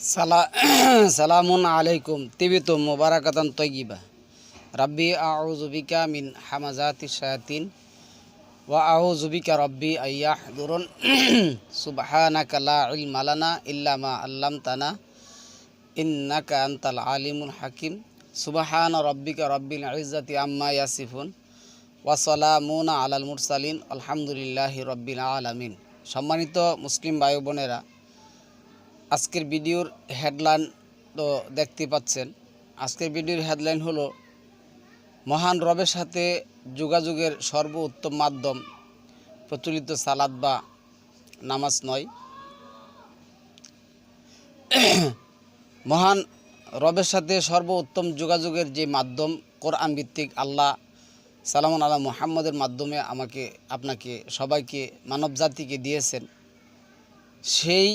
সালামুন আলাইকুম তিবিতুম মুবারাকাতান তয়্যিবা রাব্বি আউযু বিকা মিন হামাযাতিশ শায়াতিন ওয়া আউযু বিকা রাব্বি আইয়াহদুরুন সুবহানাকা লা ইলমা লানা ইল্লা মা আল্লামতানা ইন্নাকা আনতাল আলিমুল হাকিম সুবহানা রাব্বিকা রাব্বিল ইজ্জাতি আম্মা ইয়াসিফুন ওয়া সালামুন আলাল মুরসালিন আলহামদুলিল্লাহি রাব্বিল আলামিন। সম্মানিত মুসলিম ভাই বোনেরা, আজকের ভিডিওর হেডলাইন তো দেখতে পাচ্ছেন। আজকের ভিডিওর হেডলাইন হলো মহান রবের সাথে যোগাযোগের সর্বোত্তম মাধ্যম প্রচলিত সালাত বা নামাজ নয়। মহান রবের সাথে সর্বোত্তম যোগাযোগের যে মাধ্যম কোরআন ভিত্তিক আল্লাহ সালামুন আলা মুহাম্মদের মাধ্যমে আমাকে আপনাকে সবাইকে মানব জাতিকে দিয়েছেন, সেই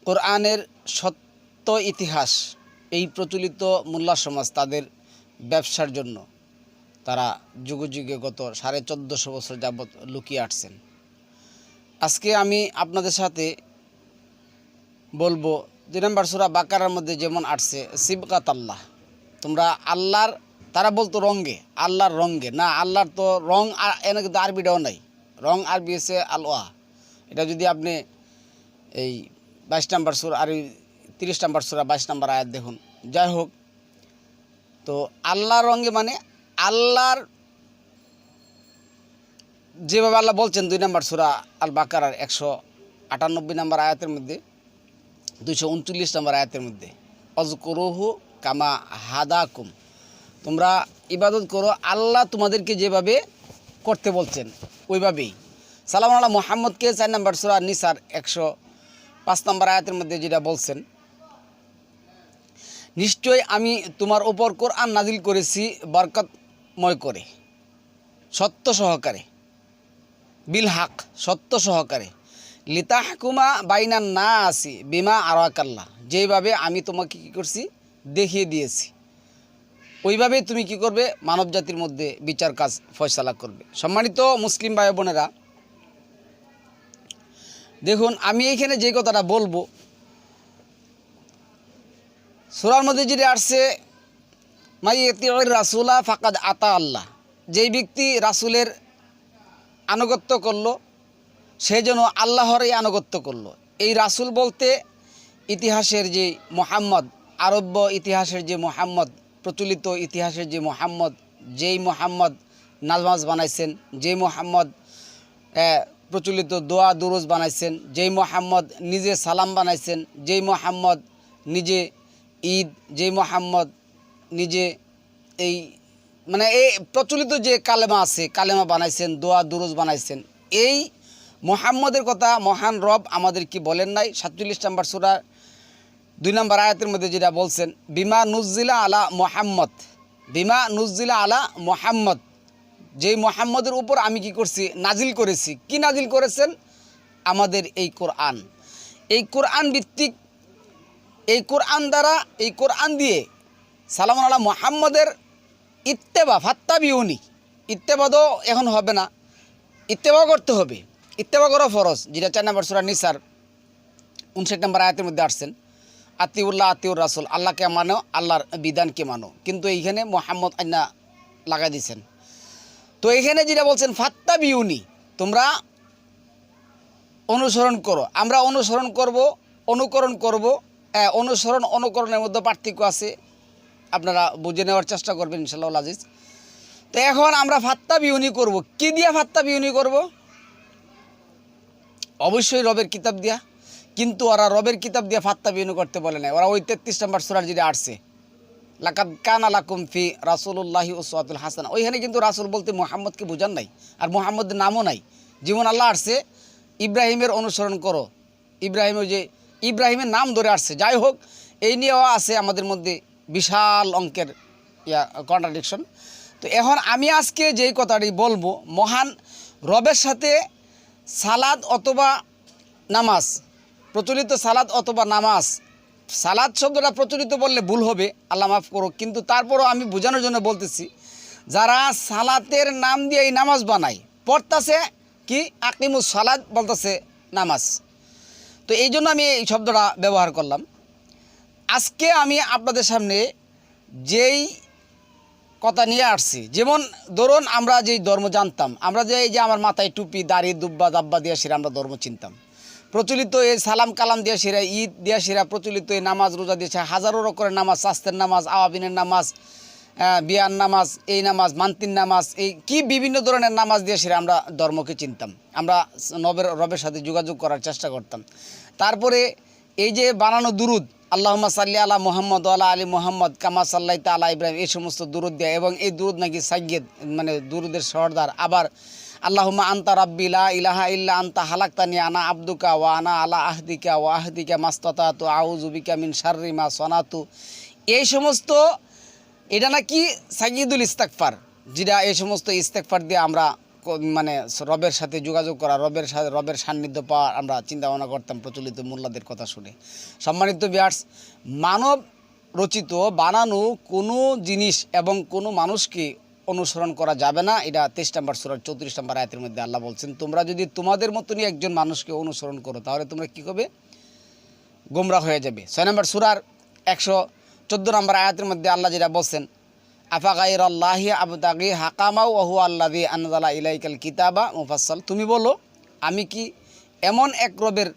কোরআনের সত্য ইতিহাস এই প্রচলিত মোল্লা সমাজ তাদের ব্যবসার জন্য তারা যুগে যুগে গত 1450 বছর যাবৎ লুকিয়ে আসছেন। আজকে আমি আপনাদের সাথে বলবো 2 নম্বর সূরা বাকারার মধ্যে যেমন আসছে সিবকাত আল্লাহ, তোমরা আল্লাহর, তারা বলতো রঙ্গে, আল্লাহর রঙ্গে না, আল্লাহর তো রং এনে কিন্তু আরবিটাও নাই, রং আরবি হচ্ছে আলওয়া। এটা যদি আপনি এই 22 নম্বর সূরা আর 30 নম্বর সূরা 22 নম্বর আয়াত দেখুন। যাই হোক, তো আল্লাহর রঙে মানে আল্লাহর যেভাবে আল্লাহ বলছেন 2 নম্বর সূরা আল বাকারার 198 নম্বর আয়াতের মধ্যে, 239 নম্বর আয়াতের মধ্যে, অযকুরুহু কামা হাদাকুম, তোমরা ইবাদত করো আল্লাহ তোমাদেরকে যেভাবে করতে বলছেন ওইভাবেই। সালাম আল্লাহ মুহাম্মদকে 4 নম্বর সূরা নিসার 105 নম্বর আয়াতের মধ্যে যেটা বলছেন, নিশ্চয় আমি তোমার ওপর কোরআন নাজিল করেছি বরকতময় করে, সত্য সহকারে, বিল হাক, সত্য সহকারে, লিতাহকুমা বাইনান নাসি বিমা আরাকাল্লাহ, যেভাবে আমি তোমাকে কী করছি দেখিয়ে দিয়েছি ওইভাবে তুমি কি করবে, মানব জাতির মধ্যে বিচার কাজ ফয়সালা করবে। সম্মানিত মুসলিম ভাই বোনেরা, দেখুন আমি এইখানে যে কথাটা বলবো, সূরার মধ্যে যেটা আসছে মাই ইতিউর রাসূলা ফাকাদ আতা আল্লাহ, যেই ব্যক্তি রাসূলের আনুগত্য করলো সে যেন আল্লাহরই আনুগত্য করলো। এই রাসূল বলতে ইতিহাসের যে মুহাম্মদ, আরব্য ইতিহাসের যে মুহাম্মদ, প্রচলিত ইতিহাসের যে মুহাম্মদ, যেই মুহাম্মদ নামাজ বানাইছেন, যেই মুহাম্মদ প্রচলিত দোয়া দুরুজ বানাইছেন, যেই মুহাম্মদ নিজে সালাম বানাইছেন, যেই মুহাম্মদ নিজে ঈদ, যেই মুহাম্মদ নিজে এই মানে এই প্রচলিত যে কালেমা আছে কালেমা বানাইছেন, দোয়া দুরুজ বানাইছেন, এই মুহাম্মদের কথা মহান রব আমাদের কি বলেন নাই? 47 নম্বর সূরা 2 নম্বর আয়াতের মধ্যে যেটা বলছেন, বিমা নুজ্জিলা আলা মুহাম্মদ, বিমা নুজ্জিলা আলা মুহাম্মদ, যেই মুহাম্মদের উপর আমি কি করছি নাজিল করেছি। কি নাজিল করেছেন? আমাদের এই কোরআন। এই কোরআন ভিত্তিক, এই কোরআন দ্বারা, এই কোরআন দিয়ে সালামুন আলা মুহাম্মদের ইত্তেবা ফাত্তাবিউনি, ইত্তেবা তো এখন হবে না, ইত্তেবা করতে হবে, ইত্তেবা করা ফরজ, যেটা 4 নম্বর সূরা নিসার 59 নম্বর আয়াতের মধ্যে আসছেন, আতিউল্লাহ আতিউর রাসূল, আল্লাহকে মানো, আল্লাহর বিধানকে মানো। কিন্তু এইখানে মুহাম্মদ আইনা লাগাই দিয়েছেন। তো এইখানে যেটা বলছেন ফাত্তাবিউনি, তোমরা অনুসরণ করো, আমরা অনুসরণ করব, অনুকরণ করব। অনুসরণ অনুকরণের মধ্যে পার্থক্য আছে, আপনারা বুঝে নেওয়ার চেষ্টা করবেন ইনশাআল্লাহ আজিজ। তো এখন আমরা ফাত্তাবিউনি করব, কি দিয়া ফাত্তাবিউনি করব? অবশ্যই রবের কিতাব দিয়া, কিন্তু ওরা রবের কিতাব দিয়া ফাত্তাবিউনি করতে বলে নাই। ওরা ওই 33 নম্বর সূরার যেটা আসছে লাকাদ কানা লাকুম ফি রাসূলুল্লাহি উসওয়াতুল হাসানা, ওইখানে কিন্তু রাসূল বলতে মুহাম্মদকে বোঝান নাই, আর মুহাম্মদের নামও নাই। যেমন আল্লাহ আসছে ইব্রাহিমের অনুসরণ করো, ইব্রাহিমের যে ইব্রাহিমের নাম ধরে আসছে। যাই হোক, এই নিয়েও আছে আমাদের মধ্যে বিশাল অঙ্কের কন্ট্রাডিকশন। তো এখন আমি আজকে যেই কথাটি বলবো, মহান রবের সাথে সালাদ অথবা নামাজ, প্রচলিত সালাদ অথবা নামাজ, সালাদ শব্দটা প্রচলিত বললে ভুল হবে, আল্লাহ মাফ করো, কিন্তু তারপরও আমি বোঝানোর জন্য বলতেছি, যারা সালাতের নাম দিয়ে এই নামাজ বানায়, পড়তেছে কি আকিমুস সালাত বলতেছে নামাজ। তো এই জন্য আমি এই শব্দটা ব্যবহার করলাম। আজকে আমি আপনাদের সামনে যেই কথা নিয়ে আসছি, যেমন ধরুন আমরা যেই ধর্ম জানতাম, আমরা যে এই যে আমার মাথায় টুপি দাড়ি দুব্বা দাব্বা দিয়ে সেরা আমরা ধর্ম চিনতাম, প্রচলিত এই সালাম কালাম দিয়ে সেরা ঈদ দিয়ে সেরা প্রচলিত এই নামাজ রোজা দিয়েছে, হাজারো রকমের নামাজ, স্বাস্থ্যের নামাজ, আওয়াবিনের নামাজ, বিয়ার নামাজ, এই নামাজ, মান্তির নামাজ, এই কি বিভিন্ন ধরনের নামাজ দিয়ে সেরা আমরা ধর্মকে চিনতাম, আমরা রবের সাথে যোগাযোগ করার চেষ্টা করতাম। তারপরে এই যে বানানো দুরুদ, আল্লাহুম্মা সাল্লি আলা মুহাম্মদ ওয়া আলা আলি মুহাম্মদ কামা সাল্লাইতা আলা ইব্রাহিম, এই সমস্ত দুরুদ দেয়, এবং এই দুরুদ নাকি সাইয়্যিদ, মানে দুরুদের সর্দার। আবার আল্লাহুম্মা আনতা রাব্বি লা ইলাহা ইল্লা আনতা হালাকতানি আনা আবদুকা ওয়া আনা আলা আহদিকা মাস্তাতাতু আউযু বিকা মিন শাররি মা সনাতু, এই সমস্ত, এটা নাকি সাইয়্যিদুল ইস্তেগফার, যেটা এই সমস্ত ইস্তেগফার দিয়ে আমরা মানে রবের সাথে যোগাযোগ করা, রবের সান্নিধ্য পাওয়া আমরা চিন্তা ভাবনা করতাম প্রচলিত মোল্লাদের কথা শুনে। সম্মানিত ভিউয়ার্স, মানব রচিত বানানো কোনো জিনিস এবং কোনো মানুষকে অনুসরণ করা যাবে না। এটা 23 নম্বর সূরার 34 নম্বর আয়াতের মধ্যে আল্লাহ বলছেন, তোমরা যদি তোমাদের মতনই একজন মানুষকে অনুসরণ করো তাহলে তোমরা কী হবে? গোমরাহ হয়ে যাবে। 6 নম্বর সূরার 114 নম্বর আয়াতের মধ্যে আল্লাহ যেটা বলছেন, আফা গায়রাল্লাহি আবতাগি হাকামা ওয়া হুয়া আল্লাযী আনজালা ইলাইকাল কিতাবা মুফাসসাল, তুমি বলো আমি কি এমন এক রবের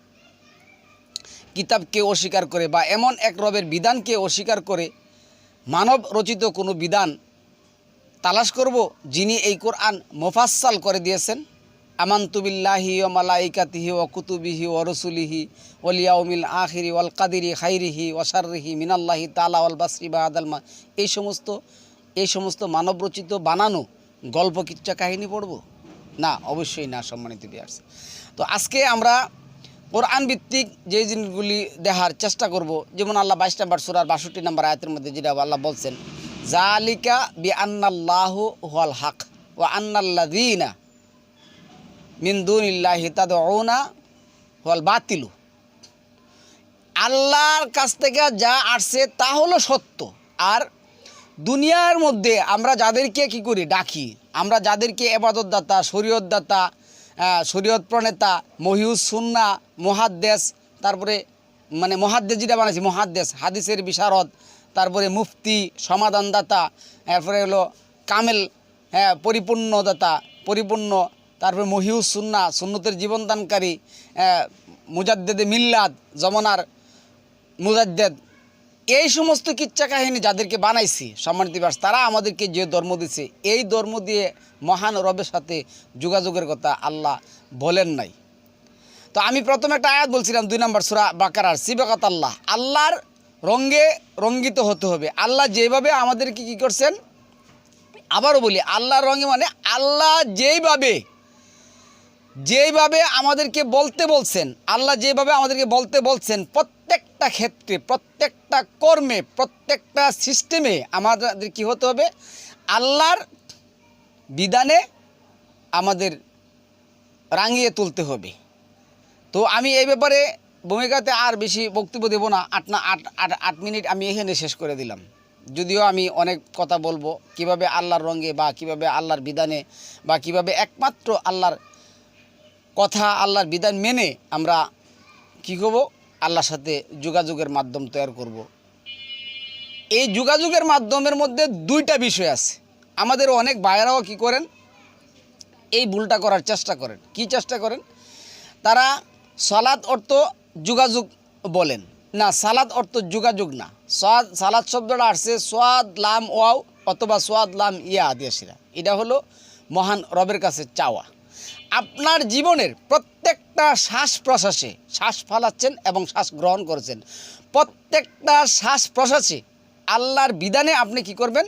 কিতাবকে অস্বীকার করে বা এমন এক রবের বিধানকে অস্বীকার করে মানব রচিত কোনো বিধান তালাশ করব যিনি এই কোরআন মুফাসসাল করে দিয়েছেন? আমানতু বিল্লাহি ওয়া মালাইকাতিহি ওয়া কুতুবিহি ওয়া রাসূলিহি ওয়াল ইয়াউমিল আখিরি ওয়াল কাদিরি খাইরিহি ওয়া শাররিহি মিনাল্লাহি তাআলা ওয়াল বাসরি বাদাল মা, এই সমস্ত মানব রচিত বানানো গল্প কিচ্ছা কাহিনী পড়ব না? অবশ্যই না। সম্মানিত ভিউয়ার্স, তো আজকে আমরা কোরআন ভিত্তিক যে জিনিসগুলি দেখার চেষ্টা করব। যেমন আল্লাহ 22 নম্বর সূরার 62 নম্বর আয়াতের মধ্যে যেটা আল্লাহ বলছেন, যালিকা বিআন্নাল্লাহু হুয়াল হক ওয়া আন্নাল্লাযীনা মিন দুনিল্লাহি তাদউনা হুয়াল বাতিলু, আল্লাহর কাছ থেকে যা আসছে তা হলো সত্য, আর দুনিয়ার মধ্যে আমরা যাদেরকে কি করি ডাকি, আমরা যাদেরকে ইবাদতদাতা, শরীয়তদাতা, শরীয়ত প্রণেতা, মহিউস সুন্নাহ, মুহাদ্দিস, তারপরে মানে মুহাদ্দিস যেটা বানাইছি মুহাদ্দিস, হাদিসের বিশারদ, তারপরে মুফতি, সমাধানদাতা, এরপরে হলো কামেল, পরিপূর্ণদাতা, পরিপূর্ণ, তারপরে মহিউস সুন্নাহ, সুন্নতের জীবনদানকারী, মুজাদ্দেদে মিল্লাত, জমানার মুজাদ্দেদ, এই সমস্ত কিচ্ছা কাহিনী যাদেরকে বানাইছি সম্মানিত ভিউয়ার্স, তারা আমাদেরকে যে ধর্ম দিছে, এই ধর্ম দিয়ে মহান রবের সাথে যোগাযোগের কথা আল্লাহ বলেন নাই। তো আমি প্রথমে একটা আয়াত বলছিলাম 2 নম্বর সূরা বাকারার, সিবাকাত আল্লাহ, আল্লাহর রঙে রঙ্গিত হতে হবে। আল্লাহ যেভাবে আমাদেরকে কী করছেন, আবারও বলি, আল্লাহর রঙে মানে আল্লাহ যেইভাবে আমাদেরকে বলতে বলছেন, আল্লাহ যেভাবে আমাদেরকে বলতে বলছেন, প্রত্যেকটা ক্ষেত্রে, প্রত্যেকটা কর্মে, প্রত্যেকটা সিস্টেমে আমাদের কি হতে হবে? আল্লাহর বিধানে আমাদের রাঙিয়ে তুলতে হবে। তো আমি এই ব্যাপারে ভূমিকাতে আর বেশি বক্তব্য দেব না, 8 মিনিট আমি এখানে শেষ করে দিলাম। যদিও আমি অনেক কথা বলবো কিভাবে আল্লাহর রঙে বা কিভাবে আল্লাহর বিধানে বা কিভাবে একমাত্র আল্লাহর কথা, আল্লাহর বিধান মেনে আমরা কী করব, আল্লাহর সাথে যোগাযোগের মাধ্যম তৈরি করব। এই যোগাযোগের মাধ্যমের মধ্যে 2টা বিষয় আছে। আমাদের অনেক ভাইয়েরাও কী করেন, এই ভুলটা করার চেষ্টা করেন। কি চেষ্টা করেন? তারা সালাত অর্থ যোগাযোগ বলেন না, সালাত অর্থ যোগাযোগ না। সালাত শব্দটা আসছে সোয়াদ লাম ওয়াও অথবা সোয়াদ লাম ইয়া আদিয়াসিরা, এটা হলো মহান রবের কাছে চাওয়া। আপনার জীবনের প্রত্যেকটা শ্বাস প্রশ্বাসে শ্বাস ফালাচ্ছেন এবং শ্বাস গ্রহণ করেছেন, প্রত্যেকটা শ্বাস প্রশ্বাসে আল্লাহর বিধানে আপনি কি করবেন?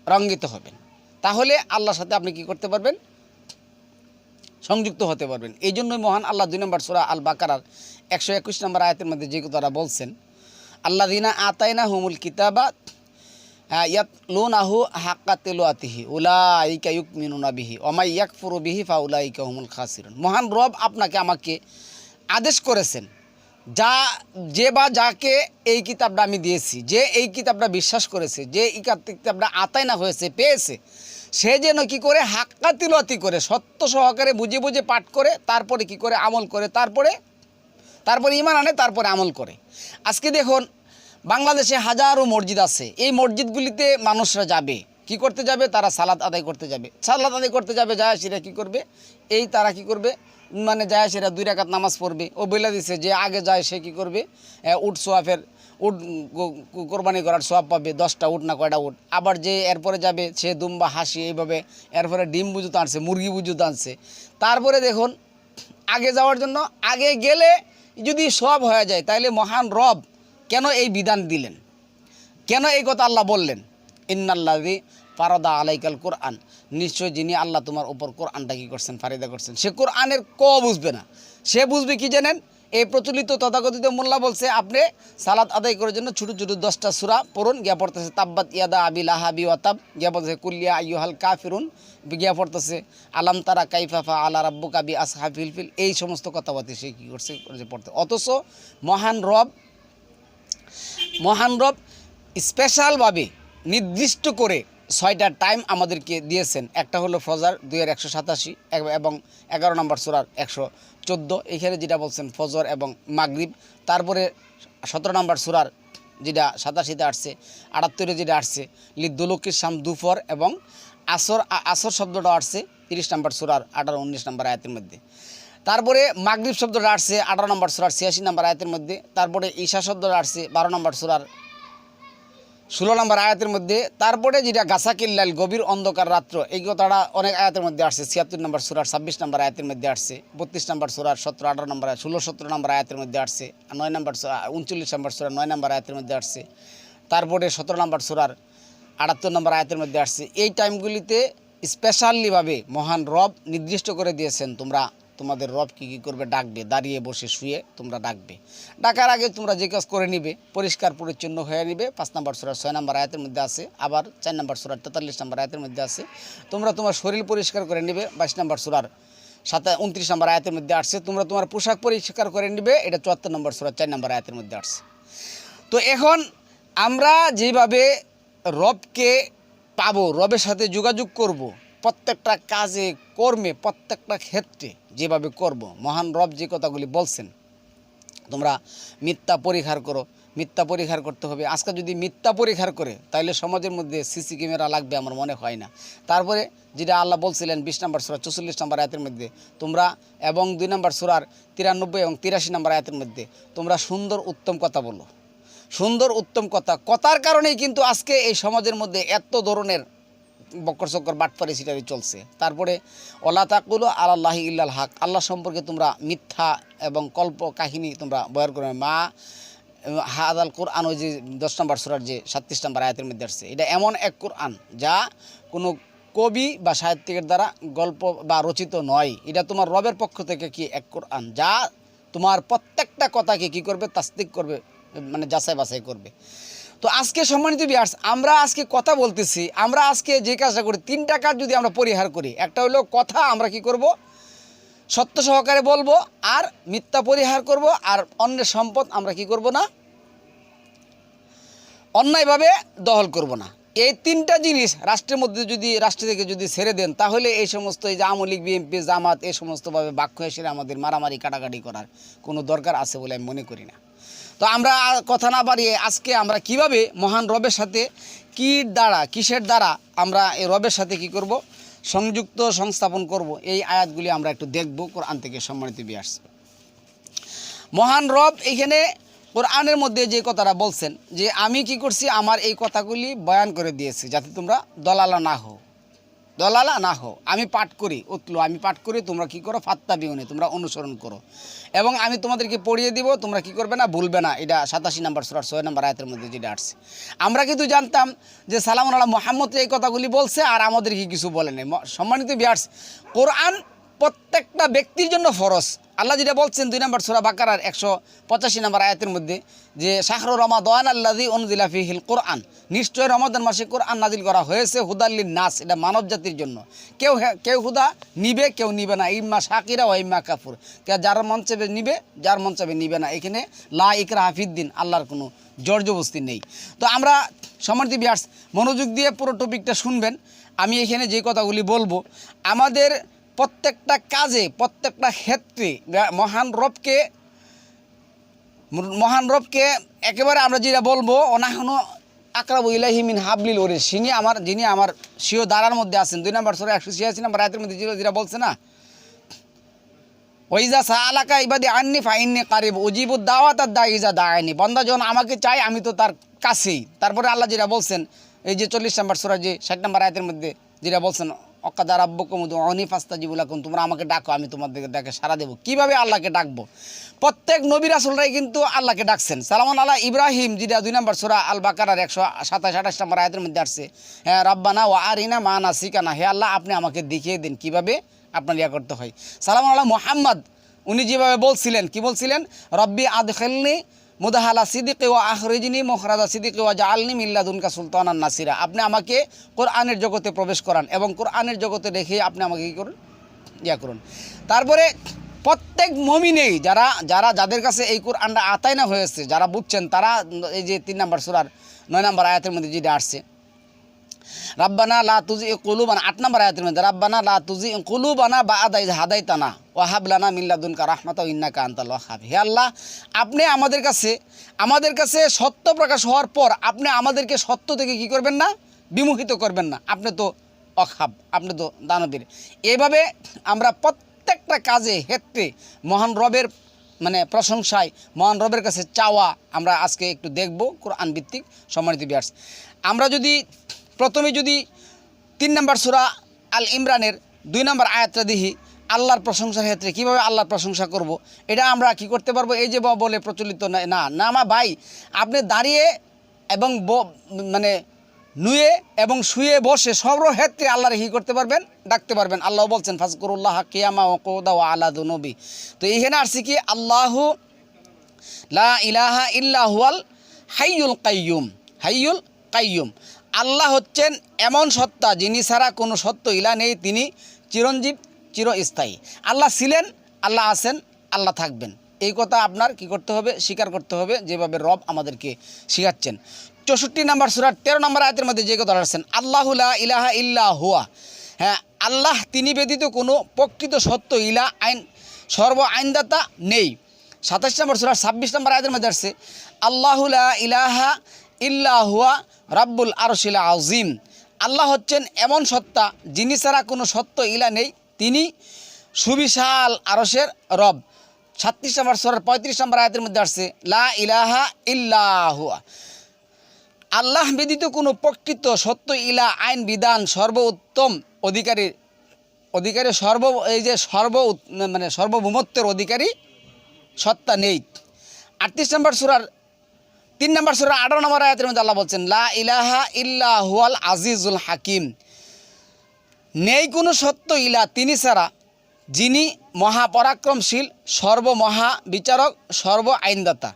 রঙ্গিত হবেন। তাহলে আল্লাহর সাথে আপনি কি করতে পারবেন? সংযুক্ত হতে পারবেন। এই জন্যই মহান আল্লাহ 2 নম্বর সূরা আল বাকারার 121 নম্বর আয়াতের মধ্যে যে কথাটা বলছেন, আল্লাযীনা আতাইনাহুমুল কিতাবা ইয়াতলুনাহু হাক্কা তিলাওয়াতিহি উলাইকা ইউমিনুনা বিহি ওয়া মাই ইয়াকফুরু বিহি ফাউলাইকা হুমুল খাসিরুন। মহান রব আপনাকে আমাকে আদেশ করেছেন, যাকে এই কিতাবটা আমি দিয়েছি, যে এই কিতাবটা বিশ্বাস করেছে, যে এই কিতাবটা আতাইনা হয়েছে, পেয়েছে, সে যেন কি করে হাক্কা তিলাওয়াতি করে, সত্য সহকারে বুঝে বুঝে পাঠ করে, তারপরে কি করে আমল করে, তারপরে তারপরে ঈমান আনে, তারপরে আমল করে। আজকে দেখুন বাংলাদেশে হাজারো মসজিদ আছে, এই মসজিদগুলিতে মানুষরা যাবে, কি করতে যাবে? তারা সালাত আদায় করতে যাবে। সালাত আদায় করতে যাবে, জায়াসিরা কি করবে? তারা কি করবে, মানে জায়াসিরা 2 রাকাত নামাজ পড়বে। ও বলে দিছে যে আগে যায় সে কি করবে, উট সোয়াফের উট কোরবানি করার সোয়াব পাবে, 10টা উট না কয়টা উট। আবার যে এরপরে যাবে সে দুম্বা হাসি, এইভাবে এরপরে ডিম বুঝুতে আনছে, মুরগি বুঝুতে আনছে। তারপরে দেখুন আগে যাওয়ার জন্য, আগে গেলে যদি সব হয়ে যায়, তাহলে মহান রব কেন এই বিধান দিলেন? কেন এই কথা আল্লাহ বললেন? ইন্নাল্লাযী ফারাদা আলাইকাল কোরআন, নিশ্চয় যিনি আল্লাহ তোমার উপর কোরআনটা কী করছেন, ফারিদা করছেন। সে কোরআনের বুঝবে না, সে বুঝবে কি জানেন? এই প্রচলিত তথাকথিত মোল্লা বলছে আপনি সালাত আদায় করার জন্য ছোটো ছোটো 10টা সূরা পড়ুন, গিয়া পড়তেছে তাব্বাত ইয়াদা আবি লাহাবি ওয়া তাব, গিয়া পড়তেছে কুল্লিয়া আইয়ুহাল কাফিরুন, গিয়া পড়তেছে আলাম তারা কাইফা ফাআলা রাব্বুকা বি আসহাবিল ফিল। এই সমস্ত কথাবার্তা সে কী করছে পড়তে। অথচ মহান রব স্পেশালভাবে নির্দিষ্ট করে 6টা টাইম আমাদেরকে দিয়েছেন। একটা হলো ফজর 2:187 এবং 11 নম্বর সূরার 114, এইখানে যেটা বলছেন ফজর এবং মাগরিব। তারপরে 17 নম্বর সূরার যেটা 87তে আসছে, 78 যেটা আসছে লিদ্দুলুকির শাম দুপুর, এবং আসর শব্দটা আসছে 30 নম্বর সূরার 18-19 নম্বর আয়াতের মধ্যে। তারপরে মাগরিব শব্দটা আসছে 18 নম্বর সূরার 86 নম্বর আয়াতের মধ্যে। তারপরে ঈশা শব্দটা আসছে 12 নম্বর সূরার 16 নম্বর আয়াতের মধ্যে। তারপরে যেটা গাসাকিল্লাল গভীর অন্ধকার রাত্র, এই কথাটা অনেক আয়াতের মধ্যে আসছে 76 নম্বর সূরার 26 নম্বর আয়াতের মধ্যে আসছে, 32 নম্বর সূরার 17-18 নম্বর 16-17 নম্বর আয়াতের মধ্যে আসছে, 9 নম্বর 39 নম্বর সূরার 9 নম্বর আয়াতের মধ্যে আসছে, তারপরে 17 নম্বর সূরার 78 নম্বর আয়াতের মধ্যে আসছে। এই টাইমগুলিতে স্পেশালিভাবে মহান রব নির্দিষ্ট করে দিয়েছেন, তোমাদের রব কী করবে, ডাকবে, দাঁড়িয়ে বসে শুয়ে তোমরা ডাকবে। ডাকার আগে তোমরা যে কাজ করে নিবে, পরিষ্কার পরিচ্ছন্ন হয়ে নিবে। 5 নম্বর সূরার 6 নম্বর আয়াতের মধ্যে আছে, আবার 4 নম্বর সূরার 43 নম্বর আয়াতের মধ্যে আছে তোমরা তোমার শরীর পরিষ্কার করে নিবে। 22 নম্বর সূরার 29 নম্বর আয়াতের মধ্যে আসছে তোমরা তোমার পোশাক পরিষ্কার করে নিবে, এটা 74 নম্বর সূরার 4 নম্বর আয়াতের মধ্যে আসছে। তো এখন আমরা যেভাবে রবকে পাবো, রবের সাথে যোগাযোগ করব, প্রত্যেকটা কাজে কর্মে প্রত্যেকটা ক্ষেত্রে যেভাবে করব, মহান রব যে কথাগুলি বলছেন, তোমরা মিথ্যা পরিহার করো, মিথ্যা পরিহার করতে হবে। আজকে যদি মিথ্যা পরিহার করে, তাহলে সমাজের মধ্যে সিসি ক্যামেরা লাগবে আমার মনে হয় না। তারপরে যেটা আল্লাহ বলছিলেন 20 নম্বর সূরা 44 নম্বর আয়াতের মধ্যে তোমরা, এবং 2 নম্বর সূরার 93 এবং 83 নম্বর আয়াতের মধ্যে তোমরা সুন্দর উত্তম কথা বলো। সুন্দর উত্তম কথার কারণেই কিন্তু আজকে এই সমাজের মধ্যে এত ধরনের বক্কর চক্কর বাটপারি সিটারি চলছে। তারপরে ওলা তাকুলু আলাল্লাহি ইল্লাল হক, আল্লাহ সম্পর্কে তোমরা মিথ্যা এবং কল্প কাহিনী তোমরা বয়ান করবে। মা হাদাল কোরআন, ওই যে 10 নম্বর সূরার যে 37 নম্বর আয়াতের মধ্যে আসছে, এটা এমন এক কোরআন যা কোনো কবি বা সাহিত্যিকের দ্বারা গল্প বা রচিত নয়। এটা তোমার রবের পক্ষ থেকে কি এক কোরআন, যা তোমার প্রত্যেকটা কথাকে কি করবে, তাসদিক করবে, মানে যাচাই বাছাই করবে। তো আজকে সম্মানিত ভিউয়ার্স, আমরা আজকে কথা বলতেছি, আমরা আজকে যে কাজটা করি, 3টা কাজ যদি আমরা পরিহার করি, একটা হলো কথা আমরা কি করব, সত্য সহকারে বলবো, আর মিথ্যা পরিহার করব, আর অন্যের সম্পদ আমরা কি করব না, অন্যায়ভাবে দখল করব না। এই 3টা জিনিস রাষ্ট্রের মধ্যে যদি রাষ্ট্র থেকে যদি ছেড়ে দেন, তাহলে এই সমস্ত এই যে আওয়ামী লীগ, বিএনপি, জামাত, এই সমস্তভাবে বাক্য এসে আমাদের মারামারি কাটাকাটি করার কোনো দরকার আছে বলে আমি মনে করি না। তো আমরা কথা না বাড়িয়ে আজকে আমরা কিভাবে মহান রবের সাথে কিসের দ্বারা আমরা এই রবের সাথে কি করব, সংযুক্ত সংস্থাপন করব, এই আয়াতগুলি আমরা একটু দেখব কোরআন থেকে। সম্মানিত ভিউয়ার্স, মহান রব এইখানে কোরআনের মধ্যে যে কথাটা বলছেন যে আমি কি করছি, আমার এই কথাগুলি বয়ান করে দিয়েছি যাতে তোমরা দলালা না হও। আমি পাঠ করি আমি পাঠ করি, তোমরা কি করো, ফাত্তা বিউনে, তোমরা অনুসরণ করো, এবং আমি তোমাদেরকে পড়িয়ে দিব, তোমরা কি করবে না, ভুলবে না। এটা 87 নম্বর সূরার 6 নম্বর আয়াতের মধ্যে যেটা আসছে। আমরা কিন্তু জানতাম যে সালামুন আলা মুহাম্মদ এই কথাগুলি বলছে, আর আমাদের কি কিছু বলে নাই। সম্মানিত ভিউয়ার্স, কোরআন প্রত্যেকটা ব্যক্তির জন্য ফরজ। আল্লাহ যেটা বলছেন 2 নম্বর সূরা বাকারার 185 নম্বর আয়াতের মধ্যে যে শাহরু রমাদান আল্লাযী উনজিলা ফীহিল কোরআন, নিশ্চয় রমাদান মাসে কোরআন নাজিল করা হয়েছে হুদাল্লিন নাস, এটা মানব জাতির জন্য। কেউ হুদা নিবে, কেউ নিবে না, ইম্মা শাকিরা ও ইম্মা কাফুর, যার মন চাইবে নিবে, যার মন চাইবে নিবে না। এখানে লা ইকরাহা ফিদ্দিন, আল্লাহর কোনো জবরদস্তি নেই। তো আমরা সম্মানিত ভিউয়ার্স মনোযোগ দিয়ে পুরো টপিকটা শুনবেন। আমি এখানে যে কথাগুলি বলবো, আমাদের প্রত্যেকটা কাজে প্রত্যেকটা ক্ষেত্রে মহান রবকে মহান রবকে একেবারে আমরা যেটা বলবো অনাহনু আকরাবু ইলাইহি মিন হাবলিল ওয়ারিস, যিনি আমার স্বীয় দ্বারার মধ্যে আছেন। 2 নম্বর সূরা 186 নম্বর আয়াতের মধ্যে যেটা বলছে না, ওইজা সাআলাকা ইবাদি আন্নি ফাইন্নি কারিব উজিবু দাওয়াতাদ দাঈ ইজা দাআনি, বান্দা যখন আমাকে চায় আমি তো তার কাছেই। তারপরে আল্লাহ যেটা বলছেন এই যে 40 নম্বর সূরা যে 60 নম্বর আয়াতের মধ্যে যেটা বলছেন, ওয়াকাদা রাব্বুকুম উদউনি ফাস্তাজিবু লাকুম, তোমরা আমাকে ডাকো আমি তোমাদেরকে ডাকে সাড়া দেবো। কীভাবে আল্লাহকে ডাকবো? প্রত্যেক নবী রাসূলরাই কিন্তু আল্লাহকে ডাকছেন। সালামুন আলা ইব্রাহিম যেটা 2 নম্বর সূরা আল বাকারার 127-28 নম্বর আয়াতের মধ্যে আসছে, হ্যাঁ রাব্বানা ওয়া আরিনা মা নাসিকানা, হে আল্লাহ আপনি আমাকে দেখিয়ে দিন কীভাবে আপনার ইয়া করতে হয়। সালামুন আলা মুহাম্মদ, উনি যেভাবে বলছিলেন, কি বলছিলেন, রব্বি আদখিলনি মুদাহালা সিদ্দিকি ওয়া আখরিজনি মুখরাজা সিদ্দিকি ওয়া জাআলনি মিন লাদুনকা সুলতানান নাসিরা, আপনি আমাকে কোরআনের জগতে প্রবেশ করান এবং কোরআনের জগতে রেখে আপনি আমাকে কী করুন, ইয়া করুন। তারপরে প্রত্যেক মুমিনেই যাদের কাছে এই কোরআনটা আতায়না হয়েছে, যারা বুঝছেন, তারা এই যে 3 নম্বর সূরার 9 নম্বর আয়াতের মধ্যে যেটা আসছে, রাব্বানা লা তুজি কুলুবানা, 8 নম্বর আয়াতের মধ্যে রাব্বানা লা তুজি কুলুবানা বা'দা ইয হাদাইতানা ওয়া হাব লানা মিন লাদুনকা রাহমাতাও ইন্নাকা আনতাল ওয়াহ্হাব, হে আল্লাহ আপনি আমাদের কাছে সত্য প্রকাশ হওয়ার পর আপনি আমাদেরকে সত্য থেকে কি করবেন না, বিমুখিত করবেন না, আপনি তো ওয়াহ্হাব, আপনি তো দানবীর। এইভাবে আমরা প্রত্যেকটা কাজে ক্ষেত্রে মহান রবের প্রশংসায়, মহান রবের কাছে চাওয়া আমরা আজকে একটু দেখব কোরআন ভিত্তিক। সম্মানিত ভিউয়ার্স, আমরা প্রথমে 3 নম্বর সূরা আল ইমরানের 2 নম্বর আয়াতটা দেখি, আল্লাহর প্রশংসার ক্ষেত্রে কীভাবে আল্লাহর প্রশংসা করব, এটা আমরা কি করতে পারবো। এই যে বলে প্রচলিত না মা ভাই, আপনি দাঁড়িয়ে এবং নুয়ে এবং শুয়ে বসে সর্বক্ষেত্রে আল্লাহর কি করতে পারবেন, ডাকতে পারবেন। আল্লাহ বলছেন ফাজকুরুল্লাহ কিয়ামা ওয়া কুউদা ওয়া আলা যুনুবি। তো এইখানে আসছে কি, আল্লাহু লা ইলাহা ইল্লা হুয়াল হাইয়ুল কাইয়ুম। আল্লাহ হচ্ছেন এমন সত্তা যিনি ছাড়া কোনো সত্য ইলা নেই, তিনি চিরঞ্জীব, চিরস্থায়ী। আল্লাহ ছিলেন, আল্লাহ আছেন, আল্লাহ থাকবেন। এই কথা আপনার কি করতে হবে, স্বীকার করতে হবে, যেভাবে রব আমাদেরকে শিখাচ্ছেন। 64 নম্বর সূরার 13 নম্বর আয়াতের মধ্যে যে কথা আসছেন, আল্লাহু লা ইলাহা ইল্লা হুয়া, হ্যাঁ আল্লাহ তিনি ব্যতীত কোনো প্রকৃত সত্য ইলা আইনদাতা নেই। 27 নম্বর সূরার 26 নম্বর আয়াতের মধ্যে আসছে, আল্লাহু লা ইলাহা ইল্লা হুয়া রাব্বুল আরশিল আযীম, আল্লাহ হচ্ছেন এমন সত্তা যিনি ছাড়া কোনো সত্য ইলা নেই, তিনি সুবিশাল আরশের রব। 36 নম্বর সূরার 35 নম্বর আয়াতের মধ্যে আসছে, লা ইলাহা ইল্লা হুয়া, আল্লাহ ব্যতীত কোনো প্রকৃত সত্য ইলা আইন বিধান সর্বোত্তম অধিকারী সর্বভৌমত্বের অধিকারী সত্তা নেই। 38 নম্বর সূরার 3 নম্বর সূরা 18 নম্বর আয়াতের মধ্যে আল্লাহ বলছেন, লা ইলাহা ইল্লা হুয়াল আজিজুল হাকিম, নেই কোনো সত্য ইলা তিনি ছাড়া যিনি মহাপরাক্রমশীল, সর্বমহা বিচারক, সর্ব আইনদাতা।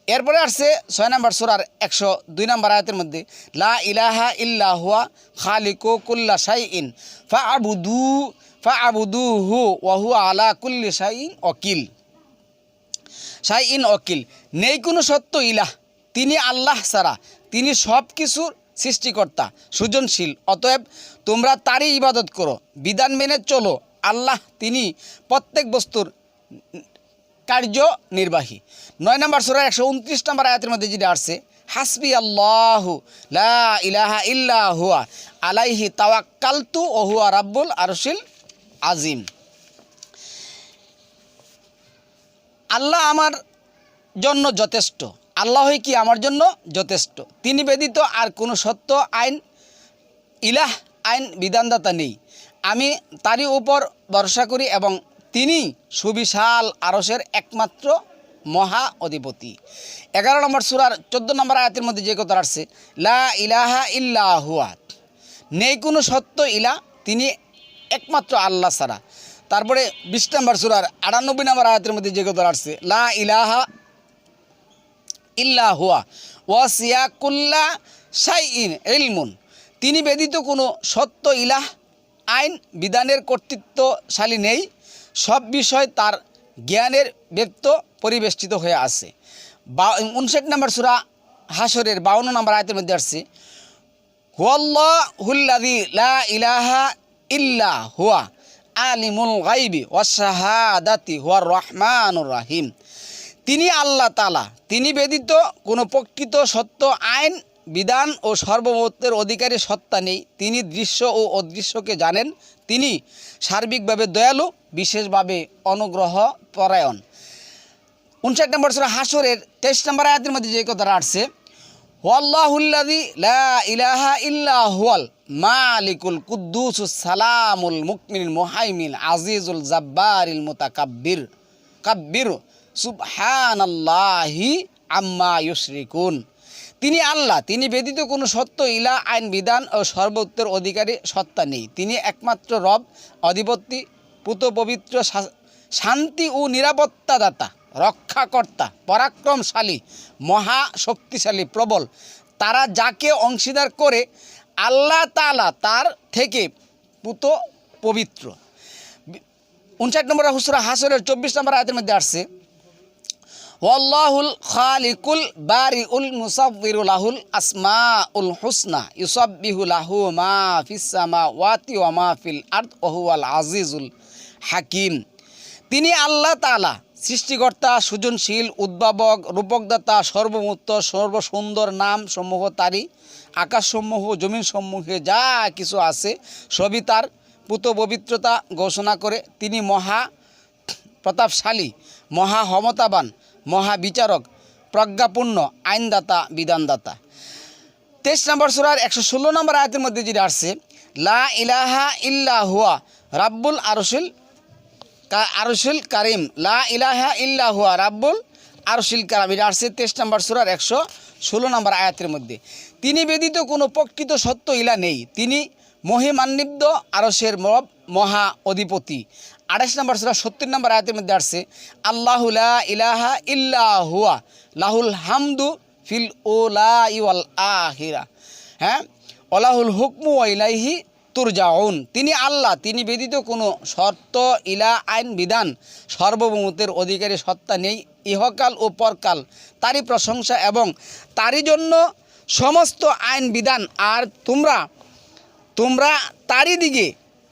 এরপরে আসছে 6 নম্বর সূরার 102 নম্বর আয়াতের মধ্যে, লা ইলাহা ইল্লা হুয়া খালিকু কুল্লা শাইইন ফাআবুদুহু ওয়া হুয়া আলা কুল্লি শাইইন ওয়াকিল, নেই কোনো সত্য ইলাহ, তিনি আল্লাহ ছাড়া, তিনি সব কিছুর সৃষ্টিকর্তা, সৃজনশীল, অতএব তোমরা তারই ইবাদত করো, বিধান মেনে চলো, আল্লাহ তিনি প্রত্যেক বস্তুর কার্যনির্বাহী। 9 নম্বর সূরা 129 নম্বর আয়াতের মধ্যে যেটা আসছে, হাসবি আল্লাহু লা ইলাহা ইল্লা হুয়া আলাইহি তাওয়াক্কালতু ওয়া হুয়া রাব্বুল আরশিল আযীম, আল্লাহ আমার জন্য যথেষ্ট, আল্লাহই কি আমার জন্য যথেষ্ট, তিনি ব্যতীত আর কোনো সত্য আইন বিধানদাতা নেই, আমি তারই উপর ভরসা করি এবং তিনি সুবিশাল আরশের একমাত্র মহা অধিপতি। 11 নম্বর সূরার 14 নম্বর আয়াতের মধ্যে যে কথা আসছে, লা ইলাহা ইল্লা হুয়া, নেই কোনো সত্য ইলা, তিনি একমাত্র আল্লাহ ছাড়া। তারপরে 20 নম্বর সূরার 98 নম্বর আয়াতের মধ্যে যে কথা আসছে, লা ইলাহা ইল্লা হুয়া ওয়াসিয়া কুল্লা শাইইন ইলমুন, তিনি ব্যতীত কোনো সত্য ইলাহ আইন বিধানের কর্তৃত্বশালী নেই, সব বিষয় তার জ্ঞানের ব্যক্ত পরিবেষ্টিত হয়ে আছে। 59 নম্বর সূরা হাশরের 52 নম্বর আয়াতের মধ্যে আসছে, হুয়াল্লাহুল্লাযী লা ইলাহা ইল্লা হুয়া আলিমুল গায়বি ওয়াশ শাহাদাতি হুয়ার রহমানুর রহিম, তিনি আল্লাহ তাআলা, তিনি ব্যতীত কোনো প্রকৃত সত্য আইন বিধান ও সার্বভৌমত্বের অধিকারী সত্তা নেই। তিনি দৃশ্য ও অদৃশ্যকে জানেন। তিনি সার্বিকভাবে দয়ালু, বিশেষভাবে অনুগ্রহ পরায়ণ। 59 নম্বর সূরা হাসরের 23 নম্বর আয়াতের মধ্যে যে কথাটা আসছে, ওয়াল্লাহুল্লাযী লা ইলাহা ইল্লা হুয়াল মালিকুল কুদ্দুসুস সালামুল মুকমিনুল মুহাইমিন আজিজুল জাব্বারিল মুতাকাব্বির কাব্বির সুবহানাল্লাহি আম্মা ইউশরিকুন। তিনি আল্লাহ, তিনি ব্যতীত কোনো সত্য ইলা আইন বিধান ও সর্বোত্তর অধিকারী সত্তা নেই। তিনি একমাত্র রব, অধিপতি, পুত পবিত্র, শান্তি ও নিরাপত্তাদাতা, রক্ষাকর্তা, পরাক্রমশালী, মহা শক্তিশালী, প্রবল। তারা যাকে অংশীদার করে আল্লাহ তাআলা তার থেকে পুত পবিত্র। 59 নম্বর সূরা হাসরের 24 নম্বর আয়াতের মধ্যে আসছে, ওয়াল্লাহুল খালিকুল বারিউল মুসাব্বিরু লাহুল আসমাউল হুসনা ইউসাব্বিহু লাহু মা ফিস সামাওয়াতি ওয়া মা ফিল আরদ ওয়া হুয়াল আজিজুল হাকিম। তিনি আল্লাহ তাআলা সৃষ্টিকর্তা, সৃজনশীল, উদ্ভাবক, রূপকদাতা, সর্বমূর্ত, সর্বসুন্দর। নাম সমূহ তারই। আকাশসমূহ, জমিনসমূহে যা কিছু আছে সবই তার। পুত পবিত্রতা ঘোষণা করে তিনি মহা প্রতাপশালী, মহা ক্ষমতাবান, মহা বিচারক, প্রজ্ঞাপূর্ণ, আইনদাতা, বিধানদাতা। 23 নম্বর সূরার 116 নম্বর আয়াতের মধ্যে যেটা আসছে, লা ইলাহা ইল্লা হুয়া রাব্বুল আরশুল কারিম, লা ইলাহা ইল্লা হুয়া রাব্বুল আরশুল কারিম। এটা আসছে 23 নম্বর সূরার 116 নম্বর আয়াতের মধ্যে। তিনি ব্যতীত কোনো প্রকৃত সত্য ইলা নেই। তিনি মহিমান্বিত আরশের মহা অধিপতি। 28 নম্বর সূরা 70 নম্বর আয়াতের মধ্যে আসছে, আল্লাহু লা ইলাহা ইল্লা হুয়া লাহুল হামদু ফিল উলাই ওয়াল আখিরা, হ্যাঁ, ওয়ালাহুল হুকমু ওয়া ইলাইহি তুরজাউন। তিনি আল্লাহ, তিনি ব্যতীত কোনো শর্ত ইলা আইন বিধান সার্বভৌমত্বের অধিকারী সত্তা নেই। ইহকাল ও পরকাল তারই প্রশংসা এবং তারই জন্য সমস্ত আইন বিধান। আর তোমরা তারই দিকে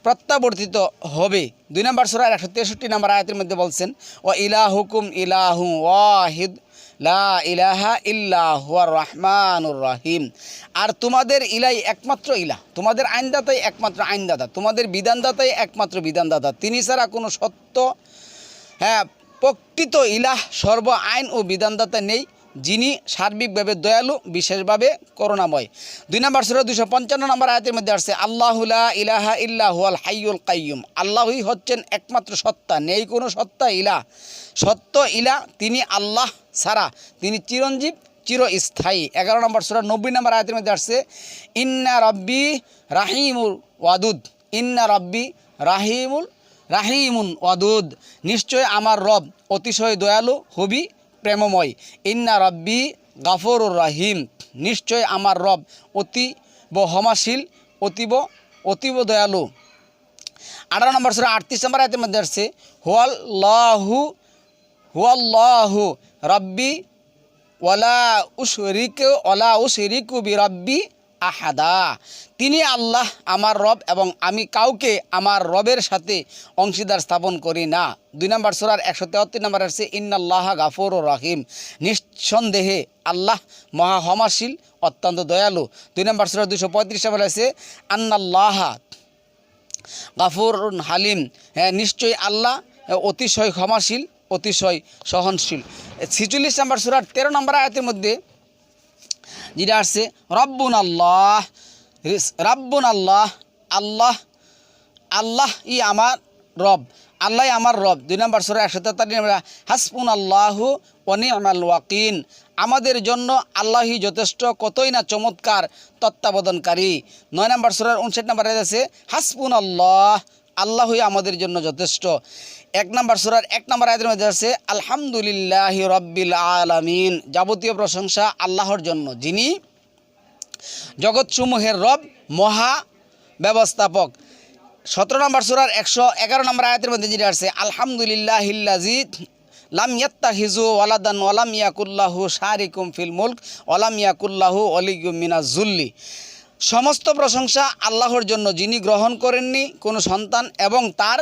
প্রত্যাবর্তিত হবে। 2 নম্বর সূরার 163 নম্বর আয়াতের মধ্যে বলছেন, ও ইলাহুকুম ইলাহু ওয়াহিদ লা ইলাহা ইল্লা হুয়ার রহমানুর রহিম। আর তোমাদের ইলাই একমাত্র ইলাহ, তোমাদের আইনদাতাই একমাত্র আইনদাতা, তোমাদের বিধানদাতাই একমাত্র বিধানদাতা। তিনি ছাড়া কোনো সত্য, হ্যাঁ, প্রকৃত ইলাহ, সর্ব আইন ও বিধানদাতা নেই, যিনি সার্বিকভাবে দয়ালু, বিশেষভাবে করুণাময়। 2 নম্বর সূরা 255 নম্বর আয়াতের মধ্যে আসছে, আল্লাহু লা ইলাহা ইল্লা হুয়াল হাইয়ুল কাইয়্যুম। আল্লাহই হচ্ছেন একমাত্র সত্তা, নেই কোনো সত্তা ইলাহ, সত্য ইলাহ তিনি আল্লাহ ছাড়া, তিনি চিরঞ্জীব, চিরস্থায়ী। 11 নম্বর সূরা 90 নম্বর আয়াতের মধ্যে আসছে, ইন্না রব্বি রাহিমুল ওয়াদুদ, ইন্না রব্বি রাহিমুন ওয়াদুদ। নিশ্চয় আমার রব অতিশয় দয়ালু, হবি প্রেমময়। ইন্না রব্বি গাফুরুর রহিম। নিশ্চয় আমার রব অতীব ক্ষমাশীল, অতীব দয়ালু। 18 নম্বর সূরা 38 নম্বর আয়াতের মধ্যে আসছে, হুয়াল্লাহু রব্বি ওয়ালা উশরিকু বিরাব্বি আহাদা। তিনি আল্লাহ আমার রব এবং আমি কাউকে আমার রবের সাথে অংশীদার স্থাপন করি না। 2 নম্বর সূরার 173 নম্বর আসছে, ইন্নাল্লাহা গাফুরুর রহিম। নিঃসন্দেহে আল্লাহ মহা ক্ষমাশীল, অত্যন্ত দয়ালু। 2 নম্বর সূরার 235 নম্বর আছে, আন্নাল্লাহা গাফুরুন হালিম। হ্যাঁ, নিশ্চয়ই আল্লাহ অতিশয় ক্ষমাশীল, অতিশয় সহনশীল। 46 নম্বর সূরার 13 নম্বর আয়াতের মধ্যে যেটা আসছে, রব্বুন আল্লাহ, আল্লাহ ই আমার রব, আল্লাহ আমার রব। 2 নম্বর সূরা 143 নম্বর, হাসবুন আল্লাহু ওয়া নি'মাল ওয়াকিল। আমাদের জন্য আল্লাহই যথেষ্ট, কতই না চমৎকার তত্ত্বাবধানকারী। 9 নম্বর সূরার 59 নম্বর আছে, হাসবুন আল্লাহই আমাদের জন্য যথেষ্ট। 1 নম্বর সূরার 1 নম্বর আয়াতের মধ্যে আছে, আলহামদুলিল্লাহি রাব্বিল আলামিন। যাবতীয় প্রশংসা আল্লাহর জন্য, যিনি জগৎসমূহের রব, মহা ব্যবস্থাপক। 17 নম্বর সূরার 111 নম্বর আয়াতের মধ্যে যেটা আছে, আলহামদুলিল্লাহিল্লাযী লাম ইয়াত্তাখিযু ওয়ালাদান ওয়া লাম ইয়াকুল্লাহু শারিকুম ফিল মুলক ওয়া লাম ইয়াকুল্লাহু ওয়ালিয়্যুম মিনাজ যুল্লি। সমস্ত প্রশংসা আল্লাহর জন্য, যিনি গ্রহণ করেননি কোনো সন্তান এবং তার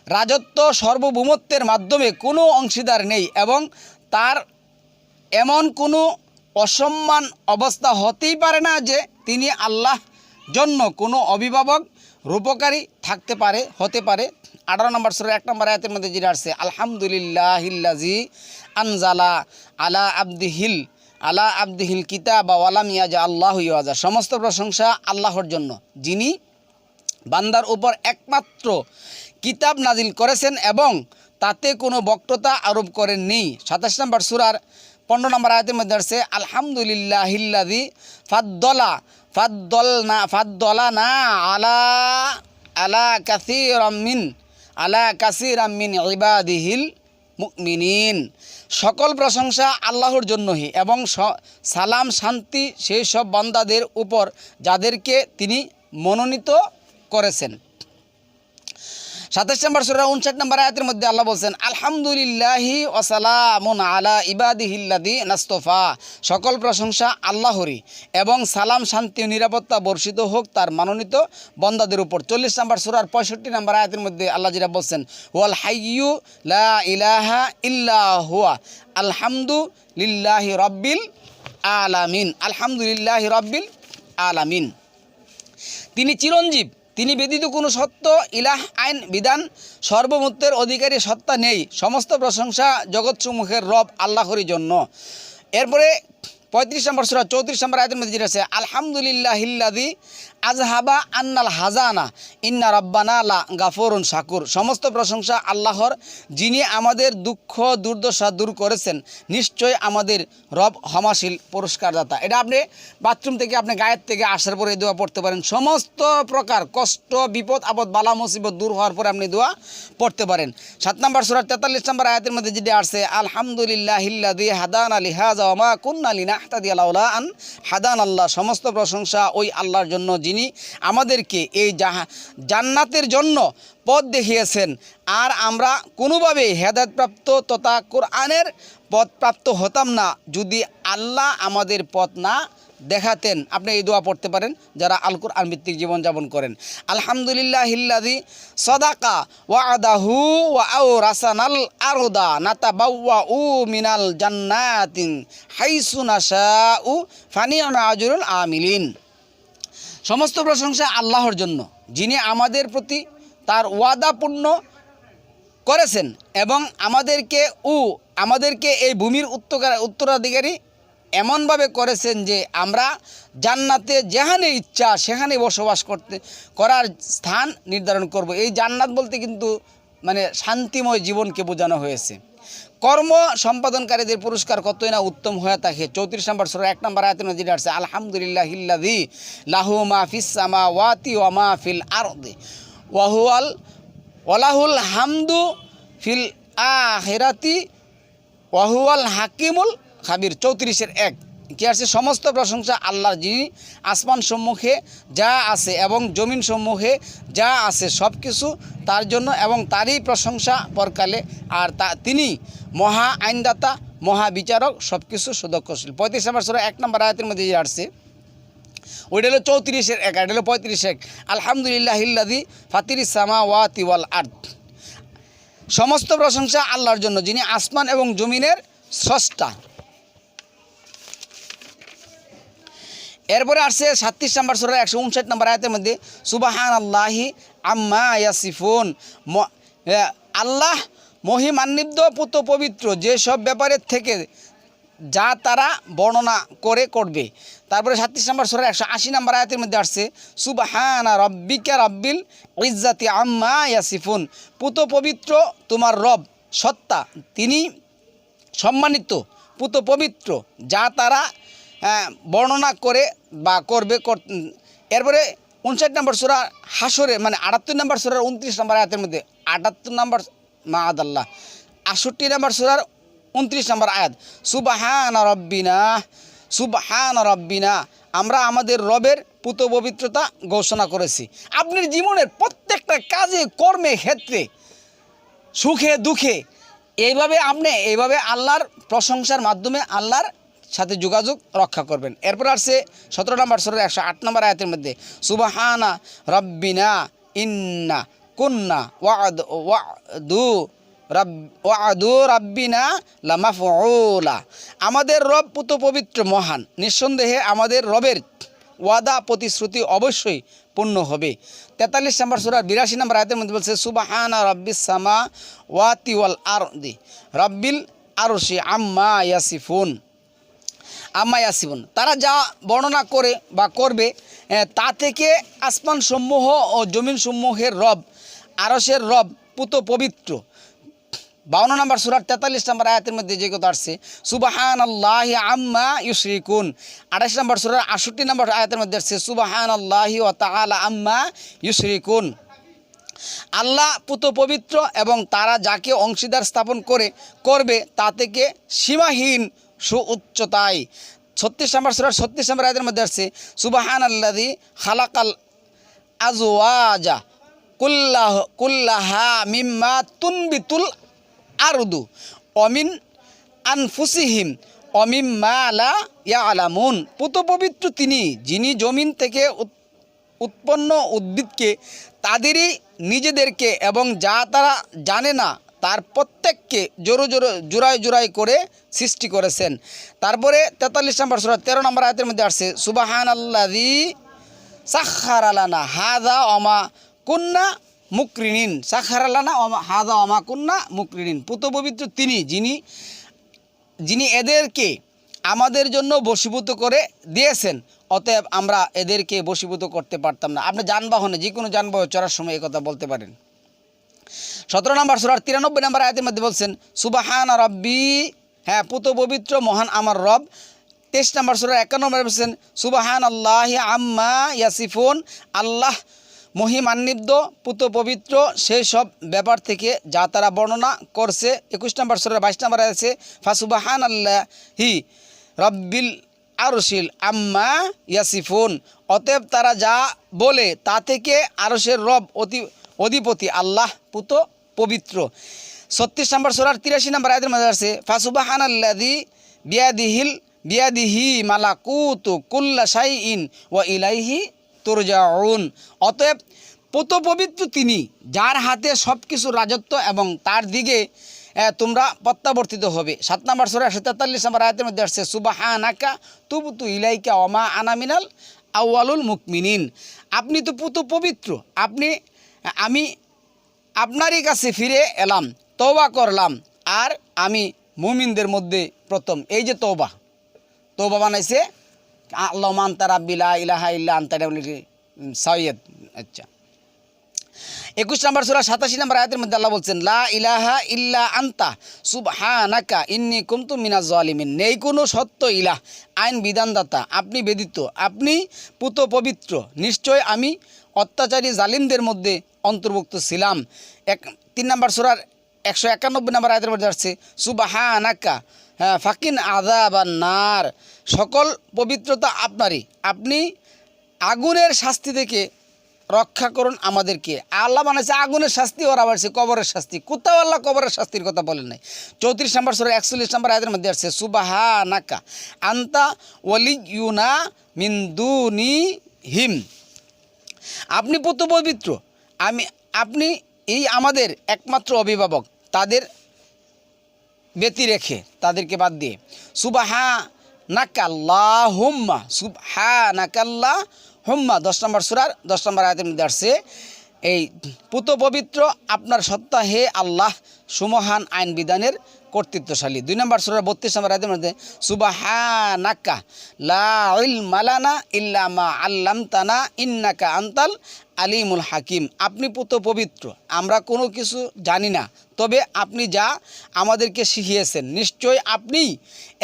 রাজত্ব সার্বভৌমত্বের মাধ্যমে কোনো অংশীদার নেই এবং তার এমন কোনো অসম্মান অবস্থা হতেই পারে না যে তিনি আল্লাহ জন্য কোনো অভিভাবক রূপকারী হতে পারে। 18 নম্বর সূরা 1 নম্বর আয়াতের মধ্যে যেটা আসছে, আলহামদুলিল্লাহিল্লাজি আনজালা আলা আবদিহিল কিতাবা ওয়ালাম ইয়াজআল্লাহু ইওয়াজা। সমস্ত প্রশংসা আল্লাহর জন্য, যিনি বান্দার উপর একমাত্র কিতাব নাজিল করেছেন এবং তাতে কোনো বক্রতা আরোপ করেননি। 27 নম্বর সূরার 15 নম্বর আয়াতের মধ্যে আসছে, আলহামদুলিল্লাহিল্লাযী ফাদ্দলানা আলা কাসীরাম মিন ইবাদিহিল মুমিনিন। সকল প্রশংসা আল্লাহর জন্যই এবং সালাম শান্তি সেই সব বান্দাদের উপর যাদেরকে তিনি মনোনীত করেছেন। 27 নম্বর সূরা 59 নম্বর আয়াতের মধ্যে আল্লাহ বলছেন, আলহামদুলিল্লাহি ওয়া সালামুন আলা ইবাদিহিল্লাযীনা ইসতাফা। সকল প্রশংসা আল্লাহরই এবং সালাম শান্তি ও নিরাপত্তা বর্ষিত হোক তার মনোনীত বান্দাদের উপর। 40 নম্বর সূরার 65 নম্বর আয়াতের মধ্যে আল্লাহ যেটা বলছেন, ওয়াল হাইয়্যু লা ইলাহা ইল্লা হুয়া আলহামদুলিল্লাহি রাব্বিল আলামিন। আলহামদুলিল্লাহি রাব্বিল আলামিন। তিনি চিরঞ্জীব, তিনি ব্যতীত কোনো সত্য ইলাহ আইন বিধান সর্বমূর্তের অধিকারী সত্তা নেই। সমস্ত প্রশংসা জগৎসমূহের রব আল্লাহরই জন্য। এরপরে 35 নম্বর সূরা 34 নম্বর আয়াতের মধ্যে যেটা আছে, আলহামদুলিল্লাহিল্লাযী আযহাবা আন্নাল হাজানা ইন্না রাব্বানা লা গাফুরুন শাকুর। সমস্ত প্রশংসা আল্লাহর, যিনি আমাদের দুঃখ দুর্দশা দূর করেছেন, নিশ্চয় আমাদের রব ক্ষমাশীল পুরস্কারদাতা। এটা আপনি বাথরুম থেকে আপনি গায়ের থেকে আসার পরে দোয়া পড়তে পারেন। সমস্ত প্রকার কষ্ট বিপদ আপদ বালা মুসিবত দূর হওয়ার পরে আপনি দোয়া পড়তে পারেন। 7 নম্বর সূরা 43 নম্বর আয়াতের মধ্যে যেটা আসছে, আলহামদুলিল্লাহিল্লাযী হাদানা লিহাযা ওয়া মা কুন্না লিনাহতাদিয়া লাউলা আন হাদানাল্লাহ। সমস্ত প্রশংসা ওই আল্লাহর জন্য, যিনি আমাদেরকে এই জান্নাতের জন্য পথ দেখিয়েছেন, আর আমরা কোনোভাবে হেদায়েতপ্রাপ্ত তথা কোরআনের পথপ্রাপ্ত হতাম না যদি আল্লাহ আমাদের পথ না দেখাতেন। আপনি এই দোয়া পড়তে পারেন যারা আল কোরআন ভিত্তিক জীবনযাপন করেন। আলহামদুলিল্লাহিল্লাযী সাদাকা ওয়া'দাহু ওয়া আওরাসানাল আরদা নাতাবাওয়াউ মিনাল জান্নাতিন হাইসু নাশাউ ফানি'মা আজরুল আমিলিন। সমস্ত প্রশংসা আল্লাহর জন্য, যিনি আমাদের প্রতি তার ওয়াদা পূর্ণ করেছেন এবং আমাদেরকে এই ভূমির উত্তরাধিকারী এমনভাবে করেছেন যে আমরা জান্নাতে যেখানে ইচ্ছা সেখানে বসবাস করার স্থান নির্ধারণ করব। এই জান্নাত বলতে কিন্তু মানে শান্তিময় জীবনকে বোঝানো হয়েছে। কর্ম সম্পাদনকারীদের পুরস্কার কতই না উত্তম হয়ে থাকে। 34 নম্বর সূরা 1 নম্বর আয়াতে যেটা আছে, আলহামদুলিল্লাহিল্লাযী লাহু মা ফিস সামাওয়াতি ওয়া মা ফিল আরদি ওয়া লাহুল হামদু ফিল আখিরাতি ওয়া হুয়াল হাকিমুল খাবির। 34-1 কি আছে, সমস্ত প্রশংসা আল্লাহর, যিনি আসমান সম্মুখে যা আছে এবং জমিন সম্মুখে যা আছে সব কিছু তার জন্য এবং তারই প্রশংসা পরকালে, আর তিনি মহা আইনদাতা মহা বিচারক সব কিছু সুদক্ষশীল। 35 নম্বর সূরা 1 নম্বর আয়াতের মধ্যে যে আসছে ওইটা হলো 34-1, এটা হলো 35-1, আলহামদুলিল্লাহিল্লাযী ফাতিরিস সামাওয়াতি ওয়াল আরদ। সমস্ত প্রশংসা আল্লাহর জন্য, যিনি আসমান এবং জমিনের স্রষ্টা। এরপরে আসছে 37 নম্বর সূরা 159 নম্বর আয়াতের মধ্যে, সুবহানাল্লাহি আম্মা ইয়াসিফুন। আল্লাহ মহিমান্বিত পুত পবিত্র যেসব ব্যাপারের থেকে যা তারা বর্ণনা করবে। তারপরে 37 নম্বর সূরা 180 নম্বর আয়াতের মধ্যে আসছে, সুবহানা রাব্বিকা রাব্বিল ইজ্জাতি আম্মা ইয়াসিফুন। পুত পবিত্র তোমার রব সত্তা, তিনি সম্মানিত পুত পবিত্র যা তারা বর্ণনা করে বা করবে। এরপরে 59 নম্বর সূরা হাসরে মানে 78 নম্বর সূরার 29 নম্বর আয়াতের মধ্যে 78 নম্বর মাআদাল্লাহ 68 নম্বর সূরার 29 নম্বর আয়াত, সুবহানা রব্বিনা আমরা আমাদের রবের পুত পবিত্রতা ঘোষণা করেছি। আপনার জীবনের প্রত্যেকটা কাজে কর্মে ক্ষেত্রে সুখে দুঃখে এইভাবে আল্লাহর প্রশংসার মাধ্যমে আল্লাহর সাথে যোগাযোগ রক্ষা করবেন। এরপর আসছে 17 নম্বর সূরার 108 নম্বর আয়াতের মধ্যে, সুবহানা রব্বিনা ইন্না কুন্না ওয়াদু ওয়াদু রাব্বিনা লামাফউলা। আমাদের রব পুত পবিত্র মহান, নিঃসন্দেহে আমাদের রবের ওয়াদা প্রতিশ্রুতি অবশ্যই পূর্ণ হবে। 43 নম্বর সূরার 82 নম্বর আয়াতের মধ্যে বলছে সুবহানা রাব্বিস সামাওয়াতি ওয়াল আরদি রাব্বিল আরশি আম্মা ইয়াসিফুন। তারা যা বর্ণনা করে বা করবে তা থেকে আসমান সমূহ ও জমিন সমূহের রব, আরশের রব পুত পবিত্র। 52 নম্বর সূরার 43 নম্বর আয়াতের মধ্যে যে কথা আসছে সুবহানাল্লাহি আম্মা ইউশরিকুন। 28 নম্বর সূরার 68 নম্বর আয়াতের মধ্যে আসছে সুবহানাল্লাহি ওয়া তাআলা আম্মা ইউশরিকুন। আল্লাহ পুত পবিত্র এবং তারা যাকে অংশীদার স্থাপন করবে তা থেকে সীমাহীন সুউচ্চতায়। 36 নম্বর সূরার 36 নম্বর আয়াতের মধ্যে আসছে সুবহানাল্লাযী খালাকাল আজওয়াজা কুল্লাহা মিম্মা তুনবিতুল আরদু অমিন আনফুসিহিম অমিম্মা লা ইয়ালামুন। পুত পবিত্র তিনি, যিনি জমিন থেকে উৎপন্ন উদ্ভিদকে, তাদেরই নিজেদেরকে এবং যা তারা জানে না তার প্রত্যেককে জোড়ায় জোড়ায় করে সৃষ্টি করেছেন। তারপরে 43 নম্বর সূরা 13 নম্বর আয়াতের মধ্যে আসছে সুবহানাল্লাযী সাখখারা লানা হাযা ওমা কুন্না মুকরিনিন। সাখখারা লানা হাযা ওমা কুন্না মুকরিনিন। পুত পবিত্র তিনি, যিনি এদেরকে আমাদের জন্য বশীভূত করে দিয়েছেন, অতএব আমরা এদেরকে বশীভূত করতে পারতাম না। আপনি যানবাহনে, যে কোনো যানবাহনে চড়ার সময় এই কথা বলতে পারেন। 17 নম্বর সূরার 93 নম্বর আয়াতের মধ্যে বলছেন সুবহানা রাব্বি, হ্যাঁ পুত পবিত্র মহান আমার রব। 23 নম্বর সূরার 51 নম্বরে বলছেন সুবহানাল্লাহি আম্মা ইয়াসিফুন। আল্লাহ মহিমান্বিত, পুত পবিত্র সেই সব ব্যাপার থেকে যা তারা বর্ণনা করছে। 21 নম্বর সূরার 22 নম্বর আয়াতে আছে ফাসুবহানাল্লাহি রাব্বিল আরশিল আম্মা ইয়াসিফুন। অতএব তারা যা বলে তা থেকে আরশের রব অধিপতি আল্লাহ পুত পবিত্র। 36 নম্বর সূরার 83 নম্বর আয়াতের মধ্যে আছে ফাসুবহানাল্লাযী বিয়াদিহি মালাকুতু কুল্লা শাইইন ওয়া ইলাইহি তুরজাউন। অতএব পুত পবিত্র তিনি, যার হাতে সব কিছু রাজত্ব এবং তার দিকে তোমরা প্রত্যাবর্তিত হবে। 7 নম্বর সূরা 143 নম্বর আয়াতের মধ্যে আসছে সুবহানাকা তুবতু ইলাইকা ওমা আনা মিনাল আউয়ালুল মুকমিনিন। আপনি তো পুত পবিত্র, আমি আপনারই কাছে ফিরে এলাম, তওবা করলাম, আর আমি মুমিনদের মধ্যে প্রথম। এই যে তওবা বানাইছে আল্লাহুম্মা আনতা রাব্বি লা ইলাহা ইল্লা আনতা সাইয়্যিদ। আচ্ছা, 21 নম্বর সূরা 87 নম্বর আয়াতের মধ্যে আল্লাহ বলছেন লা ইলাহা ইল্লা আনতা সুবহানাকা ইন্নী কুনতু মিনাজ জালিমিন। নেই কোনো সত্য ইলাহ, আইন বিধানদাতা আপনি ব্যতীত, আপনি পুত পবিত্র, নিশ্চয় আমি অত্যাচারী জালিমদের মধ্যে অন্তর্ভুক্ত ছিলাম। 3 নম্বর সূরার 191 নম্বর আয়াতের মধ্যে আসছে সুবহানাকা ফাকিন আযাবান নার। সকল পবিত্রতা আপনারই, আপনি আগুনের শাস্তি থেকে রক্ষা করুন আমাদেরকে। আল্লাহ বানাইছে আগুনের শাস্তি, ওরা বানাইছে কবরের শাস্তি। কোথাও আল্লাহ কবরের শাস্তির কথা বলেন নাই। 34 নম্বর সূরা 41 নম্বর আয়াতের মধ্যে আসছে সুবহানাকা আনতা ওয়ালিয়ুনা মিন দুনিহিম। আপনি পুত পবিত্র, আপনি এই আমাদের একমাত্র অভিভাবক, তাদের ব্যতি রেখে, তাদেরকে বাদ দিয়ে। সুবহানাকাল্লাহুম্মা 10 নম্বর সূরার 10 নম্বর আয়াতের মধ্যে আসছে এই পুত পবিত্র আপনার সত্তা হে আল্লাহ, সুমহান আইন বিধানের কর্তৃত্বশালী। 2 নম্বর সূরার 32 নম্বর আয়াতের মধ্যে সুবহানাকা লা ইলমা লানা ইল্লা মা আল্লামতানা ইন্নাকা আনতাল আলিমুল হাকিম। আপনি পুত পবিত্র, আমরা কোনো কিছু জানি না, তবে আপনি যা আমাদেরকে শিখিয়েছেন, নিশ্চয় আপনি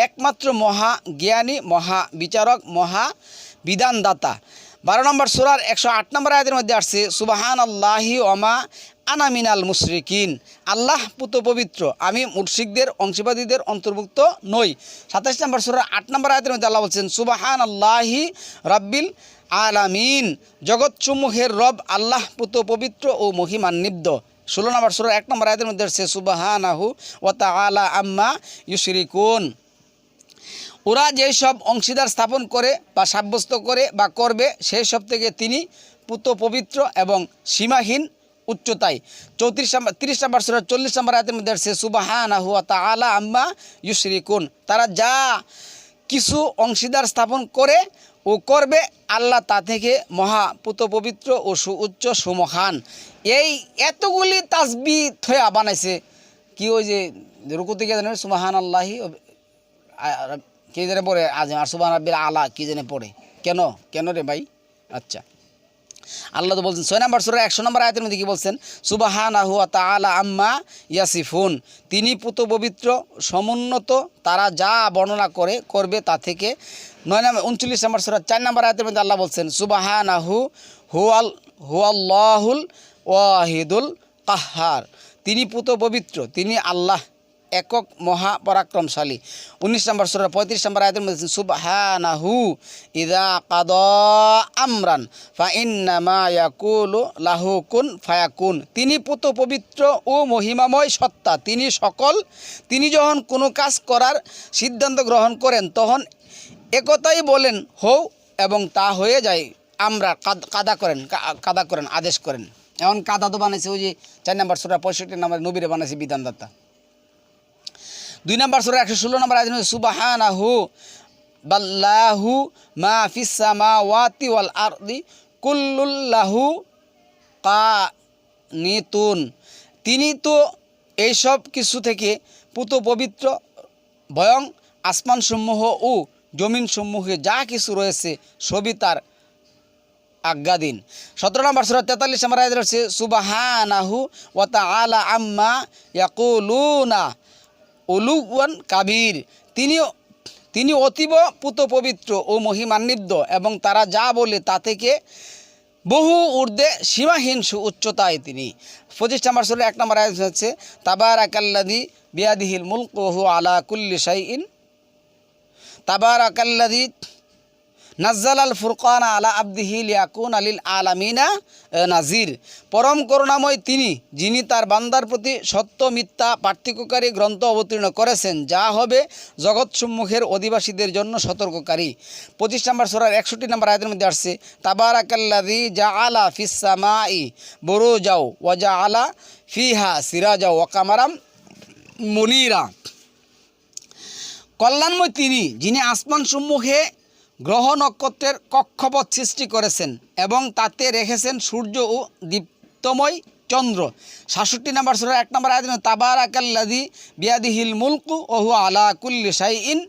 একমাত্র মহা জ্ঞানী, মহা বিচারক, মহা বিধানদাতা। 12 নম্বর সূরার 108 নম্বর আয়াতের মধ্যে আসছে সুবহানাল্লাহি ওমা আনা মিনাল মুশরিকিন। আল্লাহ পুত পবিত্র, আমি মুশরিকদের, অংশীবাদীদের অন্তর্ভুক্ত নই। 27 নম্বর সূরার 8 নম্বর আয়াতের মধ্যে আল্লাহ বলছেন সুবহানাল্লাহি রাব্বিল আলামিন। জগৎসমূহের রব আল্লাহ পুত পবিত্র ও মহিমান্বিত। 16 নম্বর সূরার 1 নম্বর আয়াতের মধ্যে আসছে সুবহানাহু ওয়া তাআলা আম্মা ইউশরিকুন। ওরা যেই সব অংশীদার স্থাপন করে বা সাব্যস্ত করে বা করবে, সেই সব থেকে তিনি পুত পবিত্র এবং সীমাহীন উচ্চতায়। 30 নম্বর সূরা 40 নম্বর আয়াতের মধ্যে আসছে সুবহানাহু ওয়া তাআলা আম্মা ইউশরিকুন। তারা যা কিছু অংশীদার স্থাপন করে ও করবে, আল্লাহ তা থেকে মহা পুত পবিত্র ও সুউচ্চ সুমহান। এই এতগুলি তাসবিহ থয়া বানাইছে। কি ওই যে রুকুতে গিয়ে জানেন সুবহান আল্লাহি কি জানে পড়ে আজ আর সুবহান রাব্বিল আলা কি জানে পড়ে, কেন কেন রে ভাই? আচ্ছা, আল্লাহ তো বলছেন 6 নম্বর সূরা 100 নম্বর আয়াতের মধ্যে কি বলছেন? সুবহানাহু ওয়া তাআলা আম্মা ইয়াসিফুন। তিনি পুত পবিত্র সমুন্নত, তারা যা বর্ণনা করবে তা থেকে। 39 নম্বর সূরা 4 নম্বর আয়াতের মধ্যে আল্লাহ বলছেন সুবহানাহু হুয়াল্লাহুল ওয়াহিদুল কাহ্হার। তিনি পুত পবিত্র, তিনি আল্লাহ একক মহাপরাক্রমশালী। 19 নম্বর সূরা 35 নম্বর আয়াতের মধ্যে সুবহানাহু ইযা কাদা আমরান ফাইন্নামা ইয়াকুলু লাহু কুন ফায়াকুন। তিনি পুত পবিত্র ও মহিমাময় সত্তা, তিনি যখন কোনো কাজ করার সিদ্ধান্ত গ্রহণ করেন তখন একথাই বলেন হও এবং তা হয়ে যায়। আমরা কাদা করেন আদেশ করেন। এখন কাদা তো বানাইছে ওই যে 4 নম্বর সূরা 65 নম্বর নবীরে বানাইছে বিধানদাতা। 2 নম্বর সূরা 116 নম্বর আয়াতে সুবহানাহু বাল্লাহু মা ফিস সামাওয়াতি ওয়াল আরদি কুল্লুল্লাহু কানিতুন। তিনি তো এইসব কিছু থেকে পুত পবিত্র, বয়ং আসমানসমূহ ও জমিনসমূহে যা কিছু রয়েছে সবই তার আজ্ঞাধীন। 17 নম্বর সূরা 43 নম্বর আয়াতে রয়েছে সুবহানাহু ওয়া তাআলা আম্মা ইয়াকুলুনা উলুওয়ান কাবীর। তিনি অতীব পুত পবিত্র ও মহিমান্বিত এবং তারা যা বলে তা থেকে বহু ঊর্ধ্বে সীমাহীন উচ্চতায় তিনি। 25 নম্বর সূরা 1 নম্বর আয়াত হচ্ছে তাবারাকাল্লাযী বিয়াদিহিল মুলকু ওয়া হুয়া আলা কুল্লি শাইইন তাবারাকাল্লাযী নাজ্জালাল ফুরকানা আলা আবদিহি লিয়াকুনা লিল আলামিনা নাজির। পরম করুণাময় তিনি, যিনি তার বান্দার প্রতি সত্য মিথ্যা পার্থক্যকারী গ্রন্থ অবতীর্ণ করেছেন, যা হবে জগৎসমূহের অধিবাসীদের জন্য সতর্ককারী। 25 নম্বর সূরার 61 নম্বর আয়াতের মধ্যে আসছে তাবারাকাল্লাযী জাআলা ফিস সামাই বুরুজাও ওয়া জাআলা ফিহা সিরাজাও ওয়া কামারাম মুনীরা। কল্যাণময় তিনি, যিনি আসমানসমূহে গ্রহ নক্ষত্রের কক্ষপথ সৃষ্টি করেছেন এবং তাতে রেখেছেন সূর্য ও দীপ্তময় চন্দ্র। 66 নম্বর সূরা 1 নম্বর আয়াতে তাবারাকাল্লাযী বিয়াদিহিল মুলকু ওয়া হুয়া আলা কুল্লি শাইইন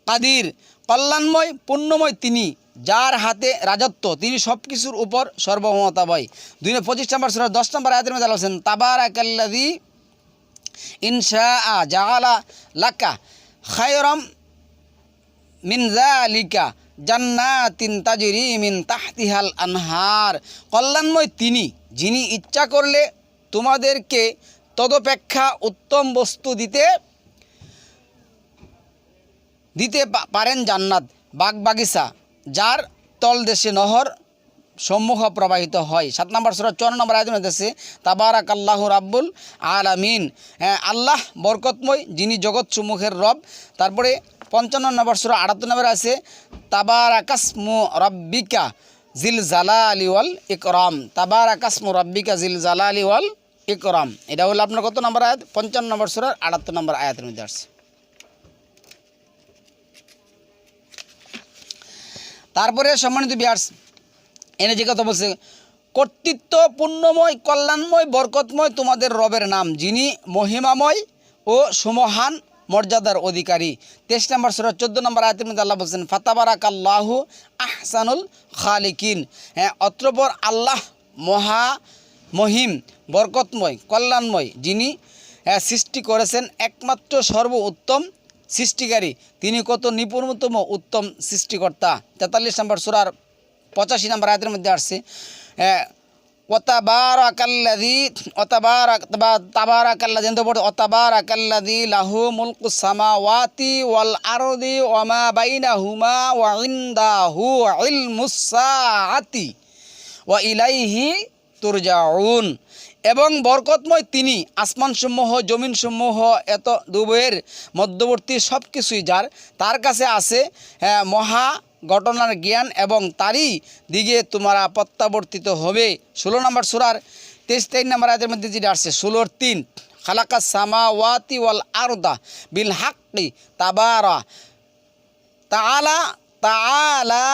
কাদির। কল্যাণময় পুণ্যময় তিনি, যার হাতে রাজত্ব, তিনি সব কিছুর উপর সর্বক্ষমতাময়। 25 নম্বর সূরা 10 নম্বর আয়াতের মধ্যে বলেছেন তাবারাকাল্লাযী ইনশাআ জাআলা লাকা খায়রাম মিন যালিকা জান্নাতিন তাজরি মিন তাহতিহাল আনহার। কল্যাণময় তিনি, যিনি ইচ্ছা করলে তোমাদেরকে তদপেক্ষা উত্তম বস্তু দিতে পারেন জান্নাত, বাগবাগিচা, যার তলদেশে নহর সম্মুখ প্রবাহিত হয়। 7 নম্বর সূরা 54 নম্বর আয়াতে আছে তাবারাকাল্লাহু রাব্বুল আলামিন। আল্লাহ বরকতময়, যিনি জগৎসমূহের রব। তারপরে 55 নম্বর সূরা 78 নম্বর আছে তাবারাকাসমু রাব্বিকা জিল জালালি ওয়াল ইকরাম। তাবারাকাসমু রাব্বিকা জিল জালালি ওয়াল ইকরাম। এটা হলো আপনার কত নম্বর আয়াত? 55 নম্বর সূরার 78 নম্বর আয়াতের মধ্যে আছে। তারপরে সম্মানিত ভিউয়ার্স, এনে যে কথা বলছে কর্তৃত্ব পুণ্যময়, কল্যাণময়, বরকতময় তোমাদের রবের নাম, যিনি মহিমাময় ও সুমহান মর্যাদার অধিকারী। 23 নম্বর সূরা 14 নম্বর আয়াতের মধ্যে আল্লাহ বলছেন ফাতাবারাকাল্লাহু আহসানুল খালিকিন। অতঃপর আল্লাহ মহিম, বরকতময়, কল্যাণময়, যিনি সৃষ্টি করেছেন একমাত্র সর্ব উত্তম সৃষ্টিকারী, তিনি কত নিপুণতম উত্তম সৃষ্টিকর্তা। 43 নম্বর সূরার 85 নম্বর আয়াতের মধ্যে আসছে তাবারাকাল্লাযী লাহু মুলকুস সামাওয়াতি ওয়াল আরদি ওয়া মা বাইনাহুমা ওয়া ইনদাহু ইলমুস সাআতি ওয়া ইলাইহি তুরজাউন। এবং বরকতময় তিনি, আসমানসমূহ জমিনসমূহ এত দুভয়ের মধ্যবর্তী সব কিছুই যার, তার কাছে আছে মহা ঘটনার জ্ঞান এবং তারই দিকে তোমরা প্রত্যাবর্তিত হবে। 16 নম্বর সূরার 23 নম্বর আয়াতের মধ্যে যেটা আসছে 16-3, খালাকাস সামাওয়াতি ওয়াল আরদা বিল হাক্কি তাবারা তাআলা তাআলা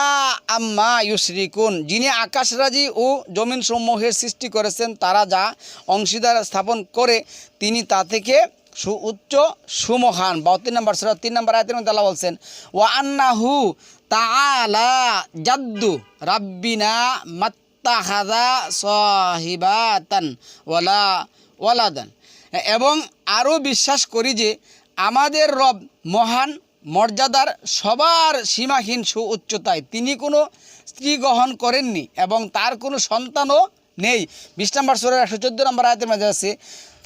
আম্মা ইউশরিকুন, যিনি আকাশরাজি ও জমিন সমূহের সৃষ্টি করেছেন তারা যা অংশীদার স্থাপন করে তিনি তা থেকে সুউচ্চ সুমহান। 72 নম্বর সূরা 3 নম্বর আয়াতের মধ্যে আল্লাহ বলছেন ওয়া আন্নাহু তাআলা জাদ্দু রাব্বিনা মাত্তাখাযা সাহিবাতান ওয়ালা ওয়ালাদান, এবং আরও বিশ্বাস করি যে আমাদের রব মহান মর্যাদার সবার সীমাহীন সুউচ্চতায়, তিনি কোনো স্ত্রী গ্রহণ করেননি এবং তার কোনো সন্তানও নেই। 20 নম্বর সূরার 114 নম্বর আয়াতের মধ্যে আছে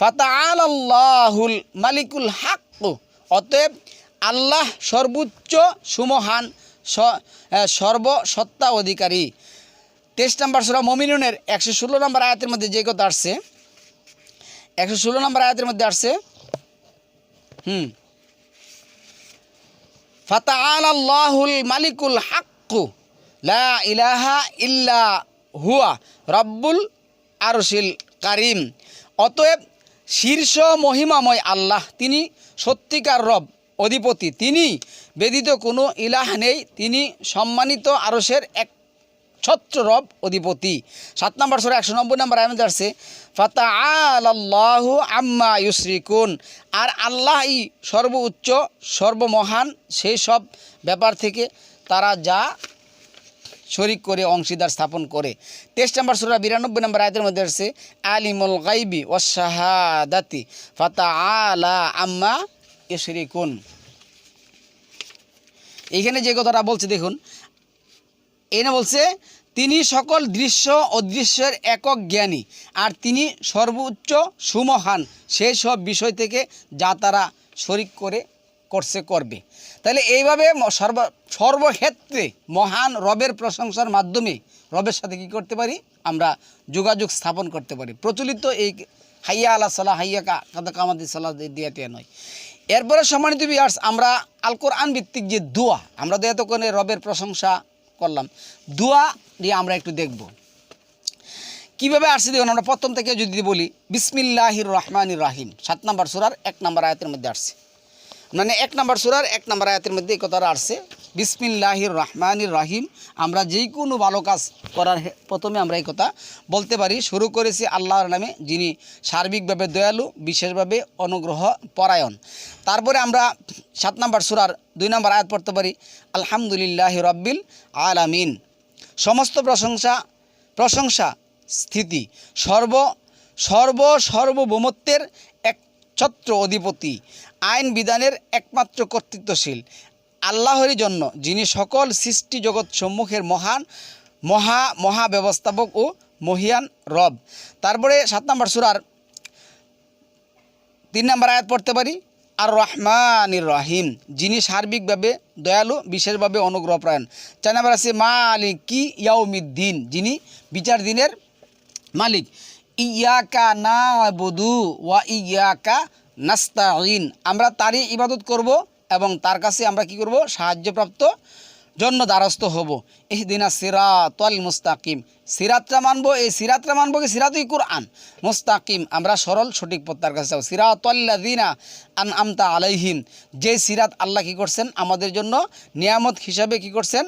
ফাতাআলাল্লাহুল মালিকুল হক, অতএব আল্লাহ সর্বোচ্চ সুমহান সর্বসত্তা অধিকারী। 23 নম্বর সূরা মুমিনুনের 116 নম্বর আয়াতের মধ্যে যে কথা আসছে 116 নম্বর আয়াতের মধ্যে আসছে ফাতাআলাল্লাহুল মালিকুল হক লা ইলাহা ইল্লা হুয়া রব্বুল আরশিল কারিম, অতএব শীর্ষ মহিমাময় আল্লাহ তিনি সত্যিকার রব অধিপতি, তিনি ব্যতীত কোনো ইলাহ নেই, তিনি সম্মানিত আরশের এক ছত্র রব অধিপতি। 7 নম্বর সূরা 190 নম্বর আয়াতে আসছে ফাতাআলাল্লাহু আম্মা ইউশরিকুন, আর আল্লাহই সর্বোচ্চ সর্বমহান সেই সব ব্যাপার থেকে তারা যা শরিক করে অংশীদার স্থাপন করে। 23 নম্বর সূরা 92 নম্বর আয়াতের মধ্যে আসছে আলিমুল গায়বি ওয়াস শাহাদাতি ফাতাআলা আম্মা ইউশরিকুন। এইখানে যে কথাটা বলছে দেখুন, এনে বলছে তিনি সকল দৃশ্য অদৃশ্যের একক জ্ঞানী, আর তিনি সর্বোচ্চ সুমহান সেই সব বিষয় থেকে যা তারা শরিক করবে। তাহলে এইভাবে সর্বক্ষেত্রে মহান রবের প্রশংসার মাধ্যমে রবের সাথে কী করতে পারি, আমরা যোগাযোগ স্থাপন করতে পারি। প্রচলিত এই হাইয়া আলা সালাহ হাইয়া কাদা কামাদি সালাহ দিয়াতে নয়। এরপরে সম্মানিত ভিউয়ার্স, আমরা আল কোরআন ভিত্তিক যে দোয়া, আমরা তো এতক্ষণে রবের প্রশংসা করলাম, দোয়া দিয়ে আমরা একটু দেখব কীভাবে আসছে। দেখুন, আমরা প্রথম থেকে যদি বলি বিসমিল্লাহির রহমানির রাহিম, 7 নম্বর সূরার 1 নম্বর আয়াতের মধ্যে আসছে, মানে 1 নম্বর সূরার 1 নম্বর আয়াতের মধ্যে এই কথাটা আসছে বিসমিল্লাহির রহমানির রাহিম। আমরা যেই কোনো ভালো কাজ করার প্রথমে আমরা এই কথা বলতে পারি, শুরু করেছি আল্লাহর নামে যিনি সার্বিকভাবে দয়ালু, বিশেষভাবে অনুগ্রহ পরায়ণ। তারপরে আমরা 7 নম্বর সূরার 2 নম্বর আয়াত পড়তে পারি আলহামদুলিল্লাহি রাব্বিল আলামিন, সমস্ত প্রশংসা স্থিতি সর্বভৌমত্বের একছত্র অধিপতি, আইন বিধানের একমাত্র কর্তৃত্বশীল আল্লাহরই জন্য, যিনি সকল সৃষ্টি জগৎ সম্মুখের মহা ব্যবস্থাপক ও মহিয়ান রব। তারপরে 7 নম্বর সূরার 3 নম্বর আয়াত পড়তে পারি আর রহমানির রহিম, যিনি সার্বিকভাবে দয়ালু, বিশেষভাবে অনুগ্রহপ্রায়ণ। 4 নম্বর আছে মালিকি ইয়াউমিদ্দিন, যিনি বিচার দিনের মালিক। ইয়াকা নাবুদু ওয়া ইয়াকা নাস্তাঈন, আমরা তারই ইবাদত করব এবং তার কাছে আমরা কি করব, সাহায্যপ্রাপ্ত জন্য দ্বারস্থ হব। ইহদিনাস সিরাতাল মুস্তাকিম, সিরাতটা মানব, এই সিরাতটা মানব কি সিরাতুল কোরআন, মুস্তাকিম আমরা সরল সঠিক পথ তার কাছে যাব। সিরাতাল্লাযিনা আনআমতা আলাইহিম, যে সিরাত আল্লাহ কি করছেন আমাদের জন্য নিয়ামত হিসাবে কি করছেন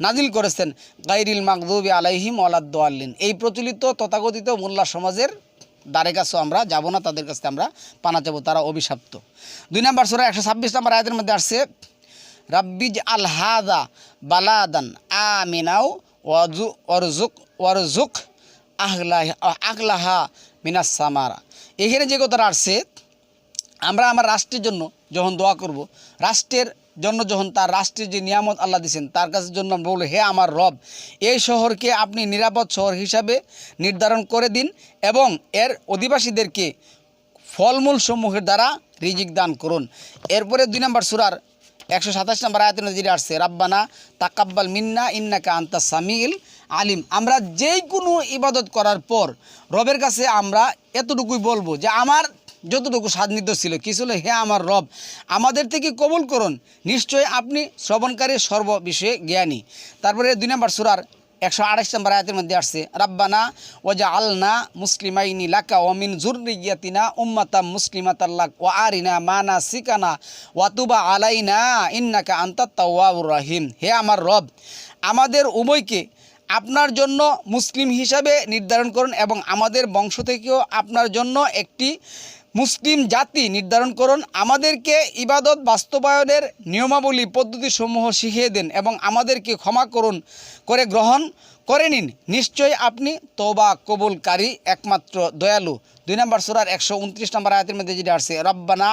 নাজিল করেছেন। গায়রিল মাগদুবি আলাইহিম ওয়ালাদ-দাল্লিন, এই প্রচলিত তথাকথিত মোল্লা সমাজের দ্বারে কাছেও আমরা যাব না, তাদের কাছে আমরা পানা চাবো, তারা অভিশপ্ত। 2 নম্বর সূরা 126 নম্বর আয়াতের মধ্যে আসছে রাব্বিজ আল হাদা বালাদান আমিনাও ওয়ারজুক আহলাহা মিনাস সামারা। এখানে যে কথাটা আসছে, আমরা আমার রাষ্ট্রের জন্য যখন দোয়া করব, রাষ্ট্রের জন্য যখন তার রাষ্ট্রের যে নিয়ামত আল্লাহ দিয়েছেন তার কাছে জন্য আমরা বলবো হে আমার রব, এই শহরকে আপনি নিরাপদ শহর হিসাবে নির্ধারণ করে দিন এবং এর অধিবাসীদেরকে ফলমূল সমূহের দ্বারা রিজিক দান করুন। এরপরে 2 নম্বর সূরার 127 নম্বর আয়াতের মধ্যে আসছে রাব্বানা তাকাব্বাল মিন্না ইন্নাকা আনতাস সামিউল আলিম, আমরা যেই কোনো ইবাদত করার পর রবের কাছে আমরা এতটুকুই বলবো যে আমার যতটুকু সান্নিধ্য ছিল কি ছিল, হে আমার রব আমাদের থেকে কবুল করুন, নিশ্চয়ই আপনি শ্রবণকারী সর্ব বিষয়ে জ্ঞানী। তারপরে 2 নম্বর সূরার 128 নম্বর আয়াতের মধ্যে আসছে রাব্বানা ওয়াজআলনা মুসলিমাইনি লাকা ওয়া মিন যুররিয়াতিনা উম্মাতাম মুসলিমাতাল লাক ওয়া আরিনা মানাসিকানা ওয়া তুবা আলাইনা ইন্নাকা আনতাত তাওয়াবুর রহিম। হে আমার রব, আমাদের উভয়কে আপনার জন্য মুসলিম হিসাবে নির্ধারণ করুন এবং আমাদের বংশ থেকেও আপনার জন্য একটি মুসলিম জাতি নির্ধারণ করুন। আমাদেরকে ইবাদত বাস্তবায়নের নিয়মাবলী পদ্ধতিসমূহ শিখিয়ে দেন এবং আমাদেরকে ক্ষমা করুন করে গ্রহণ করে নিন। নিশ্চয়ই আপনি তওবা কবুলকারী একমাত্র দয়ালু। 2 নম্বর সূরার 129 নম্বর আয়াতের মধ্যে যেটা আসছে রব্বানা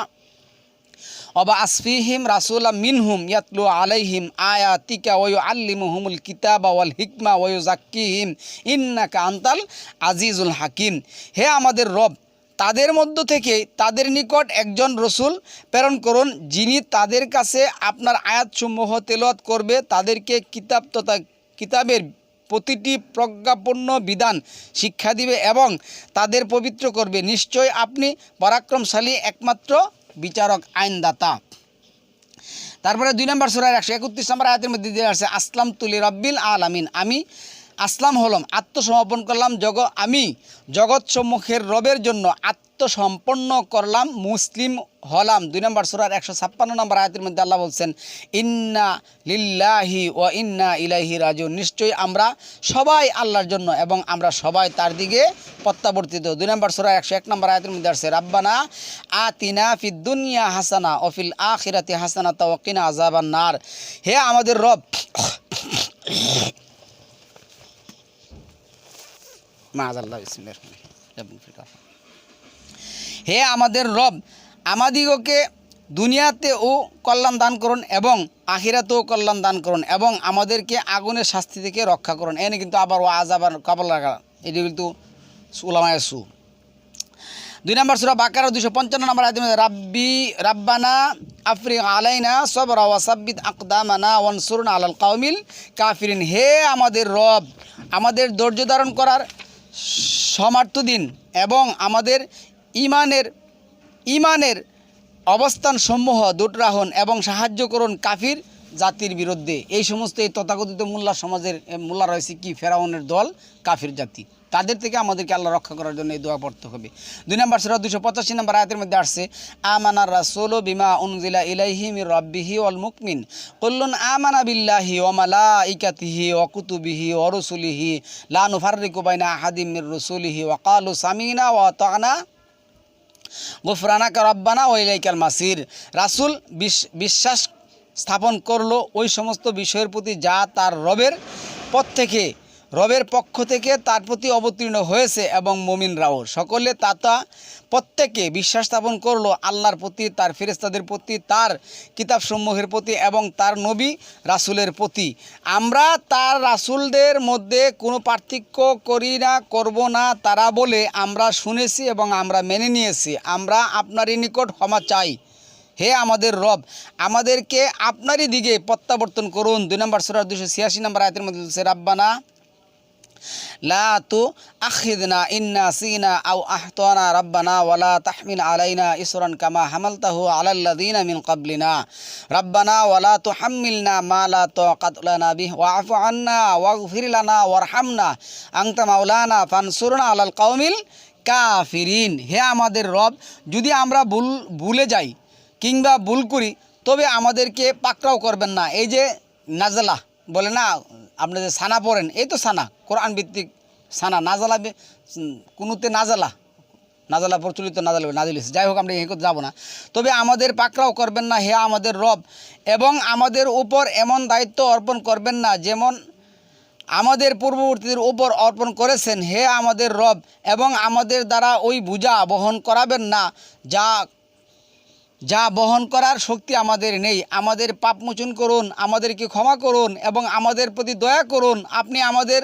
অবা আসফিহিম রাসুলা মিনহুম ইয়াতলু আলাইহিম আয়াতিকা ওয়া ইউআল্লিমুহুমুল কিতাবা ওয়াল হিকমা ওয়া ইউযাক্কিহিম ইন্নাকা আনতাল আজিজুল হাকিম। হে আমাদের রব, তাদের মধ্য থেকে তাদের নিকট একজন রসুল প্রেরণ করুন, যিনি তাদের কাছে আপনার আয়াতসমূহ তেলাওয়াত করবে, তাদেরকে কিতাব তথা কিতাবের প্রতিটি প্রজ্ঞাপন্য বিধান শিক্ষা দিবে এবং তাদের পবিত্র করবে। নিশ্চয় আপনি পরাক্রমশালী একমাত্র বিচারক আইনদাতা। তারপরে 2 নম্বর সূরার 131 নম্বর আয়াতের মধ্যে দিয়ে আসছে আসলাম তুলি রব্বিল আলামিন। আমি আসলাম হলাম, আত্মসমর্পণ করলাম, আমি জগৎসমূহের রবের জন্য আত্মসম্পন্ন করলাম, মুসলিম হলাম। 2 নম্বর সূরার 156 নম্বর আয়াতের মধ্যে আল্লাহ বলছেন ইন্না লিল্লাহি ওয়া ইন্না ইলাইহি রাজিউন। নিশ্চয়ই আমরা সবাই আল্লাহর জন্য এবং আমরা সবাই তার দিকে প্রত্যাবর্তিত। 2 নম্বর সূরার 101 নম্বর আয়াতের মধ্যে আসছে রাব্বানা আতিনা ফিদ দুনিয়া হাসানা ওয়া ফিল আখিরাতি হাসানাতা ওয়া কিনা আযাবান নার। হে আমাদের রব, হে আমাদের রব, আমাদিগকে দুনিয়াতেও কল্যাণ দান করুন এবং আখিরাতেও কল্যাণ দান করুন এবং আমাদেরকে আগুনের শাস্তি থেকে রক্ষা করুন। এনে কিন্তু আবার ও আযাবার কবল লাগা, এটি কিন্তু উলামায়ে সু। 2 নম্বর সূরা বাকারা 255 নম্বর আয়াতে রাব্বানা আফরিগ আলাইনা সবরা ওয়া সাব্বিত আকদামানা ওয়ানসুরনা আলাল কওমিল কাফিরিন। হে আমাদের রব, আমাদের ধৈর্য ধারণ করার সামর্থ্য দিন এবং আমাদের ইমানের অবস্থানসমূহ দূর রাখুন এবং সাহায্য করুন কাফির জাতির বিরুদ্ধে। এই সমস্ত এই তথাকথিত মোল্লা সমাজের মোল্লা রয়েছে কি ফেরাউনের দল, কাফির জাতি, তাদের থেকে আমাদেরকে আল্লাহ রক্ষা করার জন্য এই দোয়া পড়তে হবে। 2 নম্বর সূরা 285 নম্বর আয়াতের মধ্যে আসছে আমানার রাসূলু বিমা উনজিলা ইলাইহি মির রাব্বিহি ওয়াল মুকমিন কুল্লুন আমানা বিল্লাহি ওয়া মালাইকাতিহি ওয়া কুতুবিহি ওয়া রুসুলিহি লা নুফাররিকু বাইনা আহাদিম মির রুসুলিহি ওয়া ক্বালু সামিনা ওয়া আতা'না গুফরানাকা রাব্বানা ওয়া ইলাইকাল মাসির। রাসূল বিশ্বাস স্থাপন করলো ওই সমস্ত বিষয়ের প্রতি যা তার রবের পক্ষ থেকে তার প্রতি অবতীর্ণ হয়েছে এবং মুমিনরাও সকলে প্রত্যেকে বিশ্বাস স্থাপন করলো আল্লাহর প্রতি, তার ফেরেশতাদের প্রতি, তার কিতাবসমূহের প্রতি এবং তার নবী রাসূলের প্রতি। আমরা তার রাসূলদের মধ্যে কোনো পার্থক্য করি না, করব না। তারা বলে আমরা শুনেছি এবং আমরা মেনে নিয়েছি, আমরা আপনারই নিকট ক্ষমা চাই। হে আমাদের রব, আমাদেরকে আপনারই দিকে প্রত্যাবর্তন করুন। 2 নম্বর সূরা 286 নম্বর আয়াতের মধ্যে বলছে রাব্বানা লা তুআখিযনা ইন নাসিনা আও আখতানা রাব্বানা ওয়ালা তাহমিল আলাইনা ইসরান কামা হামালতাহু আলাল্লাযিনা মিন ক্বাবলিনা রাব্বানা ওয়ালা তুহাম্মিলনা মা লা তাকাতা লানা বিহি ওয়া'ফু আন্না ওয়াগফির লানা ওয়ারহামনা আনতা মাওলানা ফানসুরনা আলাল কওমিল কাফিরিন। হে আমাদের রব, যদি আমরা ভুলে যাই কিংবা ভুল করি তবে আমাদেরকে পাকড়াও করবেন না। এই যে নাজলা বলে না, আপনি যে সানা পড়েন, এই তো সানা কোরআন ভিত্তিক সানা, নাজালা কোনোতে নাজালা প্রচলিত নাজিল হয়েছে। যাই হোক, আমরা এই কথা যাবো না। তবে আমাদের পাকড়াও করবেন না হে আমাদের রব, এবং আমাদের উপর এমন দায়িত্ব অর্পণ করবেন না যেমন আমাদের পূর্ববর্তীদের উপর অর্পণ করেছেন। হে আমাদের রব, এবং আমাদের দ্বারা ওই বোঝা বহন করাবেন না যা বহন করার শক্তি আমাদের নেই। আমাদের পাপ মোচন করুন, আমাদেরকে ক্ষমা করুন এবং আমাদের প্রতি দয়া করুন। আপনি আমাদের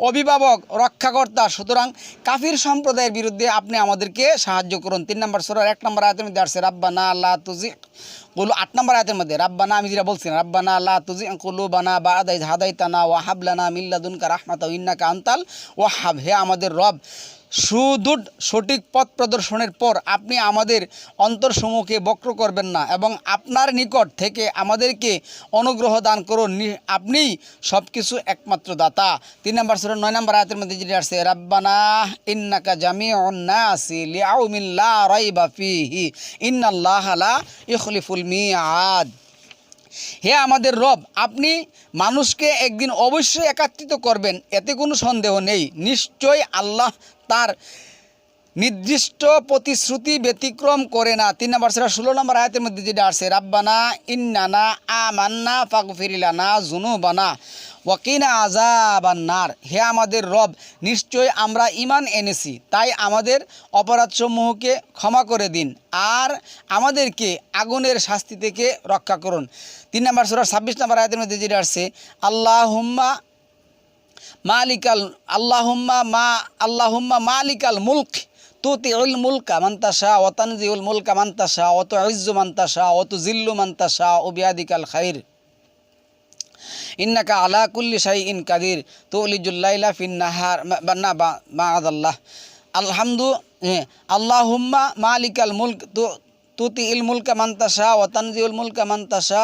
অভিভাবক, রক্ষাকর্তা, সুতরাং কাফির সম্প্রদায়ের বিরুদ্ধে আপনি আমাদেরকে সাহায্য করুন। 3 নম্বর সূরার 1 নম্বর আয়াতের মধ্যে আসছে রাব্বানা লা তুযিগ কুলু 8 নম্বর আয়াতের মধ্যে রাব্বানা, আমি যেটা বলছি রাব্বানা লা তুযিগ কুলুবানা বা'দা ইয হাদাইতানা ওয়া হাব লানা মিন লাদুনকা রাহমাতাও ইন্নাকা আনতাল ওয়াহ্হাব। হে আমাদের রব, সুদূর সঠিক পথ প্রদর্শনের পর আপনি আমাদের অন্তরসমূহকে বক্র করবেন না এবং আপনার নিকট থেকে আমাদেরকে অনুগ্রহ দান করুন। আপনিই সব কিছু একমাত্র দাতা। 3 নম্বর সূরা 9 নম্বর আয়াতের মধ্যে যেটা আসছে, রাব্বানা ইন্নাকা জামিউন নাসি লিয়াউমিন লা রাইবা ফিহি ইন্নাল্লাহা লা ইখলিফুল মিআদ। হে আমাদের রব, আপনি মানুষকে একদিন অবশ্যই একত্রিত করবেন, এতে কোনো সন্দেহ নেই। নিশ্চয় আল্লাহ তার নির্দিষ্ট প্রতিশ্রুতি ব্যতিক্রম করে না। 3 নম্বর সূরা 16 নম্বর আয়াতের মধ্যে যেটা আসছে, রাব্বানা ইন্নানা আমান্না ফাগফির লানা যুনুবানা ওয়াকিনা আযাবান্নার। হে আমাদের রব, নিশ্চয় আমরা ঈমান এনেছি, তাই আমাদের অপরাধসমূহকে ক্ষমা করে দিন আর আমাদেরকে আগুনের শাস্তি থেকে রক্ষা করুন। 3 নম্বর সূরা 26 নম্বর আয়াতের মধ্যে যেটা আসছে, আল্লাহুম্মা মালিকাল মুলক তুতিউল মুলকা মান তাশা ওয়া তানজিউল মুলকা মান তাশা ওয়া তুইজ্জু মান তাশা ওয়া তুযিল্লু মান তাশা ওয়া বিয়াদিকাল খাইর ইন্নাকা আলা কুল্লি শাইইন কাদির তুলিজুল লাইলা ফিন নাহার বান্না মাআদাল্লাহ আলহামদু আল্লাহুম্মা মালিকাল মুলক তুতিউল মুলকা মান তাশা ওয়া তানজিউল মুলকা মান তাশা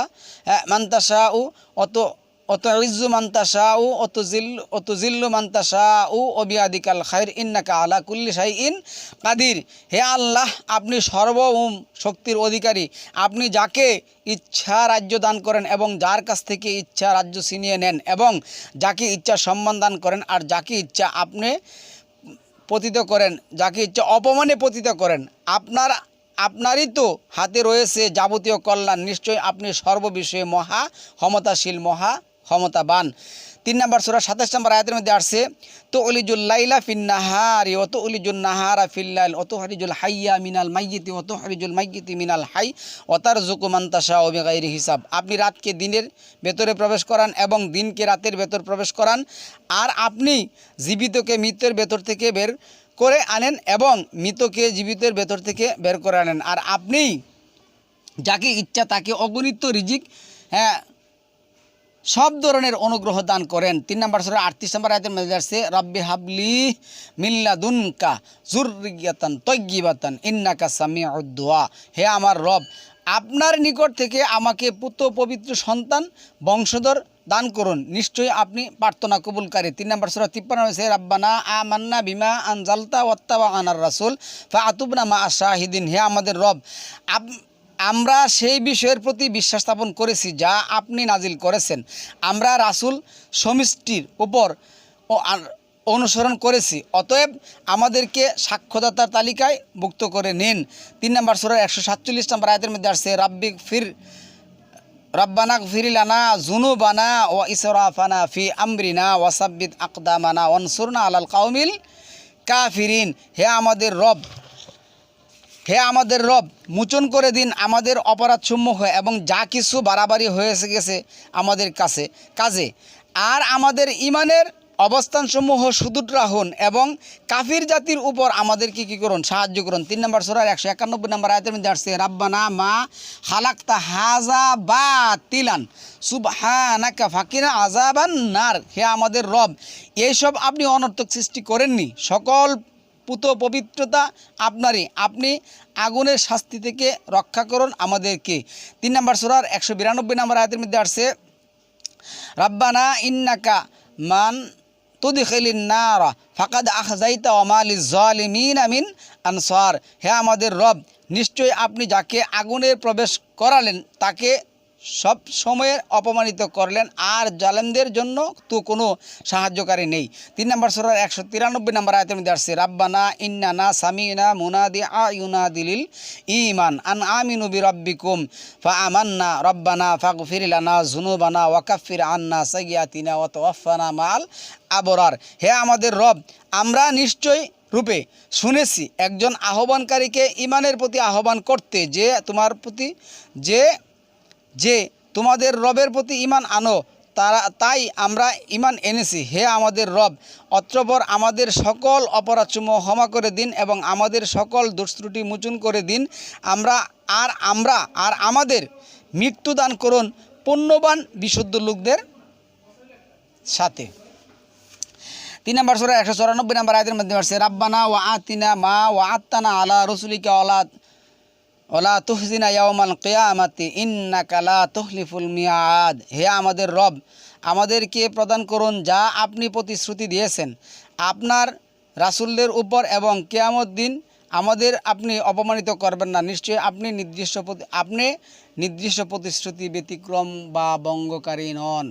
ইজ্জু মান তাশাউ অতুজিল্লু মান তাশাউ অবিয়াদিকাল খাইর ইন্নাকা আলা কুল্লি শাইইন কাদির। হে আল্লাহ, আপনি সর্বভৌম শক্তির অধিকারী। আপনি যাকে ইচ্ছা রাজ্য দান করেন এবং যার কাছ থেকে ইচ্ছা রাজ্য ছিনিয়ে নেন এবং যাকে ইচ্ছা সম্মান দান করেন আর যাকে ইচ্ছা আপনি পতিত করেন, যাকে ইচ্ছা অপমানে পতিত করেন। আপনারই তো হাতে রয়েছে যাবতীয় কল্যাণ। নিশ্চয় আপনি সর্ববিষয়ে মহা ক্ষমতাশীল, মহা ক্ষমতাবান। 3 নম্বর সূরা 27 নম্বর আয়াতের মধ্যে আসছে, তুলিজুল লাইলা ফিন নাহারি ওয়া তুলিজুন নাহারা ফিল লাইল ওয়া তুখরিজুল হাইয়া মিনাল মাইয়িতি ওয়া তুখরিজুল মাইয়িতি মিনাল হাই ওয়া তারযুকু মান তাশাউ বিগাইরি হিসাব। আপনি রাতকে দিনের ভেতরে প্রবেশ করান এবং দিনকে রাতের ভেতর প্রবেশ করান, আর আপনি জীবিতকে মৃতের ভেতর থেকে বের করে আনেন এবং মৃতকে জীবিতের ভেতর থেকে বের করে আনেন, আর আপনি যাকে ইচ্ছা তাকে অগণিত রিজিক সব ধরনের অনুগ্রহ দান করেন। 3 নম্বর সূরা 38 নম্বর আয়াতের মধ্যে আসছে, রাব্বি হাবলি মিল্লাদুনকা যুররিয়াতান তাইয়্যিবাতান ইন্নাকা সামিউদ দুআ। হে আমার রব, আপনার নিকট থেকে আমাকে পুত্র পবিত্র সন্তান বংশধর দান করুন, নিশ্চয়ই আপনি প্রার্থনা কবুলকারী। 3 নম্বর সূরা 53 হয়েছে, রাব্বানা আমান্না বিমা আনজালতা ওয়াত্তাবা'আনার রাসূল ফাআতুবনা মা আশ-শাহিদিন। হে আমাদের রব, আমরা সেই বিষয়ের প্রতি বিশ্বাস স্থাপন করেছি যা আপনি নাজিল করেছেন। আমরা রাসূল সমষ্টির উপর অনুসরণ করেছি, অতএব আমাদেরকে সাক্ষ্যদাতার তালিকায় ভুক্ত করে নিন। 3 নম্বর সূরার 147 নম্বর আয়াতের মধ্যে আসছে, রাব্বানা গফির লানা যুনুবানা ওয়া ইসরাফানা ফি আমরিনা ওয়া সাব্বিত আকদামানা ওয়ানসুরনা আলাল কাওমিল কাফিরিন। হে আমাদের রব, মোচন করে দিন আমাদের অপরাধসমূহ এবং যা কিছু বাড়াবাড়ি হয়ে গেছে আমাদের কাজে, আর আমাদের ঈমানের অবস্থানসমূহ সুদৃঢ় রাখুন এবং কাফির জাতির উপর আমাদেরকে কী করুন, সাহায্য করুন। 3 নম্বর সূরার 191 নম্বর আয়াতের মধ্যে আসছে, রাব্বানা মা খালাকতা হাযা বাতিলান সুবহানাকা ফাকিনা আযাবান নার। হে আমাদের রব, এইসব আপনি অনর্থক সৃষ্টি করেননি, সকল পুত পবিত্রতা আপনারই। আপনি আগুনের শাস্তি থেকে রক্ষা করুন আমাদেরকে। 3 নম্বর সূরার 192 নম্বর আয়াতের মধ্যে আসছে, রাব্বানা ইন্নাকা মান তুদখিলিন নার ফাকাদ আখযাইতা ওয়া মা লিয-যালিমিনা মিন আনসার। হে আমাদের রব, নিশ্চয় আপনি যাকে আগুনে প্রবেশ করালেন তাকে সব সময়ে অপমানিত করলেন, আর জালেমদের জন্য তো কোনো সাহায্যকারী নেই। 3 নম্বর সূরার 193 নম্বর আয়াতের মধ্যে আসছে, রাব্বানা ইন্নানা সামি'না মুনাদিআ ইউনাদিলিল ঈমান আন আমিনু বিরাব্বিকুম ফাআমান্না রাব্বানা ফাগফির লানা যুনুবানা ওয়া কাফির আন্না সাইয়্যাতিনা ওয়া তাওয়াফানা মা'আল আবরার। হে আমাদের রব, আমরা নিশ্চয় রূপে শুনেছি একজন আহ্বানকারীকে ঈমানের প্রতি আহ্বান করতে, যে তোমাদের রবের প্রতি ঈমান আনো, তাই আমরা ঈমান এনেছি। হে আমাদের রব, অতঃপর আমাদের সকল অপরাধসমূহ ক্ষমা করে দিন এবং আমাদের সকল দোষত্রুটি মোচন করে দিন। আমাদের মৃত্যু দান করুন পুণ্যবান বিশুদ্ধ লোকদের সাথে। 3 নম্বর সূরা 194 নম্বর আয়াতের মধ্যে আসছে রাব্বানা ওয়া আতিনা মা ওয়া আত্তানা আলা রাসূলিকা ওয়ালা তুহজিনা ইয়াওমাল কিয়ামাতি ইন্নাকা লা তুখলিফুল মিয়াদ। হে আমাদের রব, আমাদেরকে প্রদান করুন যা আপনি প্রতিশ্রুতি দিয়েছেন আপনার রাসূলদের উপর, এবং কিয়ামত দিন আমাদের আপনি অপমানিত করবেন না। নিশ্চয়ই আপনি নির্দিষ্ট প্রতিশ্রুতি ব্যতিক্রম বা ভঙ্গকারী নন।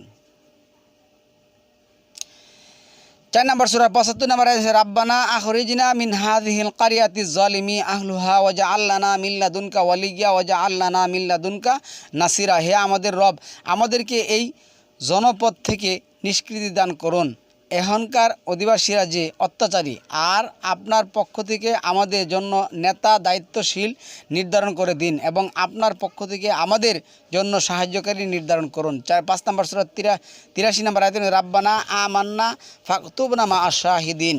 4 নম্বর সূরা 75 নম্বর আয়াতে রাব্বানা আখরিজনা মিন হাযিহিল ক্বরিয়াতিজ যালিমি আহলুহা ওয়াজআল লানা মিন লাদুনকা ওয়ালিয়্যা ওয়াজআল লানা মিন লাদুনকা নাসিরা। হে আমাদের রব, আমাদেরকে এই জনপদ থেকে নিষ্কৃতি দান করুন। এখানকার অধিবাসীরা যে অত্যাচারী, আর আপনার পক্ষ থেকে আমাদের জন্য নেতা দায়িত্বশীল নির্ধারণ করে দিন, এবং আপনার পক্ষ থেকে আমাদের জন্য সাহায্যকারী নির্ধারণ করুন। 5 নম্বর সূরা 83 নম্বর আয়াতে রাব্বানা আমান্না ফাকতুবনা মা আশ-শাহিদিন।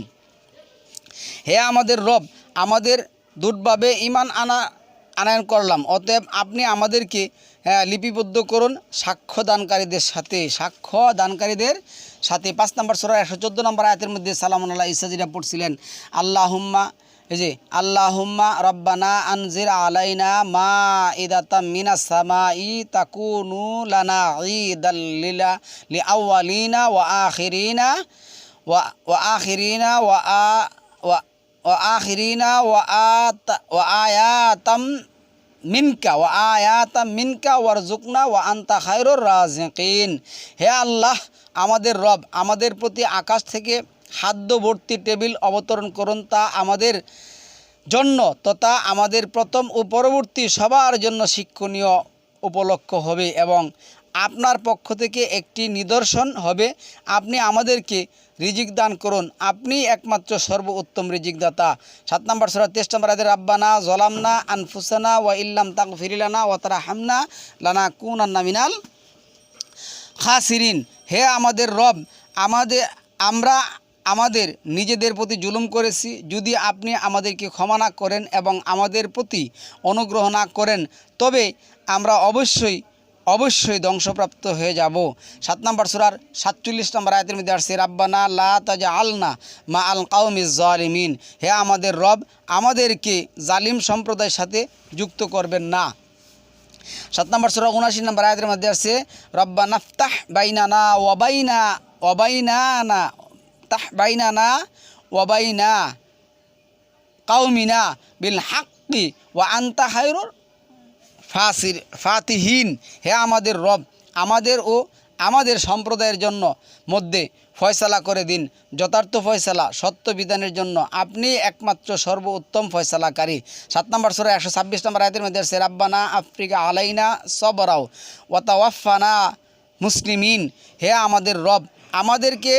হে আমাদের রব, আমাদের দূঢ়ভাবে ঈমান আনয়ন করলাম, অতএব আপনি আমাদেরকে লিপিবদ্ধ করুন সাক্ষ্যদানকারীদের সাথে। 5 নম্বর সূরা 114 নম্বর আয়াতের মধ্যে সালামুন আলা ঈসা যেটা পড়ছিলেন, আল্লাহুম্মা রব্বানা আনজির আলাইনা মাইদাতাম মিনাস সামাই তাকুনু লানা ঈদাল লিআউয়ালিনা ওয়া আখিরিনা ওয়া আয়াতাম মিনকা ওয়ারজুকনা ওয়া আনতা খায়রুর রাজিকিন। হে আল্লাহ আমাদের রব, আমাদের প্রতি আকাশ থেকে খাদ্য ভর্তি টেবিল অবতরণ করুন, তা আমাদের জন্য তথা আমাদের প্রথম ও পরবর্তী সবার জন্য শিক্ষণীয় উপলক্ষ হবে, এবং আপনার পক্ষ থেকে একটি নিদর্শন হবে। আপনি আমাদেরকে রিজিক দান করুন, আপনি একমাত্র সর্বোত্তম রিজিকদাতা। 7 নম্বর সূরা 23 নম্বর আয়াতে রাব্বানা যালামনা আনফুসানা ওয়া ইল্লাম তাগফির লানা ওয়া তারহামনা লানাকুনান্না মিনাল খাসিরিন। হে আমাদের রব, আমরা আমাদের নিজেদের প্রতি জুলুম করেছি। যদি আপনি আমাদেরকে ক্ষমা না করেন এবং আমাদের প্রতি অনুগ্রহ না করেন, তবে আমরা অবশ্যই ধ্বংসপ্রাপ্ত হয়ে যাব। 7 নম্বর সূরার 47 নম্বর আয়াতের মধ্যে আসছে রাব্বানা লা তাজআলনা মা আল কওমিজ জালিমিন। হে আমাদের রব, আমাদেরকে জালিম সম্প্রদায়ের সাথে যুক্ত করবেন না। 7 নম্বর সূরা 79 নম্বর আয়াতের মধ্যে আসছে রব্বানা ফতাহ বাইনানা ওয়া বাইনা কাওমিনা বিল হাক্কি ওয়া আনতা খায়রুর ফাতিহিন। হে আমাদের রব, আমাদের ও আমাদের সম্প্রদায়ের জন্য মধ্যে ফয়সালা করে দিন, যথার্থ ফয়সালা, সত্য বিধানের জন্য আপনি একমাত্র সর্বোত্তম ফয়সালাকারী। 7 নম্বর সূরা 126 নম্বর আয়াতের মধ্যে আছে রাব্বানা আফরিকা আলাইনা সবরাও ওয়া তাওয়াফানা মুসলিমিন। হে আমাদের রব, আমাদেরকে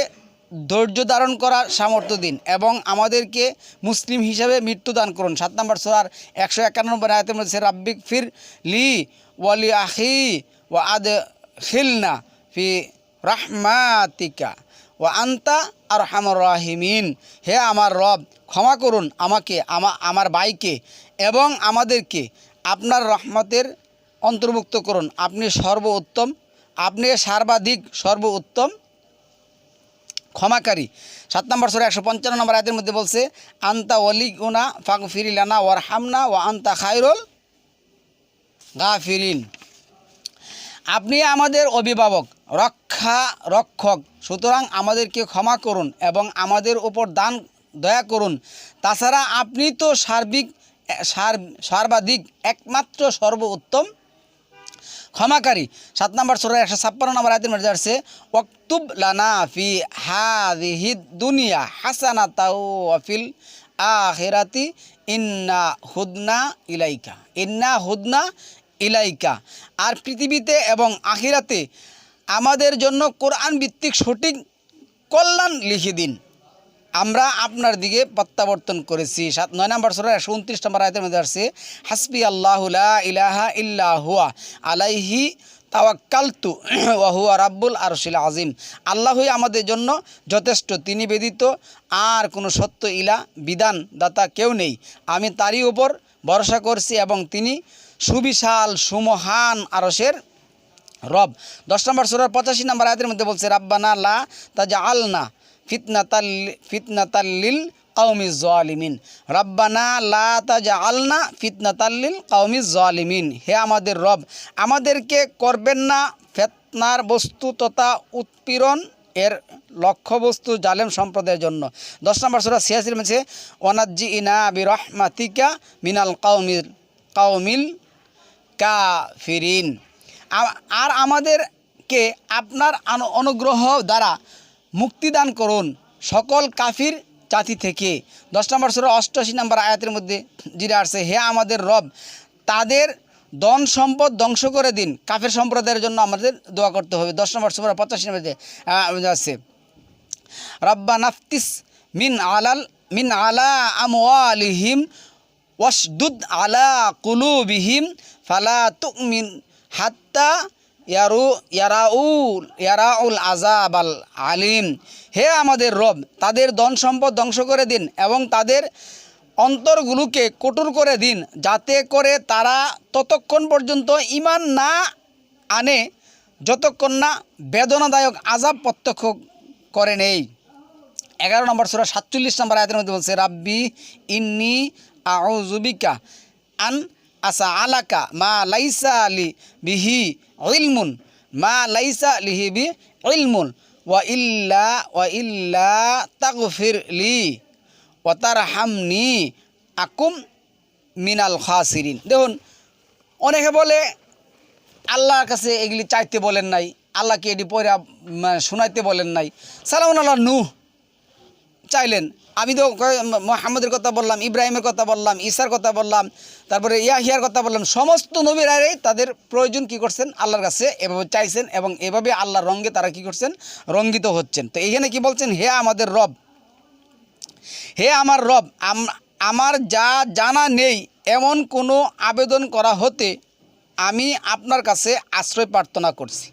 ধৈর্য ধারণ করার সামর্থ্য দিন এবং আমাদেরকে মুসলিম হিসাবে মৃত্যুদান করুন। 7 নম্বর সূরার 151 নম্বর আয়াতের মধ্যে রাব্বিক ফির লি ওয়ালি আখি ওয়া আদখিলনা ফি রাহমাতিকা ওয়া আনতা আরহামুর রাহিমিন। হে আমার রব, ক্ষমা করুন আমাকে, আমার ভাইকে এবং আমাদেরকে আপনার রহমতের অন্তর্ভুক্ত করুন। আপনি সর্বোত্তম, আপনি সর্বাধিক সর্বোত্তম ক্ষমাকারী। 7 নম্বর সূরা 155 নম্বর আয়াতের মধ্যে বলছে আনতা ওয়ালিউনা ফাগফির লানা ওয়ারহামনা ওয়া আনতা খায়রুল গাফিরিন। আপনি আমাদের অভিভাবক, রক্ষক, সুতরাং আমাদেরকে ক্ষমা করুন এবং আমাদের উপর দয়া করুন। তাছাড়া আপনি তো সর্বাধিক একমাত্র সর্বোত্তম ক্ষমাকারী। 7 নম্বর সূরা 156 নম্বর আয়াতের মধ্যে আছে ওয়াকতুব লানা ফি হাযিহিদ দুনিয়া হাসানাতাও ওয়া ফিল আখিরাতি ইন্না হুদনা ইলাইকা। আর পৃথিবীতে এবং আখিরাতে আমাদের জন্য কোরআন ভিত্তিক সঠিক কল্যাণ লিখে দিন, আমরা আপনার দিকে প্রত্যাবর্তন করেছি। 9 নম্বর সূরা 129 নম্বর আয়াতের মধ্যে আছে হাসবি আল্লাহু লা ইলাহা ইল্লা হুয়া আলাইহি তাওয়াক্কালতু ওয়া হুয়া রাব্বুল আরশিল আযীম। আল্লাহই আমাদের জন্য যথেষ্ট, তিনি ব্যতীত আর কোনো সত্য বিধান দাতা কেউ নেই। আমি তারই উপর ভরসা করছি এবং তিনি সুবিশাল সুমহান আরশের রব। 10 নম্বর সূরার 85 নম্বর আয়াতের মধ্যে বলছে রাব্বানা লা তাজআলনা ফিতনাতাল্লিল কাউমিজ জালিমিন। রব্বানা লা তাজআলনা ফিতনাতাল্লিল কাউমিজ জালিমিন। হে আমাদের রব, আমাদেরকে করবেন না ফিতনার বস্তু তথা উৎপীড়ন এর লক্ষ্যবস্তু জালেম সম্প্রদায়ের জন্য। 10 নম্বর সূরা 86 মধ্যে ওয়ানাজ্জিনা বিরহমাতিকা মিনাল কাউমিল কাফিরিন। আর আমাদেরকে আপনার অনুগ্রহ দ্বারা মুক্তিদান করুন সকল কাফির জাতি থেকে। 10 নম্বর সূরা 88 নম্বর আয়াতের মধ্যে যেটা আসছে, হে আমাদের রব, তাদের ধন সম্পদ ধ্বংস করে দিন। কাফের সম্প্রদায়ের জন্য আমাদের দোয়া করতে হবে। 10 নম্বর সূরা 85 নম্বরে আছে, রব্বা নাফতিস মিন আলা আমওয়ালিহিম ওয়াশদুদ আলা কুলুবিহিম ফালা তুমিন হাত্তা ইয়ারাউল আযাবাল আলিম। হে আমাদের রব, তাদের ধন সম্পদ ধ্বংস করে দিন এবং তাদের অন্তরগুলোকে কঠোর করে দিন, যাতে করে তারা ততক্ষণ পর্যন্ত ঈমান না আনে যতক্ষণ না বেদনাদায়ক আযাব প্রত্যক্ষ করে নেই। 11 নম্বর সূরা 47 নম্বর আয়াতের মধ্যে বলছে, রাব্বি ইন্নী আউযু বিকা আন আসআলাকা মা লাইসা লি বিহি ইলমুন ওয়া ইল্লা তাগফির লি ওয়া তারহামনি আকুম মিনাল খাসিরিন। দেখুন, অনেকে বলে আল্লাহর কাছে এগুলি চাইতে বলেন নাই, আল্লাহকে এটি পড়ে শোনাইতে বলেন নাই। সালামুন আল্লাহ নূহ চাইলেন, আমি তো মুহাম্মদের কথা বললাম, ইব্রাহিমের কথা বললাম, ঈসার কথা বললাম, তারপরে ইয়াহিয়ার কথা বললাম। সমস্ত নবীরাই তাদের প্রয়োজন কী করছেন, আল্লাহর কাছে এভাবে চাইছেন এবং এভাবে আল্লাহর রঙ্গে তারা কী করছেন, রঙ্গিত হচ্ছেন। তো এইখানে কি বলছেন, হে আমাদের রব, হে আমার রব, আমার যা জানা নেই এমন কোনো আবেদন করা হতে আমি আপনার কাছে আশ্রয় প্রার্থনা করছি।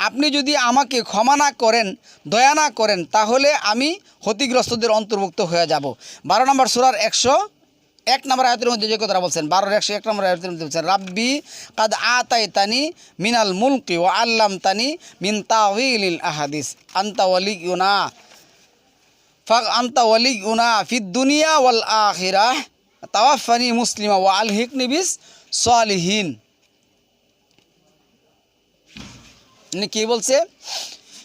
আপনি যদি আমাকে ক্ষমা না করেন, দয়া না করেন, তাহলে আমি ক্ষতিগ্রস্তদের অন্তর্ভুক্ত হয়ে যাব। 12 নম্বর সূরার 101 নম্বর আয়াতের মধ্যে যে কথা বলছেন, 101 নম্বর আয়াতের মধ্যে বলছেন, রাব্বি কাদ আতাইতানি মিনাল মুলকি ওয়া আল্লামতানি মিন তাওয়িলিল আহাদিস আনতা ওয়ালিয়ুনা ফিদ দুনিয়া ওয়াল আখিরাহ তাওয়াফানি মুসলিমা ওয়া আলহিকনি বিস সালিহিন। কি বলছে,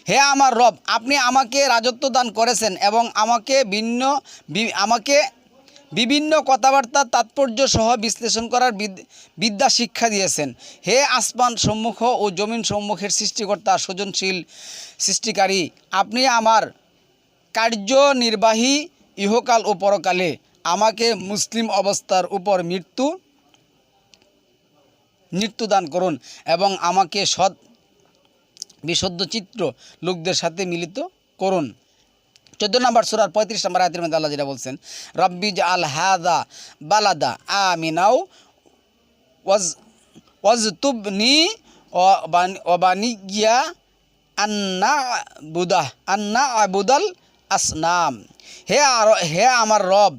হে আমার রব, আপনি আমাকে রাজত্ব দান করেছেন এবং আমাকে বিভিন্ন কথাবার্তা তাৎপর্য সহ বিশ্লেষণ করার বিদ্যা শিক্ষা দিয়েছেন। হে আসমান সম্মুখ ও জমিন সম্মুখের সৃষ্টিকর্তা, সৃজনশীল সৃষ্টিকারী, আপনি আমার কার্যনির্বাহী ইহকাল ও পরকালে আমাকে মুসলিম অবস্থার উপর মৃত্যু দান করুন এবং আমাকে বিশুদ্ধ চিত্র লোকদের সাথে মিলিত করুন। 14 নম্বর সূরার 35 নম্বর আয়াতের মধ্যে আল্লাহ যেটা বলছেন, রাব্বি জাআল হাযা বালাদা আমিনাও ওয়াজতুবনি ওয়া বানিয়া আন্না আবুদাল আসনাম। হে আমার রব,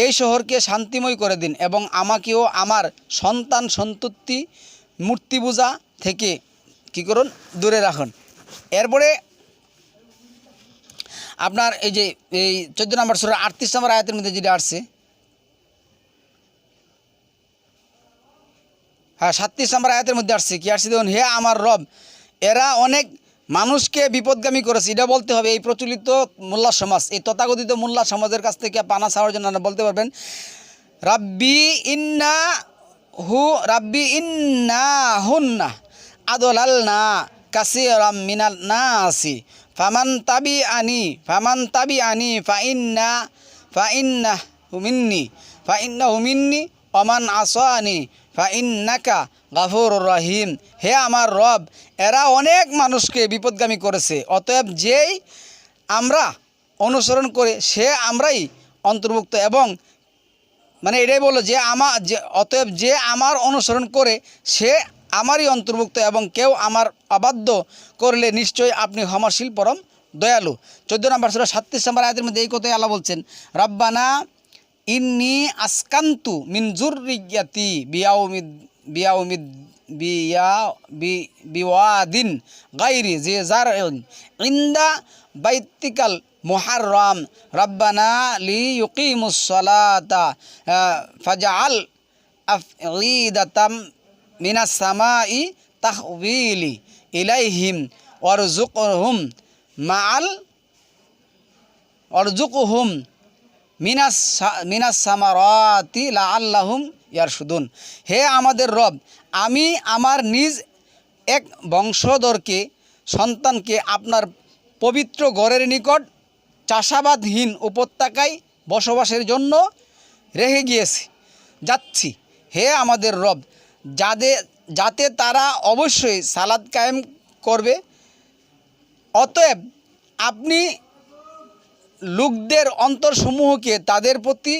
এই শহরকে শান্তিময় করে দিন এবং আমাকেও আমার সন্তান সন্ততি মূর্তি পূজা থেকে কী করুন, দূরে রাখুন। এরপরে আপনার এই 14 নম্বর সূরা 38 নম্বর আয়াতের মধ্যে যেটা আসছে, 37 নম্বর আয়াতের মধ্যে আসছে, কি আসছে দেখুন, হে আমার রব, এরা অনেক মানুষকে বিপদগামী করেছে। এটা বলতে হবে এই প্রচলিত মোল্লা সমাজ, এই তথাকথিত মোল্লা সমাজের কাছ থেকে পানা ছাড়ার জন্য বলতে পারবেন, রাব্বি ইন্না হুন্না আদলালনা কাসীরাম মিনান নাসি ফামান তাবিআনি ফাইন্নাহু মিন্নি ওমান আসানি ফাইন্নাকা গাফুরুর রহিম। হে আমার রব, এরা অনেক মানুষকে বিপদগামী করেছে, অতএব যেই আমরা অনুসরণ করে সে আমরাই অন্তর্ভুক্ত, এবং মানে এটাই বলো অতএব যে আমার অনুসরণ করে সে আমারই অন্তর্ভুক্ত এবং কেউ আমার অবাধ্য করলে নিশ্চয়ই আপনি ক্ষমাশীল পরম দয়ালু। 14 নম্বর সূরা 37 নম্বর আয়াতের মধ্যে এই কথাই আল্লাহ বলছেন, রাব্বানা ইন্নী আসকান্তু মিন যুররিয়াতি বিওয়াদিন গায়রি জি জারইন ইনদা বাইতিকাল মুহাররাম রব্বানা লিইয়ুকিমুস সালাতা ফাজআল আফঈদাতাম মিনাস সামাই তাহওয়িলি ইলাইহিম ওয়ারজুকহুম মিনাস সামারাতি লাআল্লাহুম ইয়ারশুদুন। হে আমাদের রব, আমি আমার নিজ এক বংশধরকে সন্তানকে আপনার পবিত্র ঘরের নিকট চাষাবাদহীন উপত্যকায় বসবাসের জন্য রেখে যাচ্ছি। হে আমাদের রব, যাতে তারা অবশ্যই সালাত কায়েম করবে। অতএব আপনি লোকদের অন্তরসমূহকে তাদের প্রতি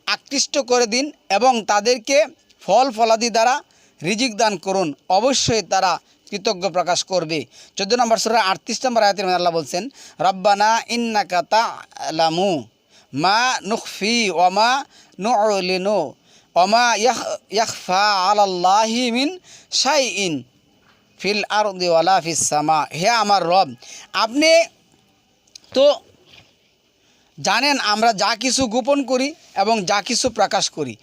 আকৃষ্ট করে দিন এবং তাদেরকে ফল ফলাদি দ্বারা রিজিক দান করুন। অবশ্যই তারা কৃতজ্ঞ প্রকাশ করবে। 14 নম্বর সূরা 38 নম্বর আয়াতের মধ্যে আল্লাহ বলছেন, রব্বানা ইন্নাকা তা'লামু মা নুখফি ওয়া মা নু'লিনু ওয়া মা ইয়াখফা আলাল্লাহি মিন শাইইন ফিল আরদি ওয়ালা ফিস সামা। হে আমার রব, আপনি তো জানেন আমরা যা কিছু গোপন করি এবং যা কিছু প্রকাশ করি।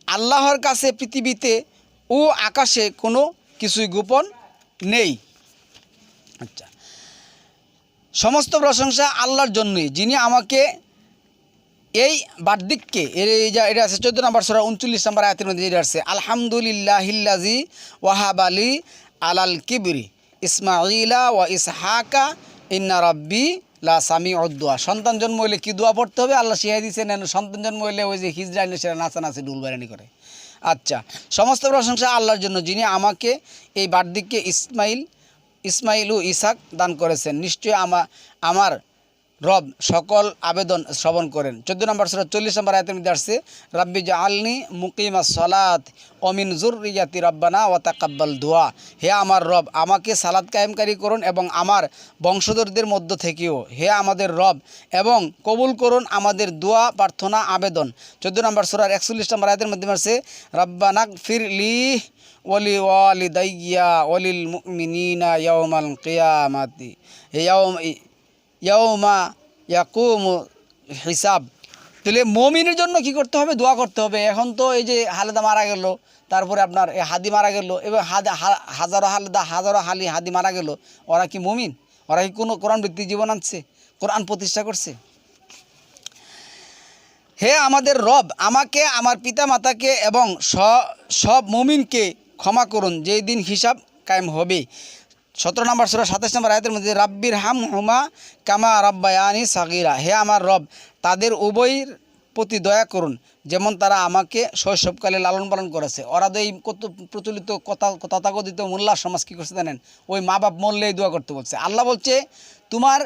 আল্লাহর কাছে পৃথিবীতে ও আকাশে কোনো কিছুই গোপন নেই। আচ্ছা, সমস্ত প্রশংসা আল্লাহর জন্যই, যিনি আমাকে এই বার্দিককে এটা আছে 14 নম্বর সূরা 39 নম্বর আয়াতের মধ্যে যেটা আছে, আলহামদুলিল্লাহিল্লাযী ওয়াহাবালি আলাল কিবরি ইসমাঈলা ওয়া ইসহাকা ইন্না রাব্বি লা সামিউদ দুআ। সন্তান জন্ম হইলে কি দোয়া পড়তে হবে আল্লাহ শিখাই দিয়েছেন। সন্তান জন্ম হইলে ওই যে হিজড়া এনে সেটা নাচানাচি ডুলবারানি করে। আচ্ছা, সমস্ত প্রশংসা আল্লাহর জন্য, যিনি আমাকে এই বার্দিককে ইসমাইল ও ইসাক দান করেছেন। নিশ্চয়ই আমার রব সকল আবেদন শ্রবণ করেন। 14 নম্বর সূরা 40 নম্বর আয়াতের মধ্যে আসছে, রাব্বি জাআলনি মুকিমাস সালাত ওয়া মিন যুররিয়াতি রব্বানা ওয়া তাকাব্বাল দুআ। হে আমার রব, আমাকে সালাত কায়েমকারী করুন এবং আমার বংশধরদের মধ্য থেকেও। হে আমাদের রব, এবং কবুল করুন আমাদের দোয়া প্রার্থনা আবেদন। 14 নম্বর সূরার 41 নম্বর আয়াতের মধ্যে আসছে, রব্বানাগফির লি ওয়ালি ওয়ালিদাইয়া ওয়ালিল মুমিনিনা ইয়াউমাল কিয়ামাতি ইয়াউমা ইয়াকুমু হিসাব। তাহলে মুমিনের জন্য কি করতে হবে? দোয়া করতে হবে। এখন তো এই যে হালেদা মারা গেল, তারপরে আপনার এই হাদি মারা গেল, এবং হাজারো হাদি মারা গেল, ওরা কি মুমিন? ওরা কি কোনো কোরআন ভিত্তিক জীবন আনছে, কোরআন প্রতিষ্ঠা করছে? হে আমাদের রব, আমাকে, আমার পিতা মাতাকে এবং সব মুমিনকে ক্ষমা করুন যেই দিন হিসাব কায়েম হবে। 17 নম্বর সূরা 27 নম্বর আয়াতের মধ্যে, রাব্বির হামহুমা কামা রাব্বায়ানি সাগীরা। হে আমার রব, তাদের উভয়ের প্রতি দয়া করুন যেমন তারা আমাকে শৈশবকালে লালন পালন করেছে। ওরা তো এই কত প্রচলিত তথাকথিত মোল্লা সমাজ কী করছে জানেন? ওই মা বাপ মরলেই দোয়া করতে বলছে। আল্লাহ বলছে, তোমার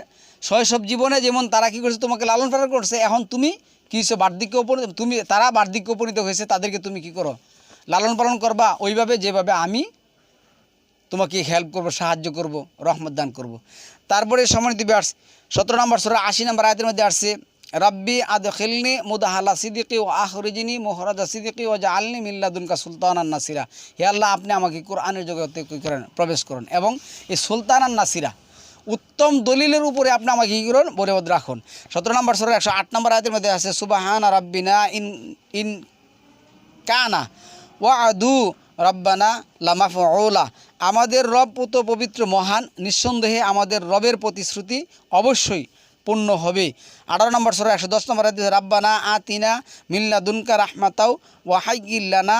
শৈশব জীবনে যেমন তারা কী করছে, তোমাকে লালন পালন করছে, এখন তুমি কী হচ্ছে, বার্ধক্যে উপনীত, তারা বার্ধক্যে উপনীত হয়েছে, তাদেরকে তুমি কী করো, লালন পালন করবা ওইভাবে যেভাবে আমি তোমাকে হেল্প করব, সাহায্য করব, রহমত দান করব। তারপরে সম্মানিত ভিউয়ার্স 17 নম্বর সূরা 80 নম্বর আয়াতের মধ্যে আসছে, রাব্বি আদখিলনি মুদহালা সিদ্দিকি ওয়া আখরিজনি মুখরাজা সিদ্দিকি ওয়া জাআলনি মিন লাদুনকা সুলতানান নাসিরা। হে আল্লাহ, আপনি আমাকে কোরআনের জগতে কী করেন, প্রবেশ করুন, এবং এই সুলতানান নাসিরা উত্তম দলিলের উপরে আপনি আমাকে কী করুন, বরকত রাখুন। 17 নম্বর সূরা 108 নম্বর আয়াতের মধ্যে আছে, সুবহানা রাব্বিনা ইন কানা ওয়াদু রব্বানা লামাফউলা। আমাদের রব পুত পবিত্র মহান, নিঃসন্দেহে আমাদের রবের প্রতিশ্রুতি অবশ্যই পূর্ণ হবে। 18 নম্বর সূরা 110 নম্বর আয়াতে, রাব্বানা আতিনা মিন লাদুনকা রাহমাতাও ওয়া হাইয়্যি লানা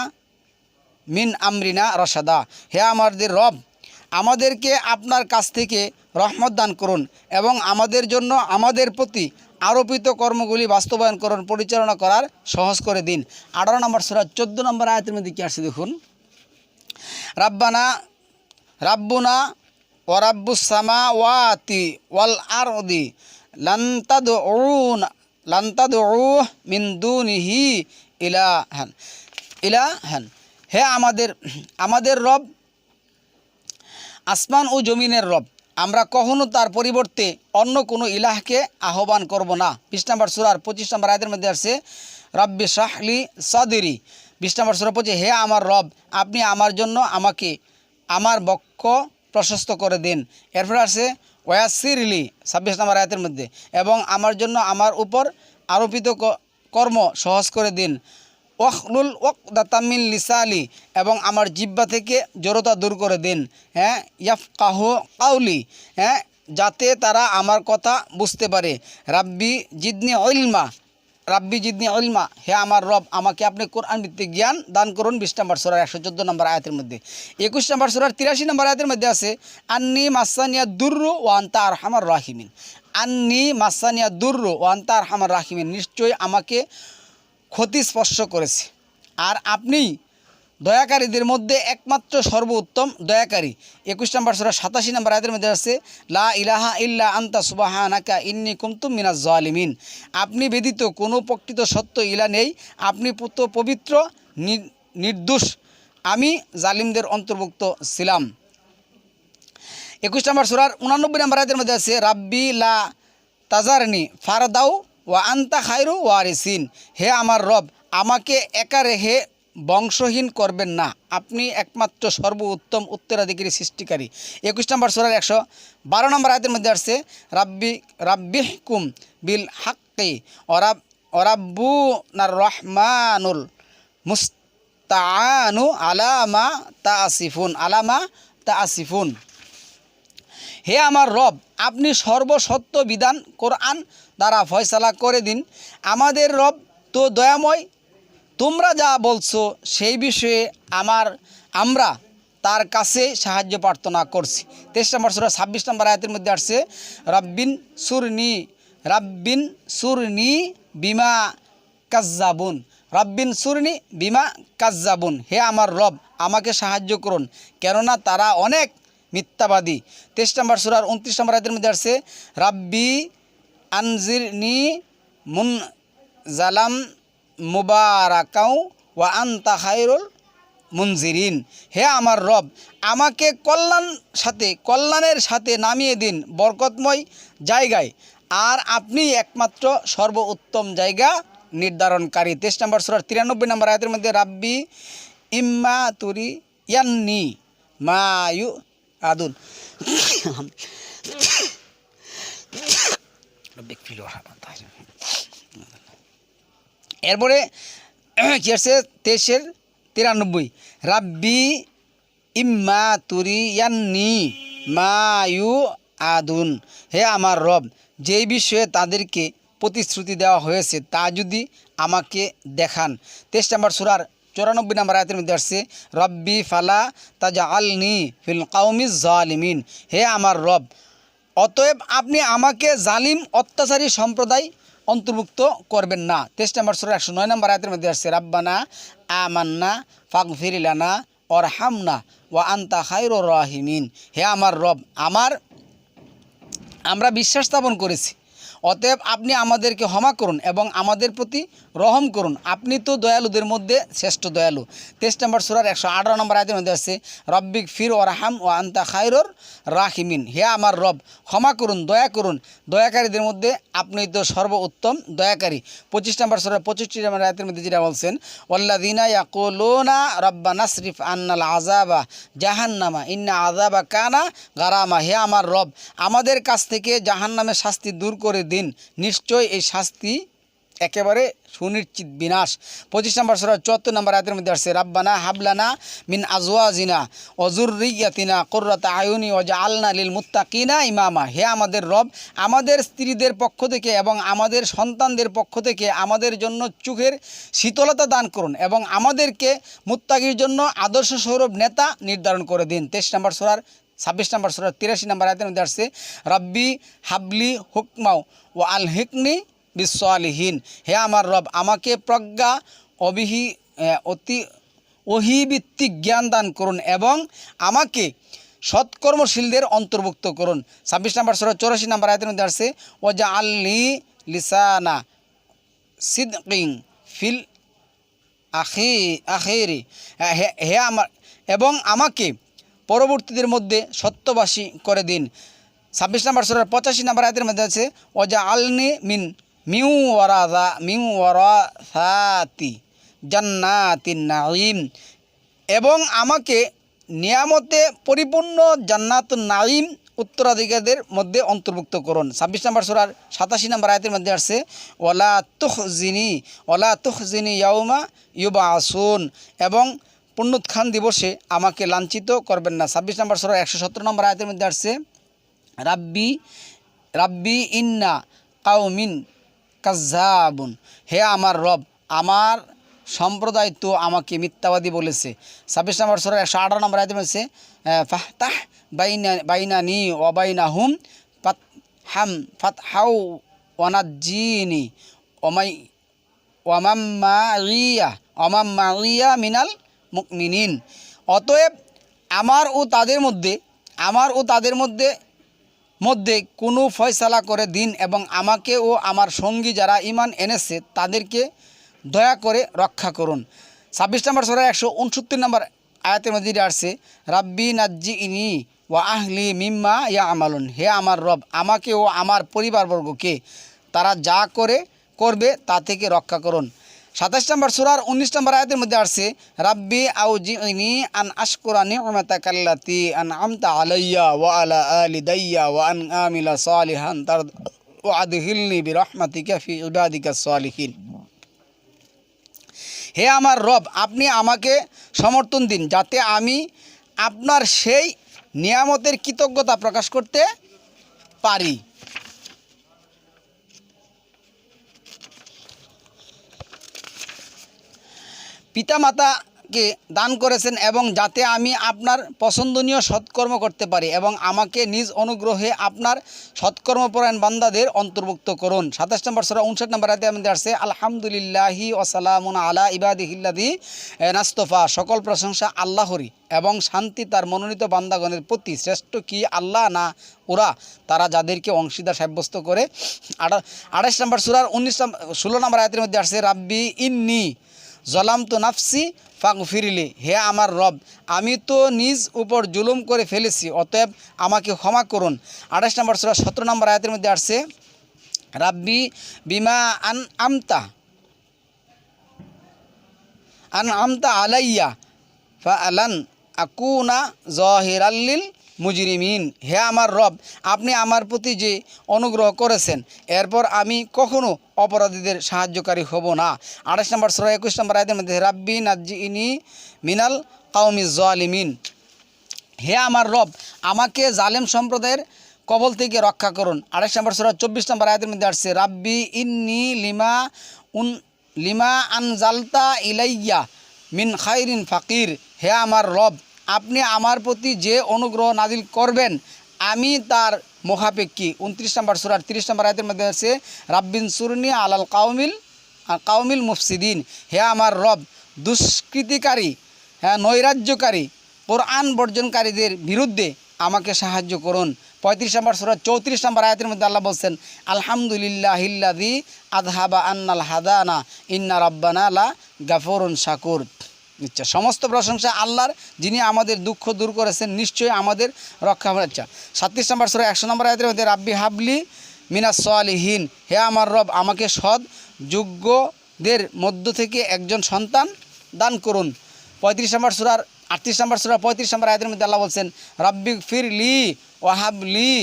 মিন আমরিনা রশাদা। হে আমাদের রব, আমাদেরকে আপনার কাছ থেকে রহমত দান করুন এবং আমাদের জন্য আমাদের প্রতি আরোপিত কর্মগুলি বাস্তবায়ন করুন, পরিচালনা করার সহজ করে দিন। 18 নম্বর সূরা 14 নম্বর আয়াতের মধ্যে কি আসছে দেখুন, রাব্বুনা ওয়া রাব্বুস সামাওয়াতি ওয়াল আরদি লান তাদউ মিন দুনিহি ইলাহান। হে আমাদের রব, আসমান ও জমিনের রব, আমরা কখনো তার পরিবর্তে অন্য কোনো ইলাহকে আহ্বান করব না। 20 নম্বর সূরার 25 নম্বর আয়াতের মধ্যে আসছে, রাব্বি শাহলি সাদরি। 20 নম্বর সূরা 25, হে আমার রব, আপনি আমার জন্য আমার বক্ষ প্রশস্ত করে দিন। এরপর আসছে, ওয়াসিরলি 26 নম্বর আয়াতের মধ্যে, এবং আমার জন্য আমার উপর আরোপিত কর্ম সহজ করে দিন। ওয়াহলুল উকদাতাম মিন লিসানি, এবং আমার জিহ্বা থেকে জড়তা দূর করে দিন। হ্যাঁ, ইয়াফকাহু কাউলি, হ্যাঁ, যাতে তারা আমার কথা বুঝতে পারে। রাব্বি জিদনি ইলমা, রাব্বি জিদনি ইলমা, হে আমার রব আমাকে আপনি কোরআন ভিত্তিক জ্ঞান দান করুন। 20 নম্বর সূরার 114 নম্বর আয়াতের মধ্যে। 21 নম্বর সূরার 83 নম্বর আয়াতের মধ্যে আছে আন্নি মাসানিয়া দুররু ওয়া আনতা আরহামার রাহিমিন। আন্নি মাসানিয়া দুররু ওয়া আনতা আরহামার রাহিমিন, নিশ্চয়ই আমাকে ক্ষতি স্পর্শ করেছে, আর আপনি দয়াকারীদের মধ্যে একমাত্র সর্বোত্তম দয়াকারী। 21 নম্বর সূরা 87 নম্বর আয়াতের মধ্যে আছে লা ইলাহা ইল্লা আনতা সুবহানাকা ইন্নী কুনতু মিনাজ জালিমিন। আপনি ব্যতীত কোনো প্রকৃত সত্য ইলা নেই, আপনি পবিত্র নির্দোষ, আমি জালিমদের অন্তর্ভুক্ত ছিলাম। 21 নম্বর সূরার 89 নম্বর আয়াতের মধ্যে আছে রাব্বি লা তাজারনি ফারদাউ ওয়া আনতা খায়রু ওয়ারিসিন, হে আমার রব আমাকে একা রেখে বংশহীন করবেন না, আপনি একমাত্র সর্বোত্তম উত্তরাধিকারী সৃষ্টিকারী। 21 নম্বর সূরার 112 নম্বর আয়াতের মধ্যে আসছে রাব্বিহকুম বিল হাক্কি ওরাব্বুনার রহমানুল মুস্তাআনু আলামা তাসিফুন। হে আমার রব আপনি সর্বসত্য বিধান কোরআন দ্বারা ফয়সালা করে দিন। আমাদের রব তো দয়াময়, তোমরা যা বলছো সেই বিষয়ে আমরা তার কাছে সাহায্য প্রার্থনা করছি। 23 নম্বর সূরা 26 নম্বর আয়াতের মধ্যে আসছে রাব্বিন সুরনি বিমা কাজ্জাবুন, হে আমার রব আমাকে সাহায্য করুন, কেননা তারা অনেক মিথ্যাবাদী। 23 নম্বর সূরার 29 নম্বর আয়াতের মধ্যে আসছে রাব্বি আনজিরনি মুনজালাম মুবারাকাউ ওয়া আনতা খায়রুল মুনজিরিন, হে আমার রব আমাকে কল্যাণের সাথে নামিয়ে দিন বরকতময় জায়গায়, আর আপনি একমাত্র সর্বোত্তম জায়গা নির্ধারণকারী। 23 নম্বর সূরার 93 নম্বর আয়াতের মধ্যে রাব্বি ইম্মা তুরি ইয়ান্নি মায়ু আদুন। এরপরে কি আছে 23-93 রাব্বি ইম্মা তুরিয়ান্নি মায়ু আদুন, হে আমার রব যেই বিষয়ে তাদেরকে প্রতিশ্রুতি দেওয়া হয়েছে তা যদি আমাকে দেখান। 23 নম্বর সূরার 94 নম্বর আয়াতের মধ্যে আসছে রব্বি ফালা তাজআলনি ফিল কওমিজ জালিমিন, হে আমার রব অতএব আপনি আমাকে জালিম অত্যাচারী সম্প্রদায় অন্তর্ভুক্ত করবেন না। 23 নম্বর সূরার 109 নম্বর আয়াতের মধ্যে আসছে রাব্বানা আমান্না ফাগফির লানা ওয়ারহামনা ওয়া আনতা খায়রুর রাহিমিন, হে আমার রব আমরা বিশ্বাস স্থাপন করেছি, অতএব আপনি আমাদেরকে ক্ষমা করুন এবং আমাদের প্রতি রহম করুন, আপনি তো দয়ালুদের মধ্যে শ্রেষ্ঠ দয়ালু। 23 নম্বর সূরার 118 নম্বর আয়াতের মধ্যে আছে রব্বিক ফির ওয়ারহাম ওয়া আনতা খায়রুর রাহিমিন, হে আমার রব ক্ষমা করুন, দয়া করুন, দয়াকারীদের মধ্যে আপনি তো সর্বোত্তম দয়াকারী। 25 নম্বর সূরার 65 নম্বর আয়াতের মধ্যে যেটা বলছেন ওয়াল্লাযিনা ইয়াকুলুনা রব্বানা সরিফ আন্নাল আযাবা জাহান্নামা ইন্না আযাবা কানা গারামা, হে আমার রব আমাদের কাছ থেকে জাহান্নামের শাস্তি দূর করে দিন, নিশ্চয় এই শাস্তি একেবারে সুনিশ্চিত বিনাশ। 25 নম্বর সূরার 74 নম্বর আয়াতের মধ্যে আসছে রাব্বানা হাবলানা মিন আজওয়াজিনা ওয়া যুররিয়াতিনা কুররাতা আয়ুনি ওয়াজআলনা লিল মুত্তাকিনা ইমামা, হে আমাদের রব আমাদের স্ত্রীদের পক্ষ থেকে এবং আমাদের সন্তানদের পক্ষ থেকে আমাদের জন্য চোখের শীতলতা দান করুন এবং আমাদেরকে মুত্তাকির জন্য আদর্শ সৌরভ নেতা নির্ধারণ করে দিন। 23 নম্বর সূরার 26 নম্বর সূরার 83 নম্বর আয়াতের মধ্যে আসছে রাব্বি হাবলি হুকমাও ওয়া আলহিকনি বিসসালিহিন, হে আমার রব আমাকে প্রজ্ঞা ওহিভিত্তিক জ্ঞান দান করুন এবং আমাকে সৎকর্মশীলদের অন্তর্ভুক্ত করুন। 26 নম্বর সূরার 84 নম্বর আয়াতের মধ্যে আসছে ওয়াজআলনি লিসানা সিদকিন ফিল আখিরি, হে আমার এবং আমাকে পরবর্তীদের মধ্যে সত্যবাসী করে দিন। 26 নম্বর সূরার 85 নম্বর আয়াতের মধ্যে আছে ওয়াজআলনি মিন ওয়ারাসাতি জান্নাতিন নাঈম, এবং আমাকে নিয়ামতে পরিপূর্ণ জান্নাতুন নাঈম উত্তরাধিকারীদের মধ্যে অন্তর্ভুক্ত করুন। 26 নম্বর সূরার 87 নম্বর আয়াতের মধ্যে আসছে ওয়ালা তুখজিনি ইয়াউমা ইউবআসুন, এবং পুনরুত্থান দিবসে আমাকে লাঞ্ছিত করবেন না। 26 নম্বর সূরার 117 নম্বর আয়াতের মধ্যে আসছে রাব্বি ইন্না কাউমিন কাজ্জাবুন, হে আমার রব, আমার সম্প্রদায় তো আমাকে মিথ্যাবাদী বলেছে। 26 নম্বর সূরার 118 নম্বর আয়াতে বলেছে ফাহতাহ বাইনানি ওয়া বাইনাহুম ফাতহাউ ওয়ানাজ্জিনি ওয়ামাম্মাইয়া মিনাল মুমিনিন। অতএব আমার ও তাদের মধ্যে কোনো ফয়সালা করে দিন, এবং আমাকে ও আমার সঙ্গী যারা ঈমান এনেছে তাদেরকে দয়া করে রক্ষা করুন। 26 নম্বর সূরার 169 নম্বর আয়াতের মধ্যে আসছে রাব্বি নাজ্জিনি ওয়া আহলি মিম্মা ইয়ামালুন, হে আমার রব, আমাকে ও আমার পরিবারবর্গকে তারা যা করবে তা থেকে রক্ষা করুন। 27 নম্বর সূরার 19 নম্বর আয়াতের মধ্যে আসছে রাব্বি আউজিনি আন আশকুরা নি'মাতাকাল্লাতি আন'আমতা আলাইয়া ওয়া আলা আলিদাইয়া ওয়া আন আমিলা সালিহান ওয়া আদখিলনি বিরহমাতিকা ফি ইবাদিকাস সালিহিন। হে আমার রব, আপনি আমাকে সমর্থন দিন যাতে আমি আপনার সেই নিয়ামতের কৃতজ্ঞতা প্রকাশ করতে পারি। পিতামাতাকে দান করেছেন এবং যাতে আমি আপনার পছন্দনীয় সৎকর্ম করতে পারি, এবং আমাকে নিজ অনুগ্রহে আপনার সৎকর্মপরায়ণ বান্দাদের অন্তর্ভুক্ত করুন। 27 নম্বর সূরা 59 নম্বর আয়াতে আমাদের আসছে আলহামদুলিল্লাহি ওয়া সালামুন আলা ইবাদিহিল্লাযী নাস্তফা, সকল প্রশংসা আল্লাহরই এবং শান্তি তার মনোনীত বান্দাগণের প্রতি। শ্রেষ্ঠ কি আল্লাহ না ওরা, তারা যাদেরকে অংশীদার সাব্যস্ত করে। 28 নম্বর সূরার 16 নম্বর আয়াতের মধ্যে আসছে রাব্বি ইন্নি জলামতু নাফসি ফাগফিরলি, হে আমার রব, আমি তো নিজ উপর জুলুম করে ফেলেছি, অতএব আমাকে ক্ষমা করুন। 28 নম্বর সূরা 17 নম্বর আয়াতের মধ্যে আসছে রাব্বি বিমা আনআমতা আলাইয়া ফাআলান আকুনা যাহিরাল লিল মুজরিমিন, হে আমার রব, আপনি আমার প্রতি যে অনুগ্রহ করেছেন এরপর আমি কখনো অপরাধীদের সাহায্যকারী হব না। 28 নম্বর সূরা 21 নম্বর আয়াতের মধ্যে রাব্বি নাজ্জিনি মিনাল কাওমিজ জালিমিন, হে আমার রব, আমাকে জালেম সম্প্রদায়ের কবল থেকে রক্ষা করুন। 28 নম্বর সূরা 24 নম্বর আয়াতের মধ্যে আসছে রাব্বি ইন্নি লিমা আনজালতা ইলাইয়া মিন খাইরিন ফাকির, হে আমার রব, আপনি আমার প্রতি যে অনুগ্রহ নাজিল করবেন আমি তার মুখাপেক্ষী। 29 নম্বর সূরার 30 নম্বর আয়াতের মধ্যে আছে রাব্বিন সুরনি আলাল কাউমিল মুফসিদিন, হে আমার রব, দুষ্কৃতিকারী নৈরাজ্যকারী কোরআন বর্জনকারীদের বিরুদ্ধে আমাকে সাহায্য করুন। 35 নম্বর সূরার 34 নম্বর আয়াতের মধ্যে আল্লাহ বলছেন আলহামদুলিল্লাহিল্লাযী আযহাবা আন্নাল হাদানা ইন্না রাব্বানা লা গাফুরুন শাকুর। আচ্ছা, সমস্ত প্রশংসা আল্লাহর, যিনি আমাদের দুঃখ দূর করেছেন, নিশ্চয়ই আমাদের রক্ষা করেন। 37 নম্বর সূরা 100 নম্বর আয়াতের মধ্যে রাব্বি হাবলি মিনাস সালিহিন, হে আমার রব, আমাকে সৎ যোগ্যদের মধ্য থেকে একজন সন্তান দান করুন। 35 নম্বর সূরার 38 নম্বর সূরা 35 নম্বর আয়াতের মধ্যে আল্লাহ বলছেন রাব্বি ফিরলি ওয়াহাবলি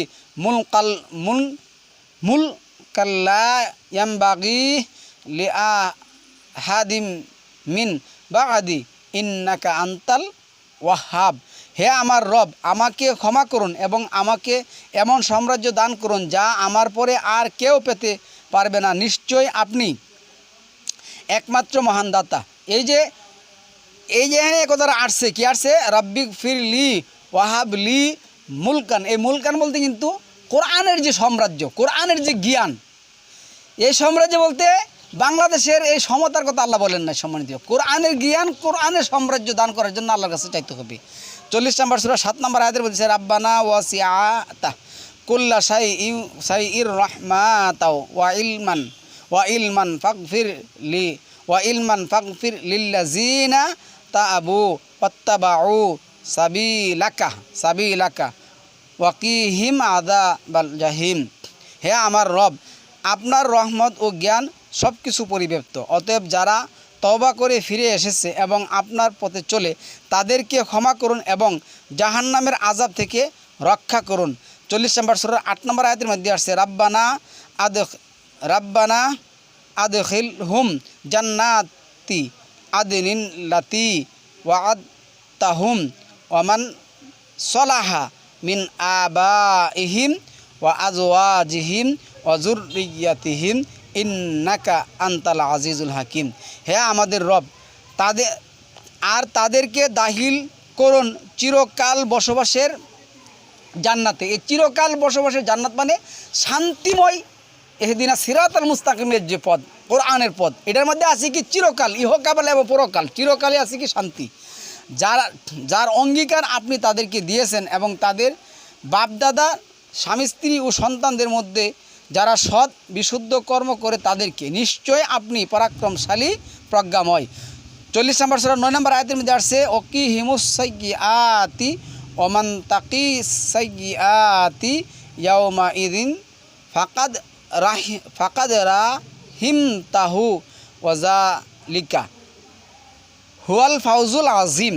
মুলকাল্লা ইয়ামবাগি লিআহাদিম মিন বাদি ইন্নাকা আনতাল ওয়াহাব, হে আমার রব, আমাকে ক্ষমা করুন এবং আমাকে এমন সাম্রাজ্য দান করুন যা আমার পরে আর কেউ পেতে পারবে না, নিশ্চয়ই আপনি একমাত্র মহান দাতা। এই যে এখানে কথাটা আসছে, কি আসছে রাব্বি ফিরলি ওয়াহাবলি মুলকান, এই মুলকান বলতে কিন্তু কোরআনের যে সাম্রাজ্য, কোরআনের যে জ্ঞান, এই সাম্রাজ্য বলতে বাংলাদেশের এই সমতার কথা আল্লাহ বলেন না, সম্মানিত, কোরআনের জ্ঞান, কোরআনের সাম্রাজ্য দান করার জন্য আল্লাহর কাছে চাইতে হবে। 40 নম্বর সূরা 7 নম্বর আয়াতে বলছে রাব্বানা ওয়াসিআতা কুল্লা শাইইর রাহমাতাও ওয়া ইলমান ফাগফির লিল্লাযিনা তাআবু ওয়াত্তাবাউ সাবিলাকা ওয়াকিহিম আযাবাল জাহিম, হে আমার রব, আপনার রহমত ও জ্ঞান সব কিছু পরিব্যাপ্ত, অতএব যারা তওবা করে ফিরে এসেছে এবং আপনার পথে চলে তাদেরকে ক্ষমা করুন এবং জাহান্নামের আযাব থেকে রক্ষা করুন। 40 নম্বর সূরার 8 নম্বর আয়াতের মধ্যে আসছে রাব্বানা আদখিলহুম জান্নাতি আদনিন লাতি ওয়া'আদতাহুম ওয়ামান সলাহা মিন আবাইহিম ওয়া আজওয়াজিহিম ওয়া যুররিয়াতিহিম ইন্নাকা আনতাল আজিজুল হাকিম। হে আমাদের রব, তাদেরকে দাখিল করুন চিরকাল বসবাসের জান্নাতে। এই চিরকাল বসবাসের জান্নাত মানে শান্তিময় ইহদিনা সিরাতাল মুস্তাকিমের যে পদ, কোরআনের পদ, এটার মধ্যে আছে কি চিরকাল, ইহকাল এবং পরকাল, চিরকালে আছে কি শান্তি। যার অঙ্গীকার আপনি তাদেরকে দিয়েছেন এবং তাদের বাপদাদা, স্বামী স্ত্রী ও সন্তানদের মধ্যে যারা সৎ বিশুদ্ধ কর্ম করে তাদেরকে নিশ্চয় আপনি পরাক্রমশালী প্রজ্ঞাময়। 40 নম্বর সূরা 9 নম্বর আয়াতের মধ্যে আসছে ওকি হিমুসাইয়্যাতি ওমান তাকি সাইয়্যাতি ইয়াউমা ইদিন ফাকাদ রাহিমতাহু ওয়াজালিকা হুয়াল ফাউজুল আজিম।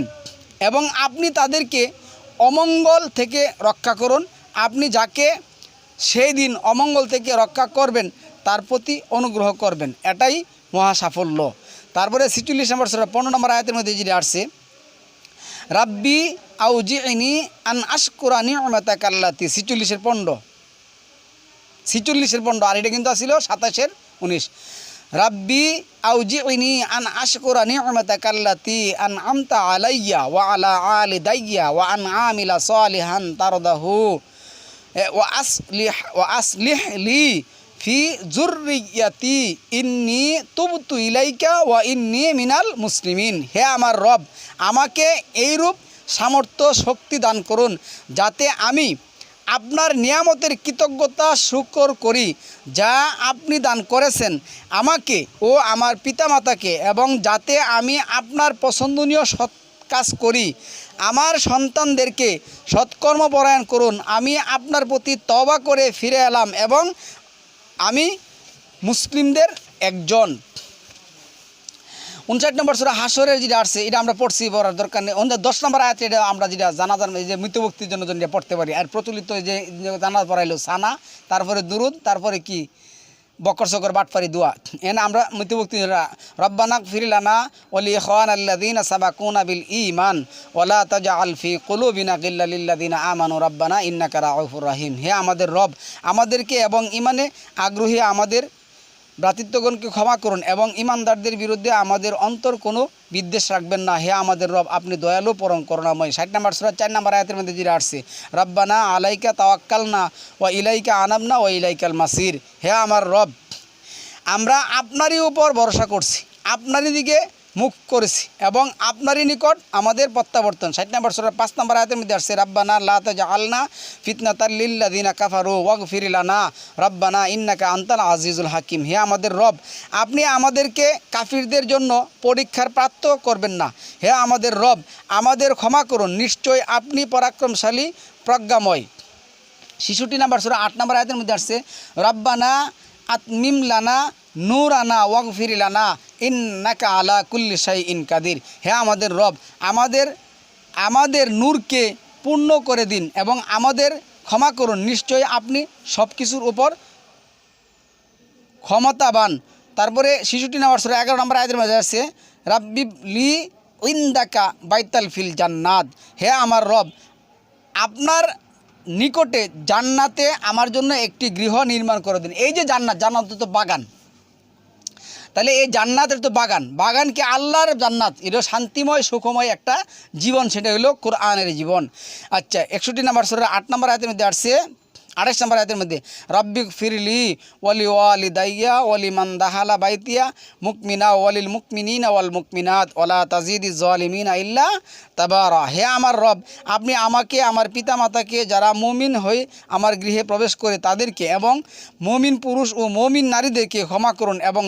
এবং আপনি তাদেরকে অমঙ্গল থেকে রক্ষা করুন, আপনি যাকে সেই দিন অমঙ্গল থেকে রক্ষা করবেন তার প্রতি অনুগ্রহ করবেন, এটাই মহা সাফল্য। তারপরে 46 নম্বর সূরা 15 নম্বর আয়াতের মধ্যে যেটা আসছে রাব্বি আউজিইনি আন আশকুরা নি'মাতাকাল্লাতি, 46-এর 15, আর এটা কিন্তু আসছিল 27-এর 19। রাব্বি আউজিইনি আন আশকুরা নি'মাতাকাল্লাতি আন'আমতা আলাইয়া ওয়া আলা আলিদাইয়া ওয়া আন আমিলা সালিহান তারদাহু ওয়া আসলিহ লি ফি যুররিয়াতি ইন্নী তুবতু ইলাইকা ওয়া ইন্নী মিনাল মুসলিমিন। হে আমার রব, আমাকে এইরূপ সামর্থ্য শক্তি দান করুন যাতে আমি আপনার নিয়ামতের কৃতজ্ঞতা শুকর করি যা আপনি দান করেছেন আমাকে ও আমার পিতামাতাকে, এবং যাতে আমি আপনার পছন্দনীয় সৎ কাজ করি। আমার সন্তানদেরকে সৎকর্মপরায়ণ করুন, আমি আপনার প্রতি তওবা করে ফিরে এলাম এবং আমি মুসলিমদের একজন। 59 নম্বর সূরা হাসরের যেটা আসছে এটা আমরা পড়ছি, পড়ার দরকার নেই। 10 নম্বর আয়াত এটা আমরা যেটা জানাজার যে মৃত্যুবক্তির জন্য যেটা পড়তে পারি। আর প্রচলিত যে জানা পড়াইলো সানা, তারপরে দুরুদ, তারপরে কি বকর সকর বাটপারি দোয়া, এনে আমরা মৃত্যুবক্তি রব্বানা গফির লানা ওয়া লিইখওয়ানাল্লাযীনা সাবাকুনা বিল ঈমান ওয়া লা তাজআল ফি কুলুবিনা গিল্লাল লিল্লাযীনা আমানু রব্বানা ইন্নাকা রাউফুর রহিম। হে আমাদের রব, আমাদেরকে এবং ঈমানে আগ্রহী আমাদের ভ্রাতৃত্বগণকে ক্ষমা করুন এবং ঈমানদারদের বিরুদ্ধে আমাদের অন্তর কোনো বিদ্বেষ রাখবেন না। হে আমাদের রব, আপনি দয়ালু পরম করুণাময়। 60 নম্বর সূরা 4 নম্বর আয়াতের মধ্যে যেটা আসছে রব্বানা আলাইকা তাওয়াক্কালনা ওয়া ইলাইকা আনাবনা ওয়া ইলাইকাল মাসির। হে আমার রব, আমরা আপনারই উপর ভরসা করছি, আপনারই দিকে মুখ করেছি এবং আপনারই নিকট আমাদের প্রত্যাবর্তন। 60 নম্বর সূরা 5 নম্বর আয়াতের মধ্যে আসছে রব্বানা লা তাজআলনা ফিতনাতাল লিল্লাযিনা কাফারু ওয়াগফির লানা রব্বানা ইন্নাকা আনতাল আজিজুল হাকিম। হে আমাদের রব, আপনি আমাদেরকে কাফিরদের জন্য পরীক্ষার পাত্র করবেন না। হে আমাদের রব, আমাদের ক্ষমা করুন, নিশ্চয় আপনি পরাক্রমশালী প্রজ্ঞাময়। 66 নম্বর সূরা 8 নম্বর আয়াতের মধ্যে আসছে রব্বানা আতমিম লানা নূরানা ওয়াগফির লানা ইন্নাকা আলা কুল্লি শাইইন কাদির। হে আমাদের রব, আমাদের নূরকে পূর্ণ করে দিন এবং আমাদের ক্ষমা করুন, নিশ্চয়ই আপনি সব কিছুর উপর ক্ষমতাবান। তারপরে 66 নম্বর সূরা 11 নম্বর আয়াতের মধ্যে আছে রাব্বি লি ইনদাকা বাইতাল ফিল জান্নাত। হে আমার রব, আপনার নিকটে জান্নাতে আমার জন্য একটি গৃহ নির্মাণ করে দিন। এই যে জান্নাত তো বাগান, তাহলে এই জান্নাতের তো বাগান কি আল্লাহর জান্নাত, এটা শান্তিময় সুখময় একটা জীবন, সেটা হলো কোরআনের জীবন। আচ্ছা, 61 নম্বর সূরা 8 নম্বর আয়াতের মধ্যে আসছে 28 নম্বর আয়াতের মধ্যে রব্বিক ফিরলি ওয়ালি ওয়ালিদাইয়া ওয়ালি মান দাহালা বাইতিয়া মুকমিনা ওয়ালিল মুকমিনিনা ওয়াল মুকমিনাত ওয়ালা তাজিদিজ জালিমিনা ইল্লা তাবারা। হে আমার রব, আপনি আমাকে, আমার পিতামাতাকে, যারা মুমিন হয়ে আমার গৃহে প্রবেশ করে তাদেরকে এবং মুমিন পুরুষ ও মুমিন নারীদেরকে ক্ষমা করুন এবং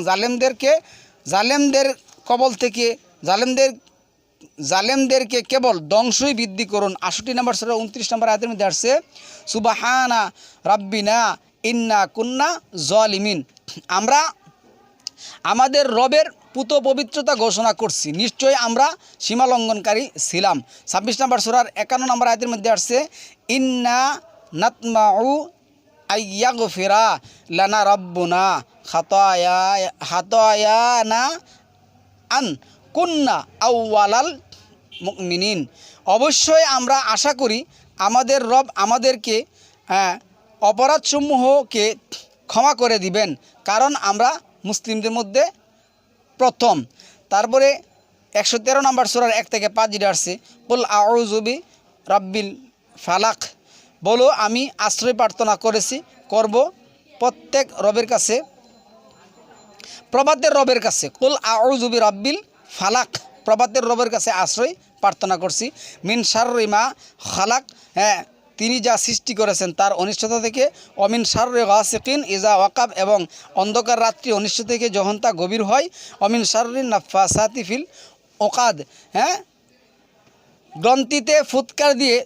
জালেমদেরকে কেবল ধ্বংসই বৃদ্ধি করুন। 68 নম্বর সূরা 29 নম্বর আয়াতের মধ্যে আসছে সুবহানা রাব্বিনা ইন্না কুন্না জালিমিন। আমরা আমাদের রবের পুত পবিত্রতা ঘোষণা করছি, নিশ্চয়ই আমরা সীমালঙ্ঘনকারী ছিলাম। 26 নম্বর সূরার 51 নম্বর আয়াতের মধ্যে আসছে ইন্না নাতমাউ আইয়াগফিরা লানা রাব্বুনা খাতায়ানা আন কুন্না আউওয়ালাল মুমিনিন। অবশ্যই আমরা আশা করি আমাদের রব আমাদেরকে অপরাধসমূহকে ক্ষমা করে দিবেন, কারণ আমরা মুসলিমদের মধ্যে প্রথম। তারপরে 113 নম্বর সূরার 1 থেকে 5 যেটা আসছে, কুল আউযু বি রাব্বিল ফালাক, বলো আমি আশ্রয় প্রার্থনা করব প্রত্যেক রবের কাছে, প্রভাতের রবের কাছে। কুল আউযু বি রাব্বিল ফালাক, প্রভাতের রবের কাছে আশ্রয় প্রার্থনা করছি। মিন শাররি মা খালাক, তিনি যা সৃষ্টি করেছেন তার অনিষ্টতা থেকে। অমিন শাররি গাসিকিন ইজা ওয়াকাব, এবং অন্ধকার রাত্রি অনিষ্ট থেকে যখন তা গভীর হয়। অমিন শাররি নাফাসাতি ফিল ওকাদ, গ্রন্থিতে ফুৎকার দিয়ে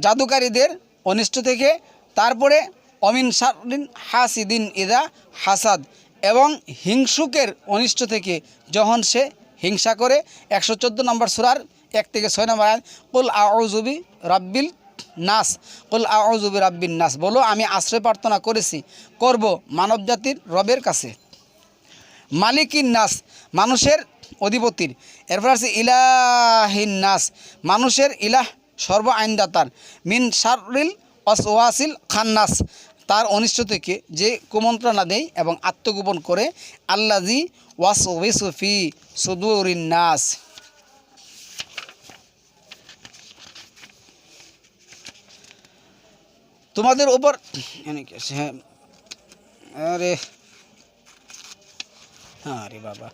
জাদুকারীদের অনিষ্ট থেকে। তারপরে অমিন শাররিন হাসিদিন ইদা হাসাদ, এবং হিংসুকের অনিষ্ট থেকে যখন সে হিংসা করে। 114 নম্বর সূরার 1 থেকে 6 নম্বর আয়াত, কুল আউযু বি রাব্বিল নাস, কুল আউযু বি রাব্বিন নাস, বলো আমি আশ্রয় প্রার্থনা করব মানবজাতির রবের কাছে। মালিকিন নাস, মানুষের অধিপতির। এরপর আছে ইলাহিন নাস, মানুষের ইলাহ সর্ব আইনদাতার। মিন শাররিল ওয়াসওয়াসিল খান্নাস, তার অনিষ্ট থেকে যে কুমন্ত্রণা দেয় এবং আত্মগোপন করে। আল্লাযী ওয়াসওয়িসু ফি সুদুরিন নাস। তোমাদের উপর আরে বাবা,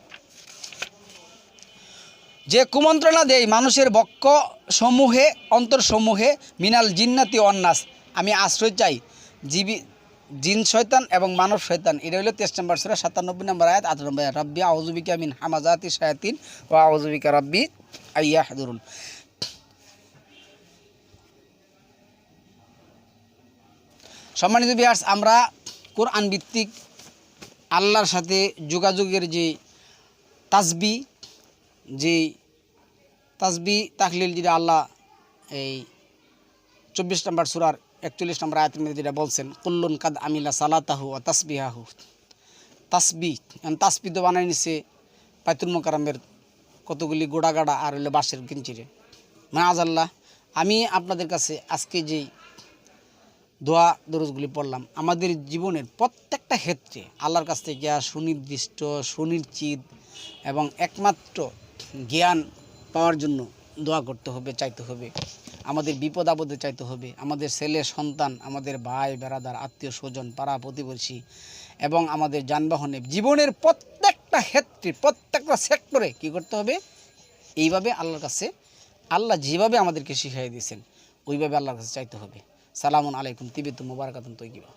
যে কুমন্ত্রণা দেয় মানুষের বক্ষ সমূহে অন্তরসমূহে, মিনাল জিন্নাতি ওয়ান্নাস, আমি আশ্রয় চাই জিন শয়তান এবং মানব শয়তান। এটা হলো 23 নম্বর সূরা 97 নম্বর আয়াত 8 নম্বর আয়াত। রাব্বি আউযু বিকা মিন হামাযাতি শায়াতিন ওয়া আউযু বিকা রাব্বি আইয়াহদুরুন। সম্মানিত ভিউয়ার্স, আমরা কোরআন ভিত্তিক আল্লাহর সাথে যোগাযোগের যে তাসবিহ তাহলিল যেটা আল্লাহ এই 24 নম্বর সূরার 41 নম্বর আয়াতের মধ্যে যেটা বলছেন, কুল্লুন কাদ আমিলা সালাতাহু ওয়া তাসবিহাহু, তাসবিহ তো বানাই নিছে বাইতুল মুকাররমের কতগুলি গোড়াগাড়া আর হলো বাঁশের গিঞ্জিরে। মাআযাল্লাহ, আমি আপনাদের কাছে আজকে যেই দোয়া দরুদগুলি পড়লাম, আমাদের জীবনের প্রত্যেকটা ক্ষেত্রে আল্লাহর কাছ থেকে সুনির্দিষ্ট সুনিশ্চিত এবং একমাত্র জ্ঞান পাওয়ার জন্য দোয়া করতে হবে, চাইতে হবে। আমাদের বিপদ আপদে চাইতে হবে, আমাদের ছেলে সন্তান, আমাদের ভাই বেরাদার, আত্মীয় স্বজন, পাড়া প্রতিবেশী এবং আমাদের যানবাহনে, জীবনের প্রত্যেকটা ক্ষেত্রে প্রত্যেকটা সেক্টরে কী করতে হবে? এইভাবে আল্লাহর কাছে, আল্লাহ যেভাবে আমাদেরকে শিখিয়ে দিয়েছেন ওইভাবে আল্লাহর কাছে চাইতে হবে। সালামুন আলাইকুম, তিবিতুম মুবারাকাতুন তৈয়িবা।